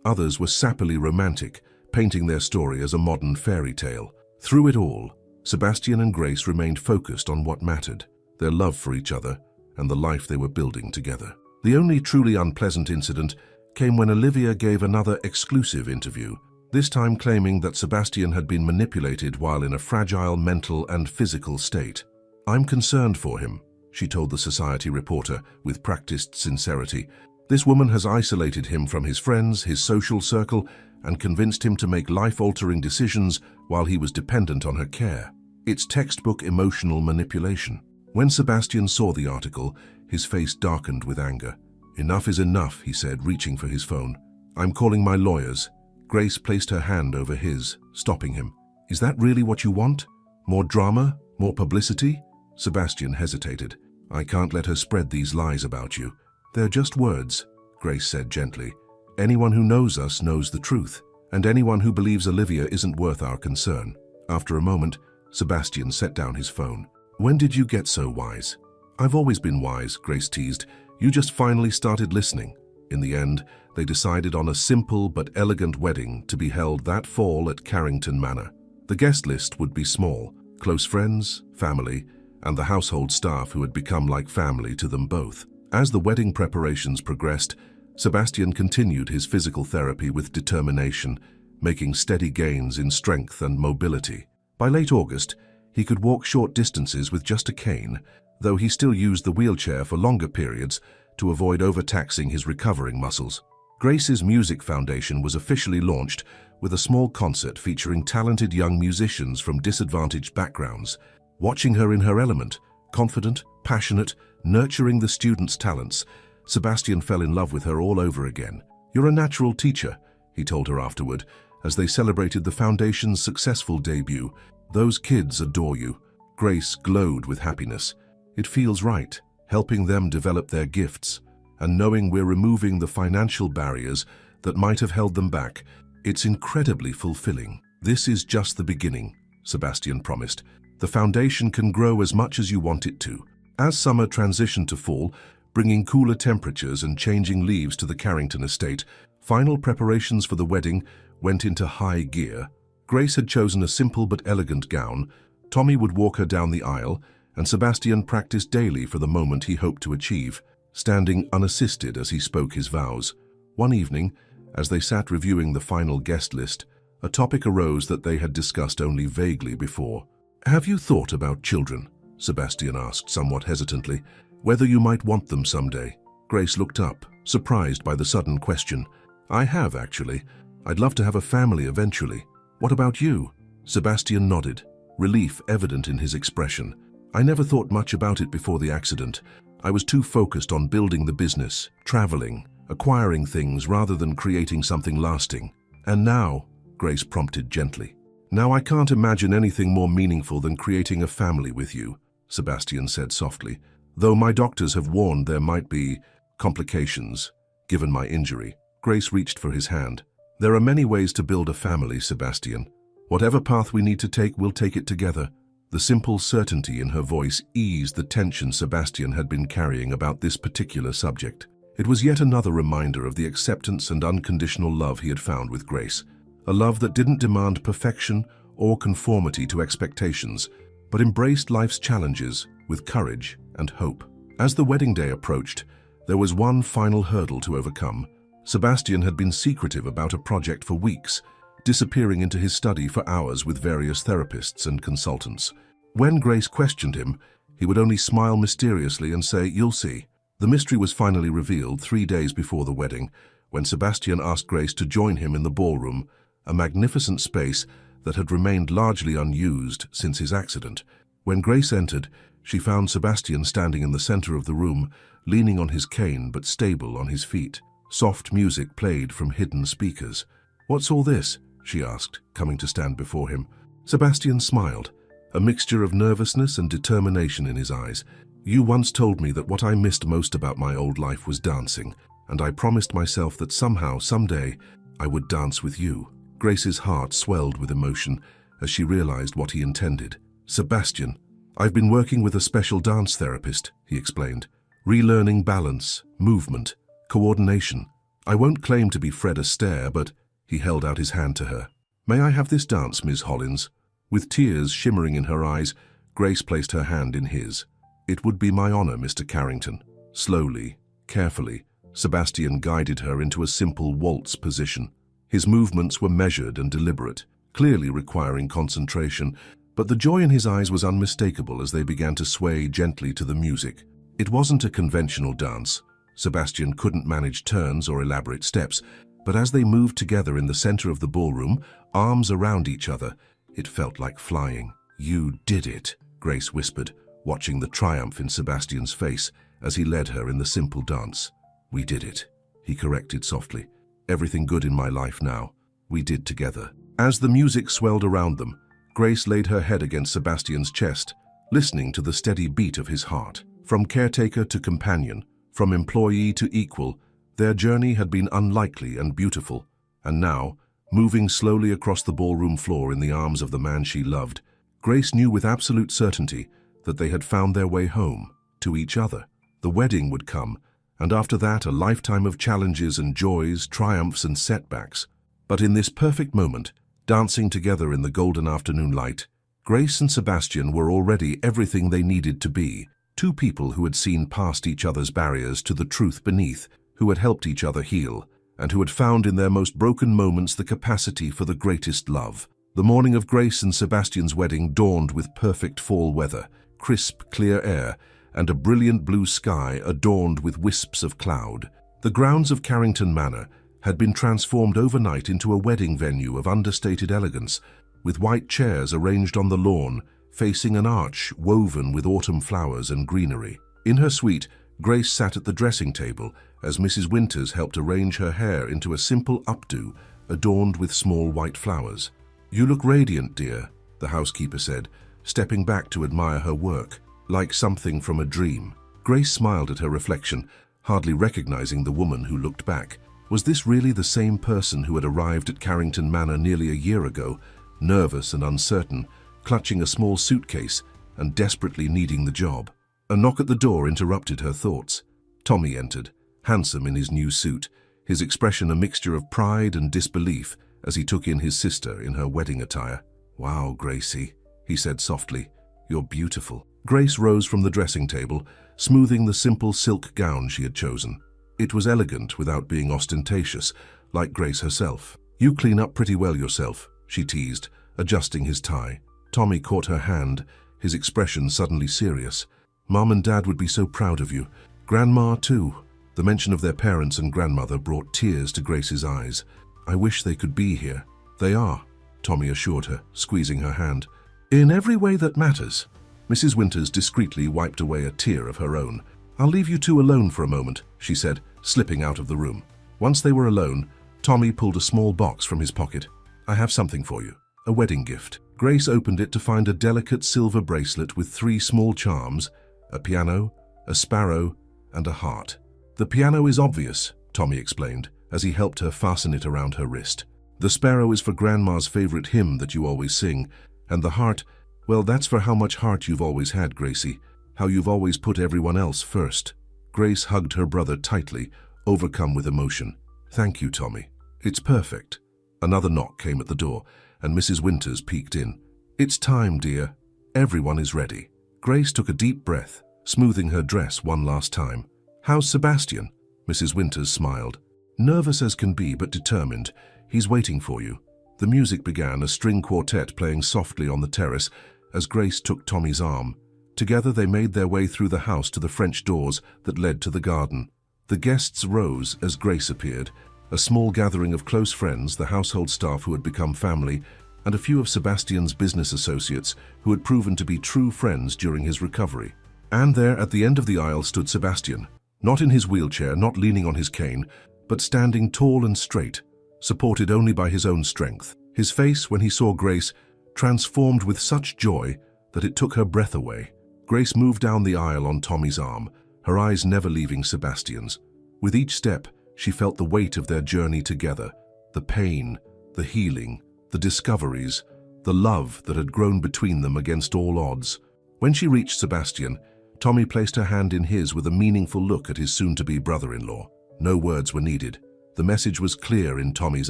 [SPEAKER 1] Others were sappily romantic, painting their story as a modern fairy tale. Through it all, Sebastian and Grace remained focused on what mattered, their love for each other and the life they were building together. The only truly unpleasant incident came when Olivia gave another exclusive interview. this time claiming that Sebastian had been manipulated while in a fragile mental and physical state. "I'm concerned for him," she told the society reporter with practiced sincerity. "This woman has isolated him from his friends, his social circle, and convinced him to make life-altering decisions while he was dependent on her care. It's textbook emotional manipulation." When Sebastian saw the article, his face darkened with anger. "Enough is enough," he said, reaching for his phone. "I'm calling my lawyers." Grace placed her hand over his, stopping him. "Is that really what you want? More drama? More publicity?" Sebastian hesitated. "I can't let her spread these lies about you. They're just words," Grace said gently. "Anyone who knows us knows the truth, and anyone who believes Olivia isn't worth our concern." After a moment, Sebastian set down his phone. "When did you get so wise?" "I've always been wise," Grace teased. "You just finally started listening." In the end, they decided on a simple but elegant wedding to be held that fall at Carrington Manor. The guest list would be small: close friends, family, and the household staff who had become like family to them both. As the wedding preparations progressed, Sebastian continued his physical therapy with determination, making steady gains in strength and mobility. By late August, he could walk short distances with just a cane, though he still used the wheelchair for longer periods to avoid overtaxing his recovering muscles. Grace's Music Foundation was officially launched with a small concert featuring talented young musicians from disadvantaged backgrounds. Watching her in her element, confident, passionate, nurturing the students' talents, Sebastian fell in love with her all over again. "You're a natural teacher," he told her afterward, as they celebrated the foundation's successful debut. "Those kids adore you." Grace glowed with happiness. "It feels right, helping them develop their gifts, and knowing we're removing the financial barriers that might have held them back. It's incredibly fulfilling." "This is just the beginning," Sebastian promised. "The foundation can grow as much as you want it to." As summer transitioned to fall, bringing cooler temperatures and changing leaves to the Carrington estate, final preparations for the wedding went into high gear. Grace had chosen a simple but elegant gown. Tommy would walk her down the aisle, and Sebastian practiced daily for the moment he hoped to achieve, standing unassisted as he spoke his vows. One evening, as they sat reviewing the final guest list, a topic arose that they had discussed only vaguely before. "Have you thought about children?" Sebastian asked somewhat hesitantly. "Whether you might want them someday?" Grace looked up, surprised by the sudden question. "I have, actually. I'd love to have a family eventually. What about you?" Sebastian nodded, relief evident in his expression. "I never thought much about it before the accident. I was too focused on building the business, traveling, acquiring things rather than creating something lasting. And now," Grace prompted gently. "Now I can't imagine anything more meaningful than creating a family with you," Sebastian said softly. "Though my doctors have warned there might be complications, given my injury." Grace reached for his hand. "There are many ways to build a family, Sebastian. Whatever path we need to take, we'll take it together." The simple certainty in her voice eased the tension Sebastian had been carrying about this particular subject. It was yet another reminder of the acceptance and unconditional love he had found with Grace, a love that didn't demand perfection or conformity to expectations, but embraced life's challenges with courage and hope. As the wedding day approached, there was one final hurdle to overcome. Sebastian had been secretive about a project for weeks, disappearing into his study for hours with various therapists and consultants. When Grace questioned him, he would only smile mysteriously and say, "You'll see." The mystery was finally revealed 3 days before the wedding, when Sebastian asked Grace to join him in the ballroom, a magnificent space that had remained largely unused since his accident. When Grace entered, she found Sebastian standing in the center of the room, leaning on his cane but stable on his feet. Soft music played from hidden speakers. "What's all this?" she asked, coming to stand before him. Sebastian smiled, a mixture of nervousness and determination in his eyes. "You once told me that what I missed most about my old life was dancing, and I promised myself that somehow, someday, I would dance with you." Grace's heart swelled with emotion as she realized what he intended. "Sebastian, I've been working with a special dance therapist," he explained, "relearning balance, movement, coordination. I won't claim to be Fred Astaire, but..." He held out his hand to her. "May I have this dance, Miss Hollins?" With tears shimmering in her eyes, Grace placed her hand in his. "It would be my honor, Mr. Carrington." Slowly, carefully, Sebastian guided her into a simple waltz position. His movements were measured and deliberate, clearly requiring concentration, but the joy in his eyes was unmistakable as they began to sway gently to the music. It wasn't a conventional dance. Sebastian couldn't manage turns or elaborate steps, but as they moved together in the center of the ballroom, arms around each other, it felt like flying. "You did it," Grace whispered, watching the triumph in Sebastian's face as he led her in the simple dance. "We did it," he corrected softly. "Everything good in my life now, we did together." As the music swelled around them, Grace laid her head against Sebastian's chest, listening to the steady beat of his heart. From caretaker to companion, from employee to equal, their journey had been unlikely and beautiful, and now, moving slowly across the ballroom floor in the arms of the man she loved, Grace knew with absolute certainty that they had found their way home, to each other. The wedding would come, and after that a lifetime of challenges and joys, triumphs and setbacks. But in this perfect moment, dancing together in the golden afternoon light, Grace and Sebastian were already everything they needed to be, two people who had seen past each other's barriers to the truth beneath, who had helped each other heal, and who had found in their most broken moments the capacity for the greatest love. The morning of Grace and Sebastian's wedding dawned with perfect fall weather, crisp, clear air, and a brilliant blue sky adorned with wisps of cloud. The grounds of Carrington Manor had been transformed overnight into a wedding venue of understated elegance, with white chairs arranged on the lawn, facing an arch woven with autumn flowers and greenery. In her suite, Grace sat at the dressing table as Mrs. Winters helped arrange her hair into a simple updo adorned with small white flowers. "You look radiant, dear," the housekeeper said, stepping back to admire her work, like something from a dream. Grace smiled at her reflection, hardly recognizing the woman who looked back. Was this really the same person who had arrived at Carrington Manor nearly a year ago, nervous and uncertain, clutching a small suitcase and desperately needing the job? A knock at the door interrupted her thoughts. Tommy entered, handsome in his new suit, his expression a mixture of pride and disbelief as he took in his sister in her wedding attire. "Wow, Gracie," he said softly, "you're beautiful." Grace rose from the dressing table, smoothing the simple silk gown she had chosen. It was elegant without being ostentatious, like Grace herself. "You clean up pretty well yourself," she teased, adjusting his tie. Tommy caught her hand, his expression suddenly serious. "Mom and Dad would be so proud of you. Grandma, too." The mention of their parents and grandmother brought tears to Grace's eyes. "I wish they could be here." "They are," Tommy assured her, squeezing her hand. "In every way that matters." Mrs. Winters discreetly wiped away a tear of her own. "I'll leave you two alone for a moment," she said, slipping out of the room. Once they were alone, Tommy pulled a small box from his pocket. "I have something for you. A wedding gift." Grace opened it to find a delicate silver bracelet with 3 small charms, a piano, a sparrow, and a heart. "The piano is obvious," Tommy explained, as he helped her fasten it around her wrist. "The sparrow is for Grandma's favorite hymn that you always sing, and the heart, well, that's for how much heart you've always had, Gracie, how you've always put everyone else first." Grace hugged her brother tightly, overcome with emotion. "Thank you, Tommy. It's perfect." Another knock came at the door, and Mrs. Winters peeked in. "It's time, dear. Everyone is ready." Grace took a deep breath, smoothing her dress one last time. "How's Sebastian?" Mrs. Winters smiled. "Nervous as can be, but determined. He's waiting for you." The music began, a string quartet playing softly on the terrace as Grace took Tommy's arm. Together they made their way through the house to the French doors that led to the garden. The guests rose as Grace appeared, a small gathering of close friends, the household staff who had become family, and a few of Sebastian's business associates who had proven to be true friends during his recovery. And there at the end of the aisle stood Sebastian, not in his wheelchair, not leaning on his cane, but standing tall and straight, supported only by his own strength. His face, when he saw Grace, transformed with such joy that it took her breath away. Grace moved down the aisle on Tommy's arm, her eyes never leaving Sebastian's. With each step, she felt the weight of their journey together, the pain, the healing, the discoveries, the love that had grown between them against all odds. When she reached Sebastian, Tommy placed her hand in his with a meaningful look at his soon-to-be brother-in-law. No words were needed. The message was clear in Tommy's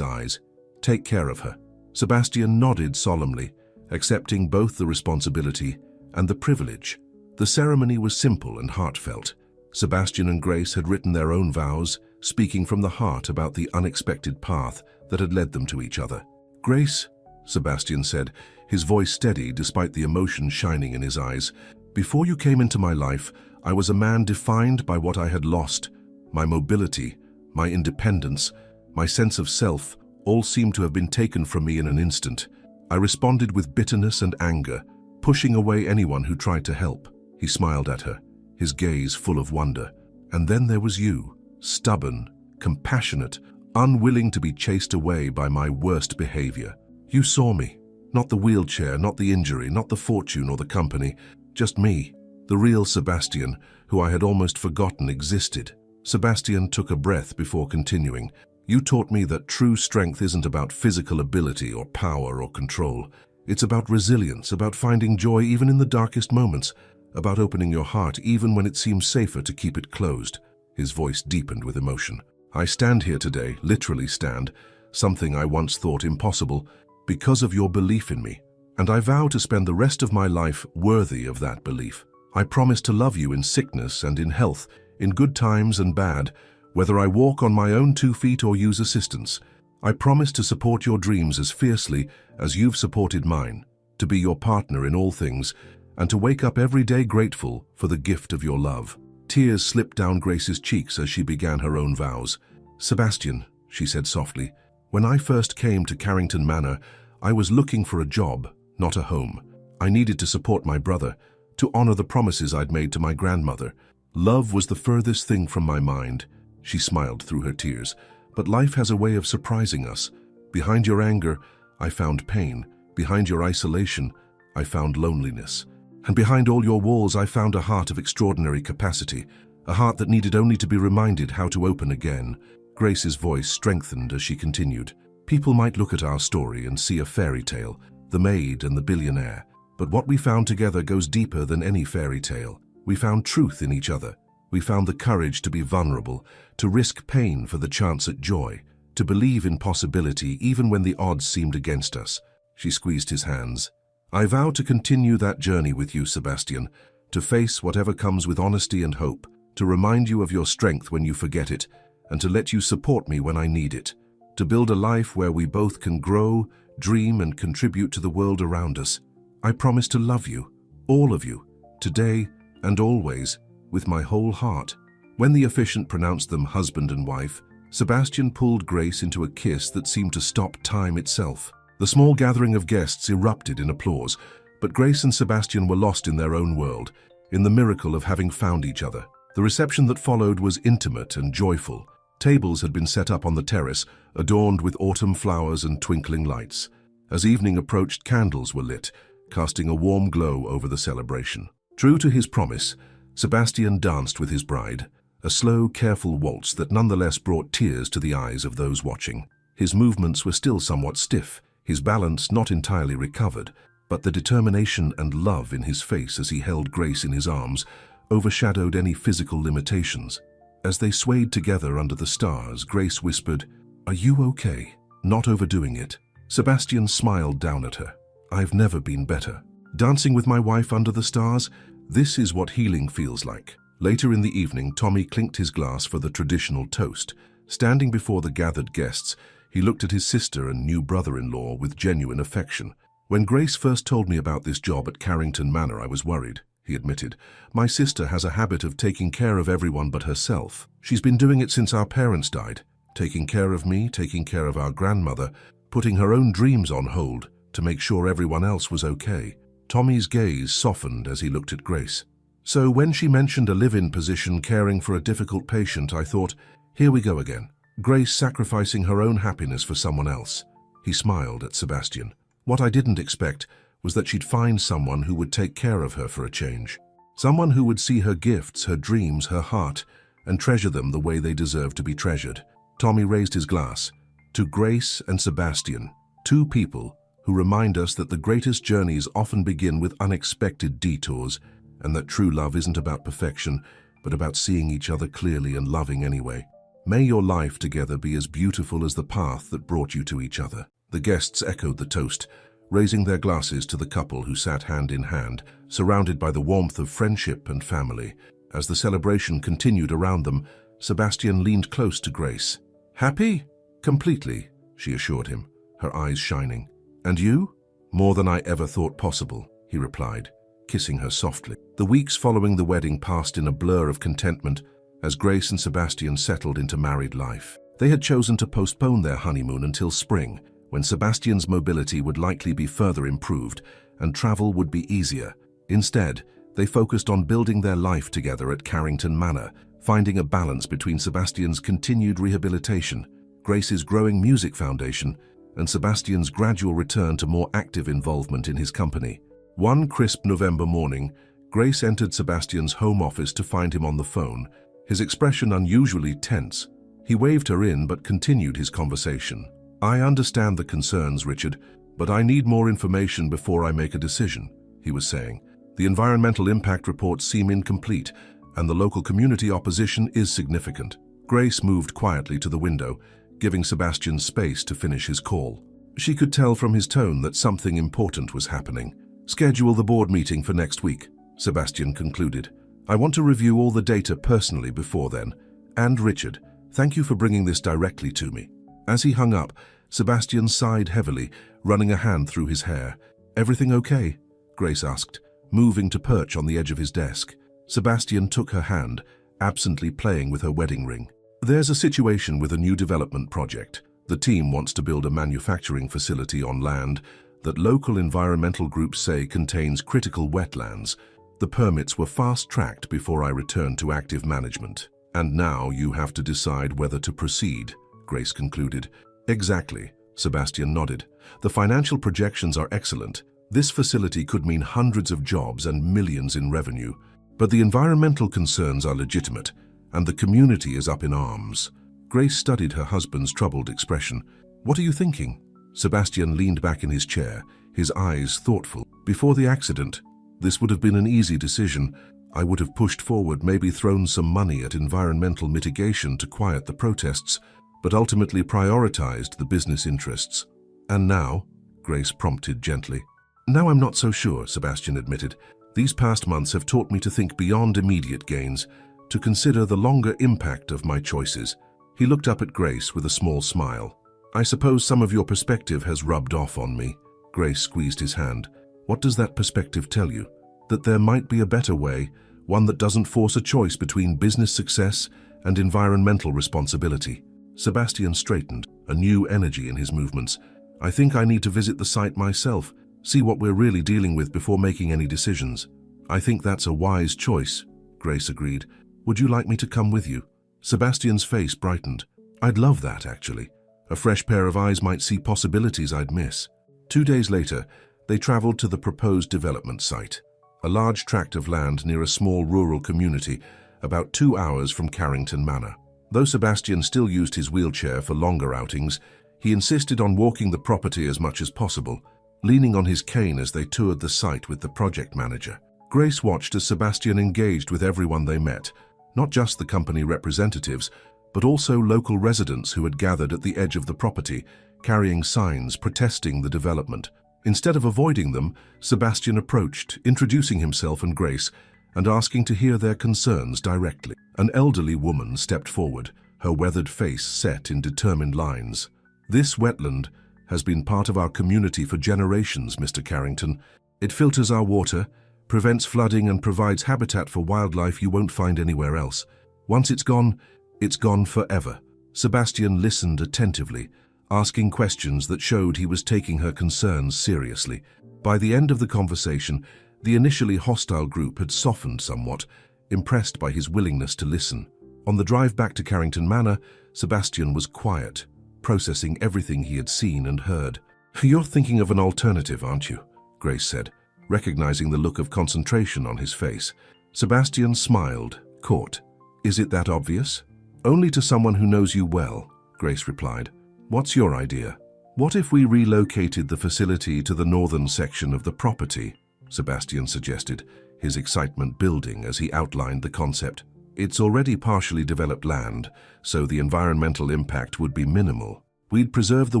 [SPEAKER 1] eyes. Take care of her. Sebastian nodded solemnly, accepting both the responsibility and the privilege. The ceremony was simple and heartfelt. Sebastian and Grace had written their own vows, speaking from the heart about the unexpected path that had led them to each other. "Grace," Sebastian said, his voice steady despite the emotion shining in his eyes, "before you came into my life, I was a man defined by what I had lost. My mobility, my independence, my sense of self, all seemed to have been taken from me in an instant. I responded with bitterness and anger, pushing away anyone who tried to help." He smiled at her, his gaze full of wonder. "And then there was you, stubborn, compassionate, unwilling to be chased away by my worst behavior. You saw me, not the wheelchair, not the injury, not the fortune or the company, just me, the real Sebastian, who I had almost forgotten existed." Sebastian took a breath before continuing. "You taught me that true strength isn't about physical ability or power or control. It's about resilience, about finding joy even in the darkest moments, about opening your heart even when it seems safer to keep it closed." His voice deepened with emotion. "I stand here today, literally stand, something I once thought impossible, because of your belief in me. And I vow to spend the rest of my life worthy of that belief. I promise to love you in sickness and in health, in good times and bad, whether I walk on my own 2 feet or use assistance. I promise to support your dreams as fiercely as you've supported mine, to be your partner in all things, and to wake up every day grateful for the gift of your love." Tears slipped down Grace's cheeks as she began her own vows. "Sebastian," she said softly, "when I first came to Carrington Manor, I was looking for a job, not a home. I needed to support my brother, to honor the promises I'd made to my grandmother. Love was the furthest thing from my mind." She smiled through her tears. "But life has a way of surprising us. Behind your anger, I found pain. Behind your isolation, I found loneliness. And behind all your walls, I found a heart of extraordinary capacity, a heart that needed only to be reminded how to open again." Grace's voice strengthened as she continued. "People might look at our story and see a fairy tale, the Maid and the Billionaire. But what we found together goes deeper than any fairy tale. We found truth in each other. We found the courage to be vulnerable, to risk pain for the chance at joy, to believe in possibility even when the odds seemed against us." She squeezed his hands. "I vow to continue that journey with you, Sebastian, to face whatever comes with honesty and hope, to remind you of your strength when you forget it, and to let you support me when I need it, to build a life where we both can grow, dream, and contribute to the world around us. I promise to love you, all of you, today and always, with my whole heart." When the officiant pronounced them husband and wife, Sebastian pulled Grace into a kiss that seemed to stop time itself. The small gathering of guests erupted in applause, but Grace and Sebastian were lost in their own world, in the miracle of having found each other. The reception that followed was intimate and joyful. Tables had been set up on the terrace, adorned with autumn flowers and twinkling lights. As evening approached, candles were lit, casting a warm glow over the celebration. True to his promise, Sebastian danced with his bride, a slow, careful waltz that nonetheless brought tears to the eyes of those watching. His movements were still somewhat stiff, his balance not entirely recovered, but the determination and love in his face as he held Grace in his arms overshadowed any physical limitations. As they swayed together under the stars, Grace whispered, "Are you okay? Not overdoing it?" Sebastian smiled down at her. "I've never been better. Dancing with my wife under the stars, this is what healing feels like." Later in the evening, Tommy clinked his glass for the traditional toast. Standing before the gathered guests, he looked at his sister and new brother-in-law with genuine affection. "When Grace first told me about this job at Carrington Manor, I was worried," he admitted. "My sister has a habit of taking care of everyone but herself. She's been doing it since our parents died, taking care of me, taking care of our grandmother, putting her own dreams on hold to make sure everyone else was okay." Tommy's gaze softened as he looked at Grace. "So when she mentioned a live-in position caring for a difficult patient, I thought, here we go again. Grace sacrificing her own happiness for someone else." He smiled at Sebastian. "What I didn't expect was that she'd find someone who would take care of her for a change. Someone who would see her gifts, her dreams, her heart, and treasure them the way they deserve to be treasured." Tommy raised his glass. "To Grace and Sebastian, two people who remind us that the greatest journeys often begin with unexpected detours, and that true love isn't about perfection, but about seeing each other clearly and loving anyway. May your life together be as beautiful as the path that brought you to each other." The guests echoed the toast, raising their glasses to the couple who sat hand in hand, surrounded by the warmth of friendship and family. As the celebration continued around them, Sebastian leaned close to Grace. "Happy?" "Completely," she assured him, her eyes shining. And you? More than I ever thought possible, he replied, kissing her softly. The weeks following the wedding passed in a blur of contentment as Grace and Sebastian settled into married life. They had chosen to postpone their honeymoon until spring, when Sebastian's mobility would likely be further improved and travel would be easier. Instead, they focused on building their life together at Carrington Manor, finding a balance between Sebastian's continued rehabilitation, Grace's growing music foundation, and Sebastian's gradual return to more active involvement in his company. One crisp November morning, Grace entered Sebastian's home office to find him on the phone, his expression unusually tense. He waved her in but continued his conversation. "I understand the concerns, Richard, but I need more information before I make a decision," he was saying. "The environmental impact reports seem incomplete, and the local community opposition is significant." Grace moved quietly to the window, giving Sebastian space to finish his call. She could tell from his tone that something important was happening. "Schedule the board meeting for next week," Sebastian concluded. "I want to review all the data personally before then. And Richard, thank you for bringing this directly to me." As he hung up, Sebastian sighed heavily, running a hand through his hair. "Everything okay?" Grace asked, moving to perch on the edge of his desk. Sebastian took her hand, absently playing with her wedding ring. "There's a situation with a new development project. The team wants to build a manufacturing facility on land that local environmental groups say contains critical wetlands. The permits were fast-tracked before I returned to active management. And now you have to decide whether to proceed," Grace concluded. "Exactly," Sebastian nodded. "The financial projections are excellent. This facility could mean hundreds of jobs and millions in revenue. But the environmental concerns are legitimate, and the community is up in arms." Grace studied her husband's troubled expression. "What are you thinking?" Sebastian leaned back in his chair, his eyes thoughtful. "Before the accident, this would have been an easy decision. I would have pushed forward, maybe thrown some money at environmental mitigation to quiet the protests, but ultimately prioritized the business interests." "And now?" Grace prompted gently. "Now I'm not so sure," Sebastian admitted. "These past months have taught me to think beyond immediate gains, to consider the longer impact of my choices." He looked up at Grace with a small smile. "I suppose some of your perspective has rubbed off on me." Grace squeezed his hand. "What does that perspective tell you?" "That there might be a better way, one that doesn't force a choice between business success and environmental responsibility." Sebastian straightened, a new energy in his movements. "I think I need to visit the site myself, see what we're really dealing with before making any decisions." "I think that's a wise choice," Grace agreed. "Would you like me to come with you?" Sebastian's face brightened. "I'd love that, actually. A fresh pair of eyes might see possibilities I'd miss." 2 days later, they traveled to the proposed development site, a large tract of land near a small rural community, about 2 hours from Carrington Manor. Though Sebastian still used his wheelchair for longer outings, he insisted on walking the property as much as possible, leaning on his cane as they toured the site with the project manager. Grace watched as Sebastian engaged with everyone they met, not just the company representatives, but also local residents who had gathered at the edge of the property, carrying signs protesting the development. Instead of avoiding them, Sebastian approached, introducing himself and Grace, and asking to hear their concerns directly. An elderly woman stepped forward, her weathered face set in determined lines. "This wetland has been part of our community for generations, Mr. Carrington. It filters our water, prevents flooding, and provides habitat for wildlife you won't find anywhere else. Once it's gone forever." Sebastian listened attentively, asking questions that showed he was taking her concerns seriously. By the end of the conversation, the initially hostile group had softened somewhat, impressed by his willingness to listen. On the drive back to Carrington Manor, Sebastian was quiet, processing everything he had seen and heard. "You're thinking of an alternative, aren't you?" Grace said, recognizing the look of concentration on his face. Sebastian smiled, caught. "Is it that obvious?" "Only to someone who knows you well," Grace replied. "What's your idea?" "What if we relocated the facility to the northern section of the property?" Sebastian suggested, his excitement building as he outlined the concept. "It's already partially developed land, so the environmental impact would be minimal. We'd preserve the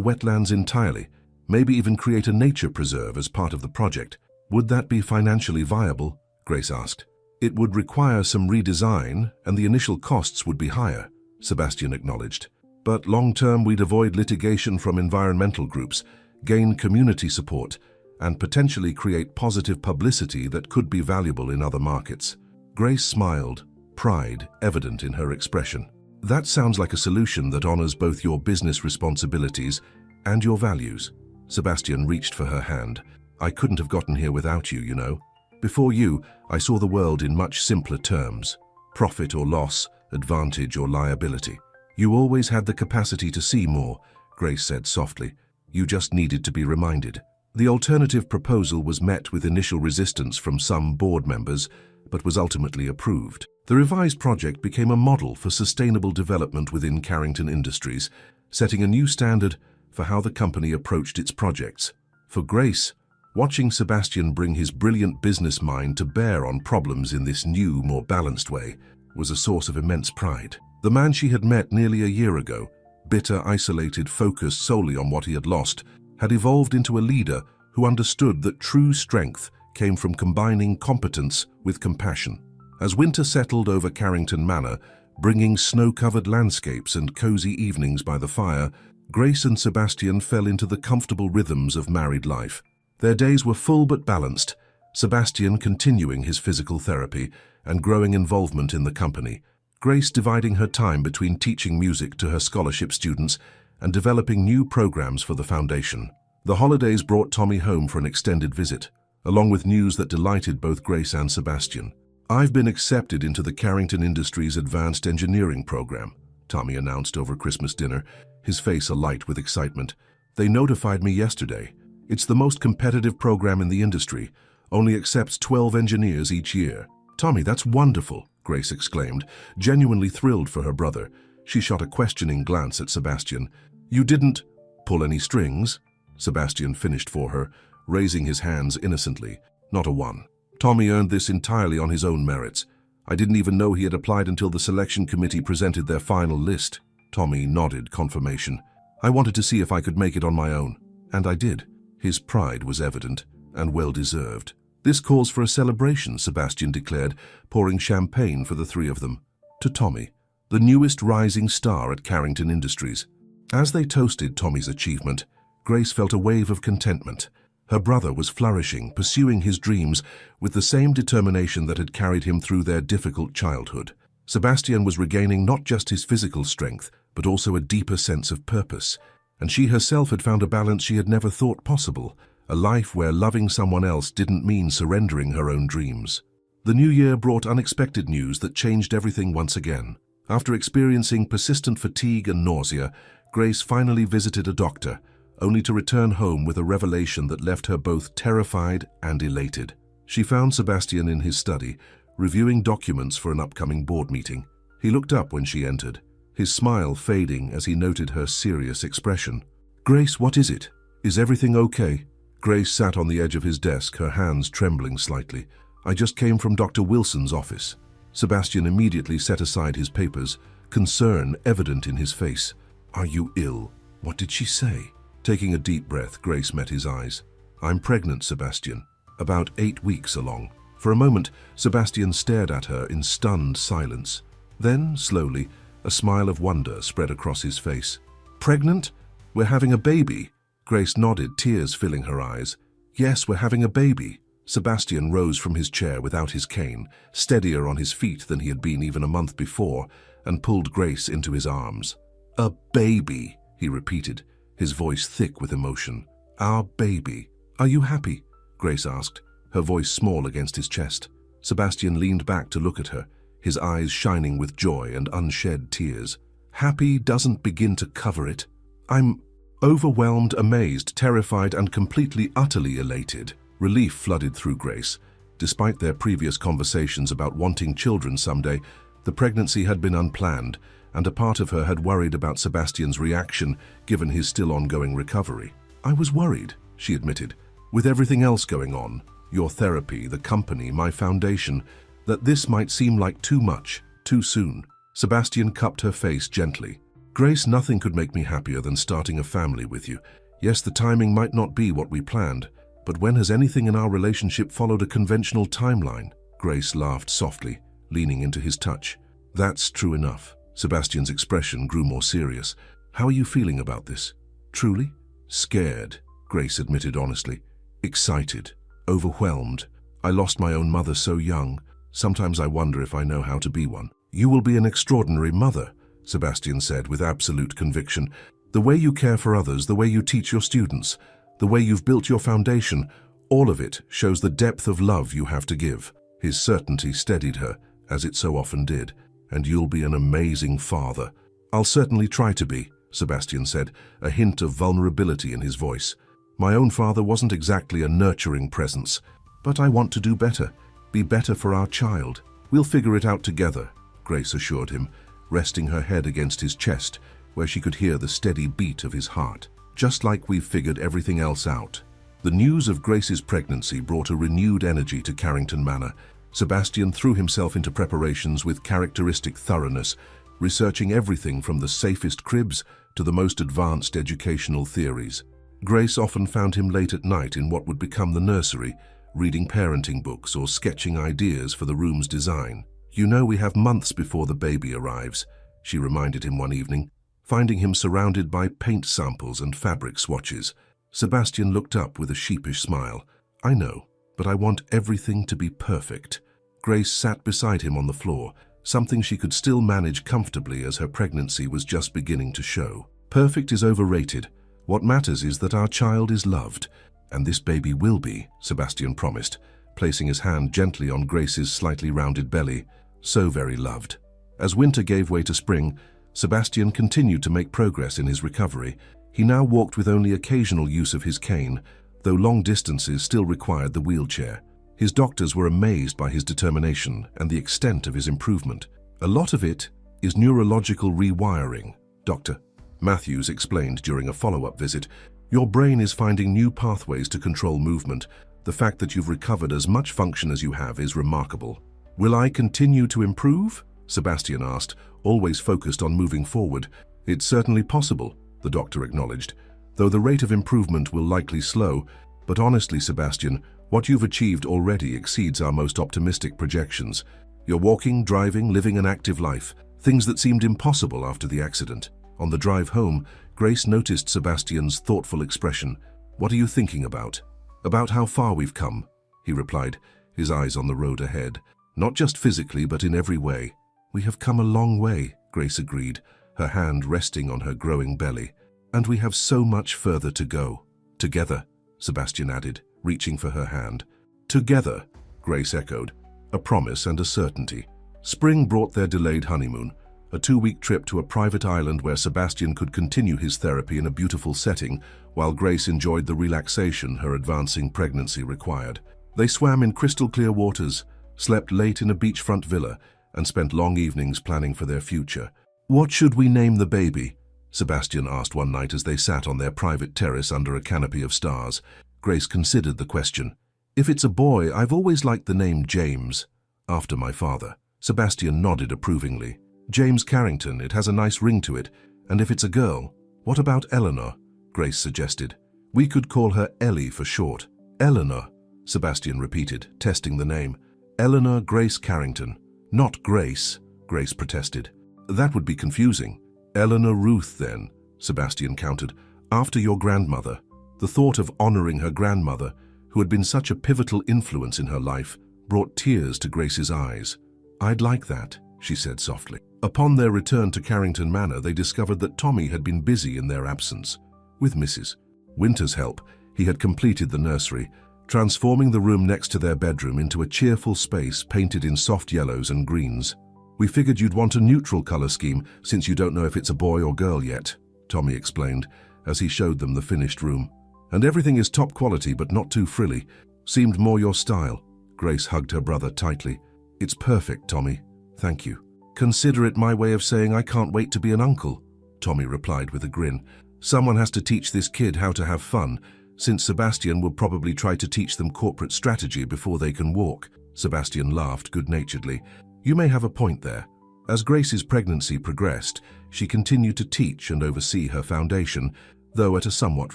[SPEAKER 1] wetlands entirely, maybe even create a nature preserve as part of the project." "Would that be financially viable?" Grace asked. "It would require some redesign, and the initial costs would be higher," Sebastian acknowledged. But long-term we'd avoid litigation from environmental groups, gain community support, and potentially create positive publicity that could be valuable in other markets. Grace smiled, pride evident in her expression. That sounds like a solution that honors both your business responsibilities and your values. Sebastian reached for her hand. I couldn't have gotten here without you, you know. Before you, I saw the world in much simpler terms. Profit or loss, advantage or liability. You always had the capacity to see more, Grace said softly. You just needed to be reminded. The alternative proposal was met with initial resistance from some board members, but was ultimately approved. The revised project became a model for sustainable development within Carrington Industries, setting a new standard for how the company approached its projects. For Grace, watching Sebastian bring his brilliant business mind to bear on problems in this new, more balanced way, was a source of immense pride. The man she had met nearly a year ago, bitter, isolated, focused solely on what he had lost, had evolved into a leader who understood that true strength came from combining competence with compassion. As winter settled over Carrington Manor, bringing snow-covered landscapes and cozy evenings by the fire, Grace and Sebastian fell into the comfortable rhythms of married life. Their days were full but balanced, Sebastian continuing his physical therapy and growing involvement in the company, Grace dividing her time between teaching music to her scholarship students and developing new programs for the foundation. The holidays brought Tommy home for an extended visit, along with news that delighted both Grace and Sebastian. I've been accepted into the Carrington Industries Advanced Engineering program, Tommy announced over Christmas dinner, his face alight with excitement. They notified me yesterday. It's the most competitive program in the industry, only accepts 12 engineers each year. Tommy, that's wonderful, Grace exclaimed, genuinely thrilled for her brother. She shot a questioning glance at Sebastian. You didn't pull any strings? Sebastian finished for her, raising his hands innocently. Not a one. Tommy earned this entirely on his own merits. I didn't even know he had applied until the selection committee presented their final list. Tommy nodded confirmation. I wanted to see if I could make it on my own. And I did. His pride was evident, and well-deserved. This calls for a celebration, Sebastian declared, pouring champagne for the three of them. To Tommy, the newest rising star at Carrington Industries. As they toasted Tommy's achievement, Grace felt a wave of contentment. Her brother was flourishing, pursuing his dreams with the same determination that had carried him through their difficult childhood. Sebastian was regaining not just his physical strength, but also a deeper sense of purpose. And she herself had found a balance she had never thought possible, a life where loving someone else didn't mean surrendering her own dreams. The new year brought unexpected news that changed everything once again. After experiencing persistent fatigue and nausea, Grace finally visited a doctor, only to return home with a revelation that left her both terrified and elated. She found Sebastian in his study, reviewing documents for an upcoming board meeting. He looked up when she entered, his smile fading as he noted her serious expression. Grace, what is it? Is everything okay? Grace sat on the edge of his desk, her hands trembling slightly. I just came from Dr. Wilson's office. Sebastian immediately set aside his papers, concern evident in his face. Are you ill? What did she say? Taking a deep breath, Grace met his eyes. I'm pregnant, Sebastian. About 8 weeks along. For a moment, Sebastian stared at her in stunned silence. Then, slowly, a smile of wonder spread across his face. Pregnant? We're having a baby? Grace nodded, tears filling her eyes. Yes, we're having a baby. Sebastian rose from his chair without his cane, steadier on his feet than he had been even a month before, and pulled Grace into his arms. A baby, he repeated, his voice thick with emotion. Our baby. Are you happy? Grace asked, her voice small against his chest. Sebastian leaned back to look at her, his eyes shining with joy and unshed tears. Happy doesn't begin to cover it. I'm overwhelmed, amazed, terrified, and completely, utterly elated. Relief flooded through Grace. Despite their previous conversations about wanting children someday, the pregnancy had been unplanned, and a part of her had worried about Sebastian's reaction given his still ongoing recovery. I was worried, she admitted, with everything else going on, your therapy, the company, my foundation, that this might seem like too much, too soon. Sebastian cupped her face gently. Grace, nothing could make me happier than starting a family with you. Yes, the timing might not be what we planned, but when has anything in our relationship followed a conventional timeline? Grace laughed softly, leaning into his touch. That's true enough. Sebastian's expression grew more serious. How are you feeling about this? Truly? Scared, Grace admitted honestly. Excited. Overwhelmed. I lost my own mother so young. Sometimes I wonder if I know how to be one. You will be an extraordinary mother, Sebastian said with absolute conviction. The way you care for others, the way you teach your students, the way you've built your foundation, all of it shows the depth of love you have to give. His certainty steadied her, as it so often did. And you'll be an amazing father. I'll certainly try to be, Sebastian said, a hint of vulnerability in his voice. My own father wasn't exactly a nurturing presence, but I want to do better, be better for our child. We'll figure it out together, Grace assured him, resting her head against his chest, where she could hear the steady beat of his heart. Just like we've figured everything else out. The news of Grace's pregnancy brought a renewed energy to Carrington Manor. Sebastian threw himself into preparations with characteristic thoroughness, researching everything from the safest cribs to the most advanced educational theories. Grace often found him late at night in what would become the nursery, reading parenting books or sketching ideas for the room's design. You know we have months before the baby arrives, she reminded him one evening, finding him surrounded by paint samples and fabric swatches. Sebastian looked up with a sheepish smile. I know, but I want everything to be perfect. Grace sat beside him on the floor, something she could still manage comfortably as her pregnancy was just beginning to show. Perfect is overrated. What matters is that our child is loved, and this baby will be, Sebastian promised, placing his hand gently on Grace's slightly rounded belly. So very loved. As winter gave way to spring, Sebastian continued to make progress in his recovery. He now walked with only occasional use of his cane, though long distances still required the wheelchair. His doctors were amazed by his determination and the extent of his improvement. A lot of it is neurological rewiring, Dr. Matthews explained during a follow-up visit. Your brain is finding new pathways to control movement. The fact that you've recovered as much function as you have is remarkable. Will I continue to improve? Sebastian asked, always focused on moving forward. It's certainly possible, the doctor acknowledged, though the rate of improvement will likely slow. But honestly, Sebastian, what you've achieved already exceeds our most optimistic projections. You're walking, driving, living an active life, things that seemed impossible after the accident. On the drive home, Grace noticed Sebastian's thoughtful expression. What are you thinking about? About how far we've come, he replied, his eyes on the road ahead. Not just physically, but in every way. We have come a long way, Grace agreed, her hand resting on her growing belly. And we have so much further to go. Together, Sebastian added, reaching for her hand. Together, Grace echoed, a promise and a certainty. Spring brought their delayed honeymoon, a 2-week trip to a private island where Sebastian could continue his therapy in a beautiful setting, while Grace enjoyed the relaxation her advancing pregnancy required. They swam in crystal-clear waters, slept late in a beachfront villa, and spent long evenings planning for their future. What should we name the baby? Sebastian asked one night as they sat on their private terrace under a canopy of stars. Grace considered the question. If it's a boy, I've always liked the name James, after my father. Sebastian nodded approvingly. James Carrington, it has a nice ring to it. And if it's a girl, what about Eleanor? Grace suggested. We could call her Ellie for short. Eleanor, Sebastian repeated, testing the name. Eleanor Grace Carrington. Not Grace, Grace protested. That would be confusing. Eleanor Ruth, then, Sebastian countered. After your grandmother. The thought of honoring her grandmother, who had been such a pivotal influence in her life, brought tears to Grace's eyes. I'd like that, she said softly. Upon their return to Carrington Manor, they discovered that Tommy had been busy in their absence. With Mrs. Winter's help, he had completed the nursery, transforming the room next to their bedroom into a cheerful space painted in soft yellows and greens. We figured you'd want a neutral color scheme since you don't know if it's a boy or girl yet, Tommy explained as he showed them the finished room. And everything is top quality but not too frilly. Seemed more your style. Grace hugged her brother tightly. It's perfect, Tommy. Thank you. Consider it my way of saying I can't wait to be an uncle, Tommy replied with a grin. Someone has to teach this kid how to have fun, since Sebastian will probably try to teach them corporate strategy before they can walk. Sebastian laughed good-naturedly. You may have a point there. As Grace's pregnancy progressed, she continued to teach and oversee her foundation, though at a somewhat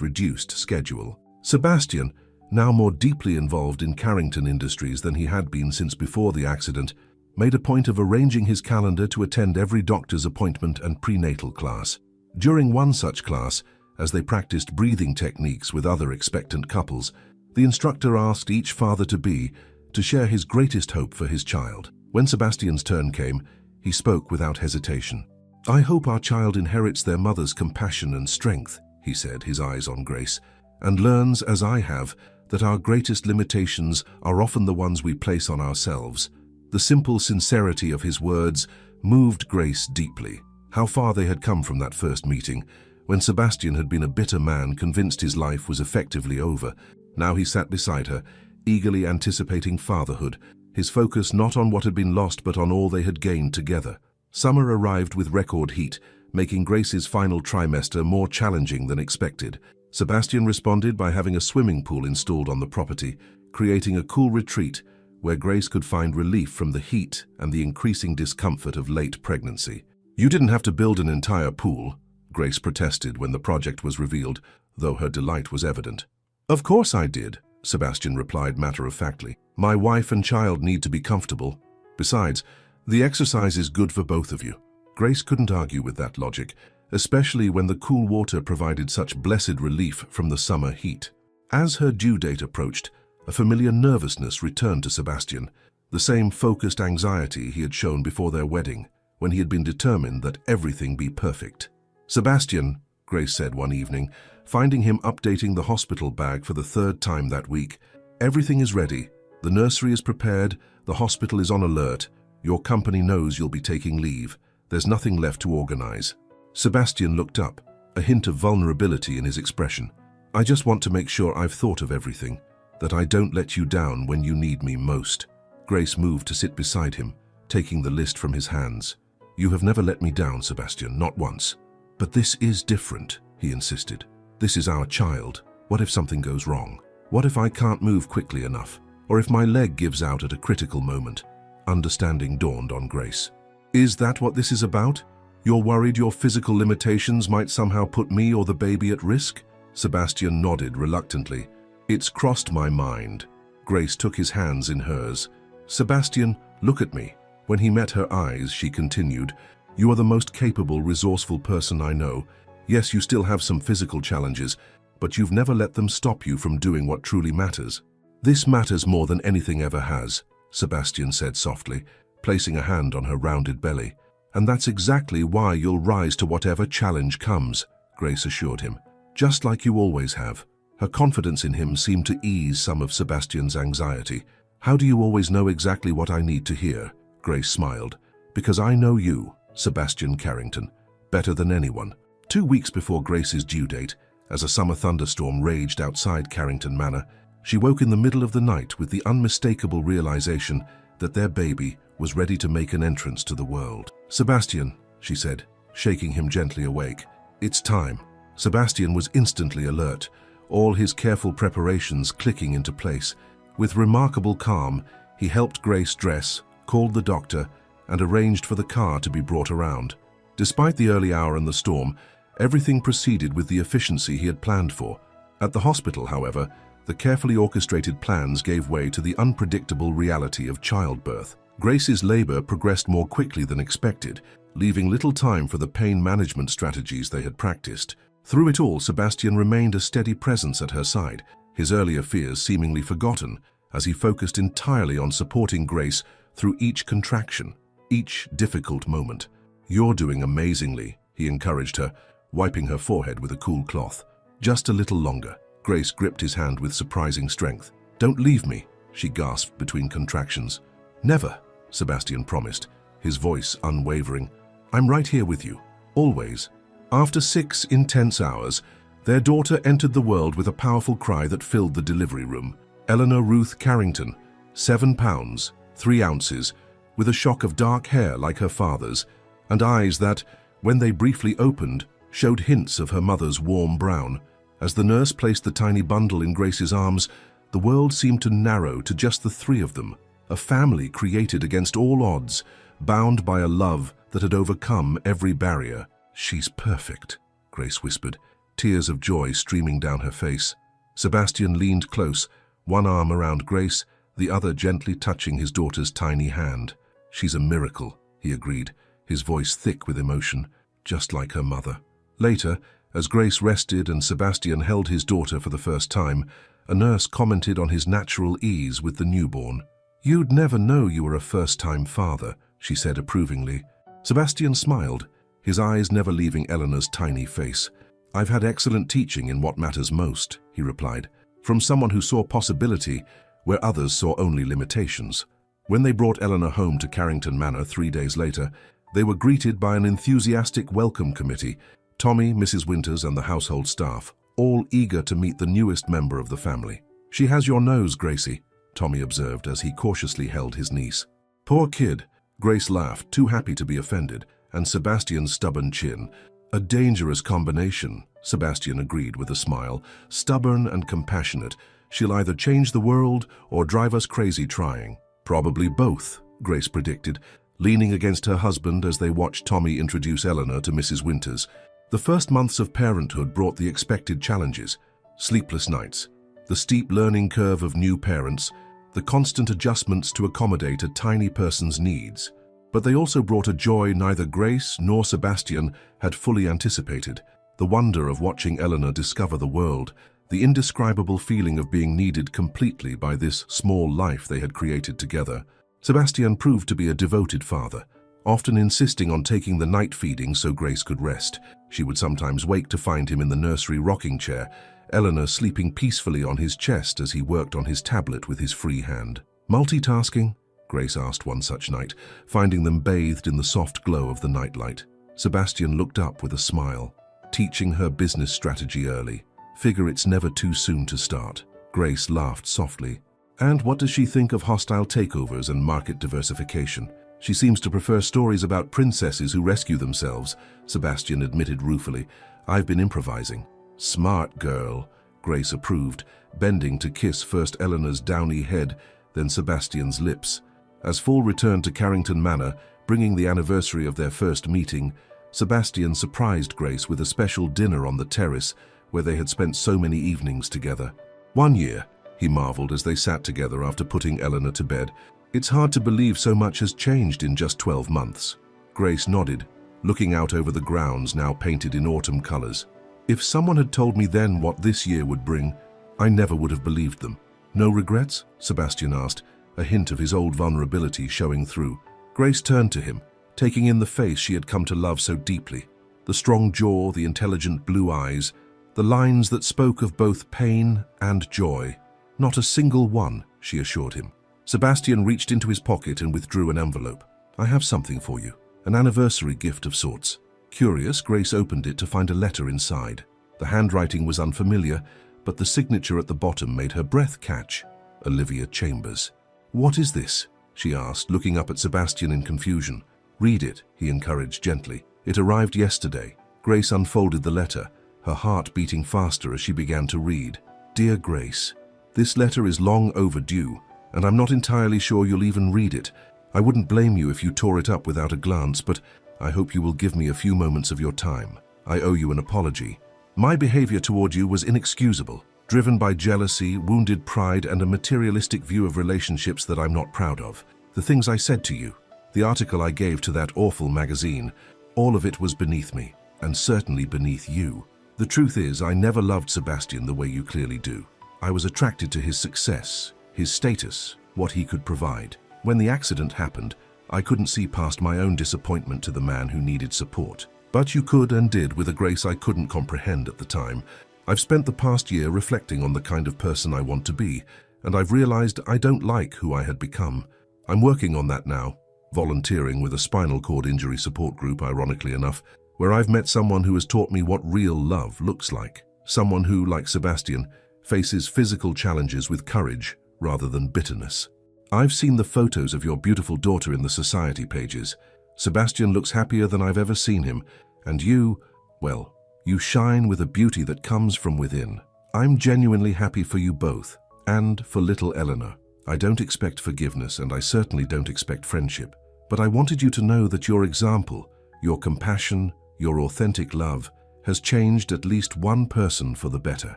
[SPEAKER 1] reduced schedule. Sebastian, now more deeply involved in Carrington Industries than he had been since before the accident, made a point of arranging his calendar to attend every doctor's appointment and prenatal class. During one such class, as they practiced breathing techniques with other expectant couples, the instructor asked each father-to-be to share his greatest hope for his child. When Sebastian's turn came, he spoke without hesitation. "I hope our child inherits their mother's compassion and strength," he said, his eyes on Grace, "and learns, as I have, that our greatest limitations are often the ones we place on ourselves." The simple sincerity of his words moved Grace deeply. How far they had come from that first meeting, when Sebastian had been a bitter man convinced his life was effectively over. Now he sat beside her, eagerly anticipating fatherhood, his focus not on what had been lost but on all they had gained together. Summer arrived with record heat, making Grace's final trimester more challenging than expected. Sebastian responded by having a swimming pool installed on the property, creating a cool retreat where Grace could find relief from the heat and the increasing discomfort of late pregnancy. "You didn't have to build an entire pool," Grace protested when the project was revealed, though her delight was evident. "Of course I did," Sebastian replied matter-of-factly. "My wife and child need to be comfortable. Besides, the exercise is good for both of you." Grace couldn't argue with that logic, especially when the cool water provided such blessed relief from the summer heat. As her due date approached, a familiar nervousness returned to Sebastian, the same focused anxiety he had shown before their wedding, when he had been determined that everything be perfect. "Sebastian," Grace said one evening, finding him updating the hospital bag for the third time that week, "everything is ready. The nursery is prepared, the hospital is on alert, your company knows you'll be taking leave. There's nothing left to organize." Sebastian looked up, a hint of vulnerability in his expression. "I just want to make sure I've thought of everything, that I don't let you down when you need me most." Grace moved to sit beside him, taking the list from his hands. "You have never let me down, Sebastian, not once. But this is different," he insisted. "This is our child. What if something goes wrong? What if I can't move quickly enough? Or if my leg gives out at a critical moment?" Understanding dawned on Grace. "Is that what this is about? You're worried your physical limitations might somehow put me or the baby at risk?" Sebastian nodded reluctantly. "It's crossed my mind." Grace took his hands in hers. "Sebastian, look at me." When he met her eyes, she continued, "You are the most capable, resourceful person I know. Yes, you still have some physical challenges, but you've never let them stop you from doing what truly matters." "This matters more than anything ever has," Sebastian said softly, placing a hand on her rounded belly. "And that's exactly why you'll rise to whatever challenge comes," Grace assured him. "Just like you always have." Her confidence in him seemed to ease some of Sebastian's anxiety. "How do you always know exactly what I need to hear?" Grace smiled. "Because I know you, Sebastian Carrington, better than anyone." 2 weeks before Grace's due date, as a summer thunderstorm raged outside Carrington Manor, she woke in the middle of the night with the unmistakable realization that their baby was ready to make an entrance to the world. "Sebastian," she said, shaking him gently awake, "it's time." Sebastian was instantly alert, all his careful preparations clicking into place. With remarkable calm, he helped Grace dress, called the doctor, and arranged for the car to be brought around. Despite the early hour and the storm, everything proceeded with the efficiency he had planned for. At the hospital, however, the carefully orchestrated plans gave way to the unpredictable reality of childbirth. Grace's labor progressed more quickly than expected, leaving little time for the pain management strategies they had practiced. Through it all, Sebastian remained a steady presence at her side, his earlier fears seemingly forgotten, as he focused entirely on supporting Grace through each contraction, each difficult moment. "You're doing amazingly," he encouraged her, wiping her forehead with a cool cloth. "Just a little longer." Grace gripped his hand with surprising strength. "Don't leave me," she gasped between contractions. "Never," Sebastian promised, his voice unwavering. "I'm right here with you, always." After 6 intense hours, their daughter entered the world with a powerful cry that filled the delivery room. Eleanor Ruth Carrington, 7 pounds, 3 ounces, with a shock of dark hair like her father's, and eyes that, when they briefly opened, showed hints of her mother's warm brown. As the nurse placed the tiny bundle in Grace's arms, the world seemed to narrow to just the 3 of them, a family created against all odds, bound by a love that had overcome every barrier. "She's perfect," Grace whispered, tears of joy streaming down her face. Sebastian leaned close, one arm around Grace, the other gently touching his daughter's tiny hand. "She's a miracle," he agreed, his voice thick with emotion, just like her mother. Later, as Grace rested and Sebastian held his daughter for the first time, a nurse commented on his natural ease with the newborn. "You'd never know you were a first-time father," she said approvingly. Sebastian smiled, his eyes never leaving Eleanor's tiny face. "I've had excellent teaching in what matters most," he replied, from someone who saw possibility where others saw only limitations. When they brought Eleanor home to Carrington Manor 3 days later, they were greeted by an enthusiastic welcome committee, Tommy, Mrs. Winters, and the household staff, all eager to meet the newest member of the family. "She has your nose, Gracie," Tommy observed as he cautiously held his niece. "Poor kid," Grace laughed, too happy to be offended, and Sebastian's stubborn chin. "A dangerous combination," Sebastian agreed with a smile. "Stubborn and compassionate. She'll either change the world or drive us crazy trying." "Probably both," Grace predicted, leaning against her husband as they watched Tommy introduce Eleanor to Mrs. Winters. The first months of parenthood brought the expected challenges: sleepless nights, the steep learning curve of new parents, the constant adjustments to accommodate a tiny person's needs. But they also brought a joy neither Grace nor Sebastian had fully anticipated: the wonder of watching Eleanor discover the world, the indescribable feeling of being needed completely by this small life they had created together. Sebastian proved to be a devoted father, often insisting on taking the night feeding so Grace could rest. She would sometimes wake to find him in the nursery rocking chair, Eleanor sleeping peacefully on his chest as he worked on his tablet with his free hand. "Multitasking?" Grace asked one such night, finding them bathed in the soft glow of the nightlight. Sebastian looked up with a smile. "Teaching her business strategy early. Figure it's never too soon to start." Grace laughed softly. "And what does she think of hostile takeovers and market diversification?" "She seems to prefer stories about princesses who rescue themselves," Sebastian admitted ruefully. "I've been improvising." "Smart girl," Grace approved, bending to kiss first Eleanor's downy head, then Sebastian's lips. As fall returned to Carrington Manor, bringing the anniversary of their first meeting, Sebastian surprised Grace with a special dinner on the terrace where they had spent so many evenings together. "1 year," he marveled as they sat together after putting Eleanor to bed. "It's hard to believe so much has changed in just 12 months. Grace nodded, looking out over the grounds now painted in autumn colors. "If someone had told me then what this year would bring, I never would have believed them." "No regrets?" Sebastian asked, a hint of his old vulnerability showing through. Grace turned to him, taking in the face she had come to love so deeply. The strong jaw, the intelligent blue eyes, the lines that spoke of both pain and joy. "Not a single one," she assured him. Sebastian reached into his pocket and withdrew an envelope. "I have something for you, an anniversary gift of sorts." Curious, Grace opened it to find a letter inside. The handwriting was unfamiliar, but the signature at the bottom made her breath catch. Olivia Chambers. "What is this?" she asked, looking up at Sebastian in confusion. "Read it," he encouraged gently. "It arrived yesterday." Grace unfolded the letter, her heart beating faster as she began to read. "Dear Grace, this letter is long overdue, and I'm not entirely sure you'll even read it. I wouldn't blame you if you tore it up without a glance, but I hope you will give me a few moments of your time. I owe you an apology. My behavior toward you was inexcusable, driven by jealousy, wounded pride, and a materialistic view of relationships that I'm not proud of. The things I said to you, the article I gave to that awful magazine, all of it was beneath me, and certainly beneath you. The truth is, I never loved Sebastian the way you clearly do. I was attracted to his success, his status, what he could provide. When the accident happened, I couldn't see past my own disappointment to the man who needed support. But you could and did with a grace I couldn't comprehend at the time. I've spent the past year reflecting on the kind of person I want to be, and I've realized I don't like who I had become. I'm working on that now, volunteering with a spinal cord injury support group, ironically enough, where I've met someone who has taught me what real love looks like. Someone who, like Sebastian, faces physical challenges with courage rather than bitterness. I've seen the photos of your beautiful daughter in the society pages. Sebastian looks happier than I've ever seen him, and you, well, you shine with a beauty that comes from within. I'm genuinely happy for you both, and for little Eleanor. I don't expect forgiveness, and I certainly don't expect friendship, but I wanted you to know that your example, your compassion, your authentic love, has changed at least one person for the better.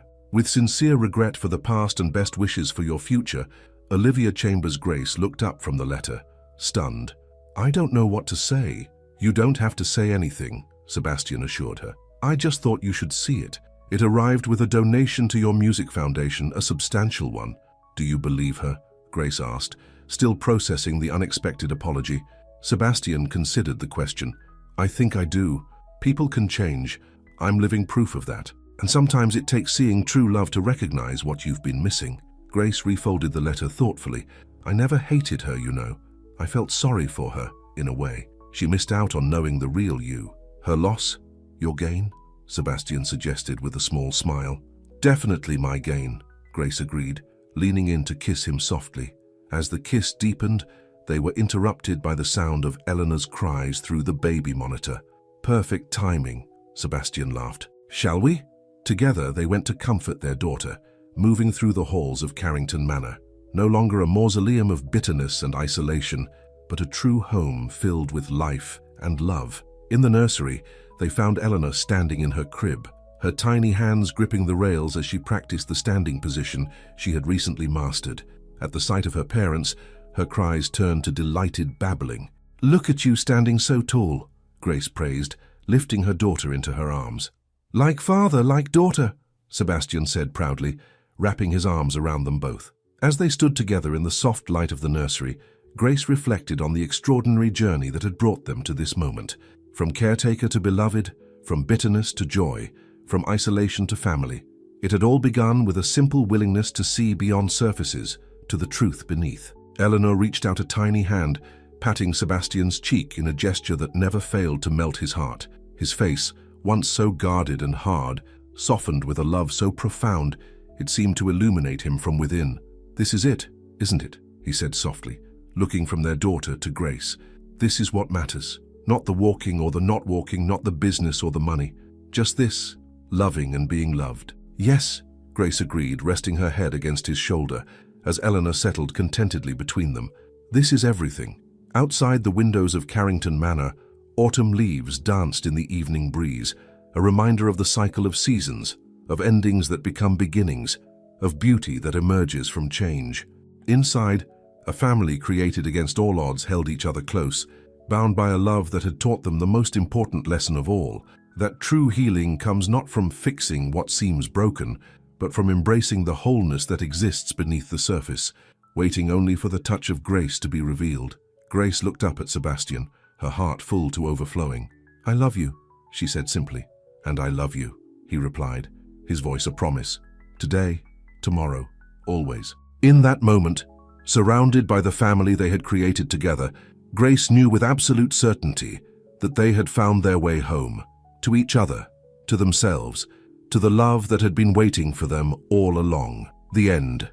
[SPEAKER 1] With sincere regret for the past and best wishes for your future, Olivia Chambers Grace looked up from the letter, stunned. "I don't know what to say." "You don't have to say anything," Sebastian assured her. "I just thought you should see it. It arrived with a donation to your music foundation, a substantial one." "Do you believe her?" Grace asked, still processing the unexpected apology. Sebastian considered the question. "I think I do. People can change. I'm living proof of that. And sometimes it takes seeing true love to recognize what you've been missing." Grace refolded the letter thoughtfully. "I never hated her, you know. I felt sorry for her, in a way. She missed out on knowing the real you." "Her loss? Your gain?" Sebastian suggested with a small smile. "Definitely my gain," Grace agreed, leaning in to kiss him softly. As the kiss deepened, they were interrupted by the sound of Eleanor's cries through the baby monitor. "Perfect timing," Sebastian laughed. "Shall we?" Together they went to comfort their daughter, moving through the halls of Carrington Manor. No longer a mausoleum of bitterness and isolation, but a true home filled with life and love. In the nursery, they found Eleanor standing in her crib, her tiny hands gripping the rails as she practiced the standing position she had recently mastered. At the sight of her parents, her cries turned to delighted babbling. "Look at you standing so tall," Grace praised, lifting her daughter into her arms. "Like father, like daughter," Sebastian said proudly, wrapping his arms around them both. As they stood together in the soft light of the nursery, Grace reflected on the extraordinary journey that had brought them to this moment. From caretaker to beloved, from bitterness to joy, from isolation to family. It had all begun with a simple willingness to see beyond surfaces, to the truth beneath. Eleanor reached out a tiny hand, patting Sebastian's cheek in a gesture that never failed to melt his heart. His face, once so guarded and hard, softened with a love so profound, it seemed to illuminate him from within. "This is it, isn't it?" he said softly, looking from their daughter to Grace. "This is what matters. Not the walking or the not walking, not the business or the money. Just this, loving and being loved." "Yes," Grace agreed, resting her head against his shoulder, as Eleanor settled contentedly between them. "This is everything." Outside the windows of Carrington Manor, autumn leaves danced in the evening breeze, a reminder of the cycle of seasons, of endings that become beginnings, of beauty that emerges from change. Inside, a family created against all odds held each other close, bound by a love that had taught them the most important lesson of all, that true healing comes not from fixing what seems broken, but from embracing the wholeness that exists beneath the surface, waiting only for the touch of grace to be revealed. Grace looked up at Sebastian, her heart full to overflowing. "I love you," she said simply. "And I love you," he replied, his voice a promise. "Today, tomorrow, always." In that moment, surrounded by the family they had created together, Grace knew with absolute certainty that they had found their way home, to each other, to themselves, to the love that had been waiting for them all along. The end.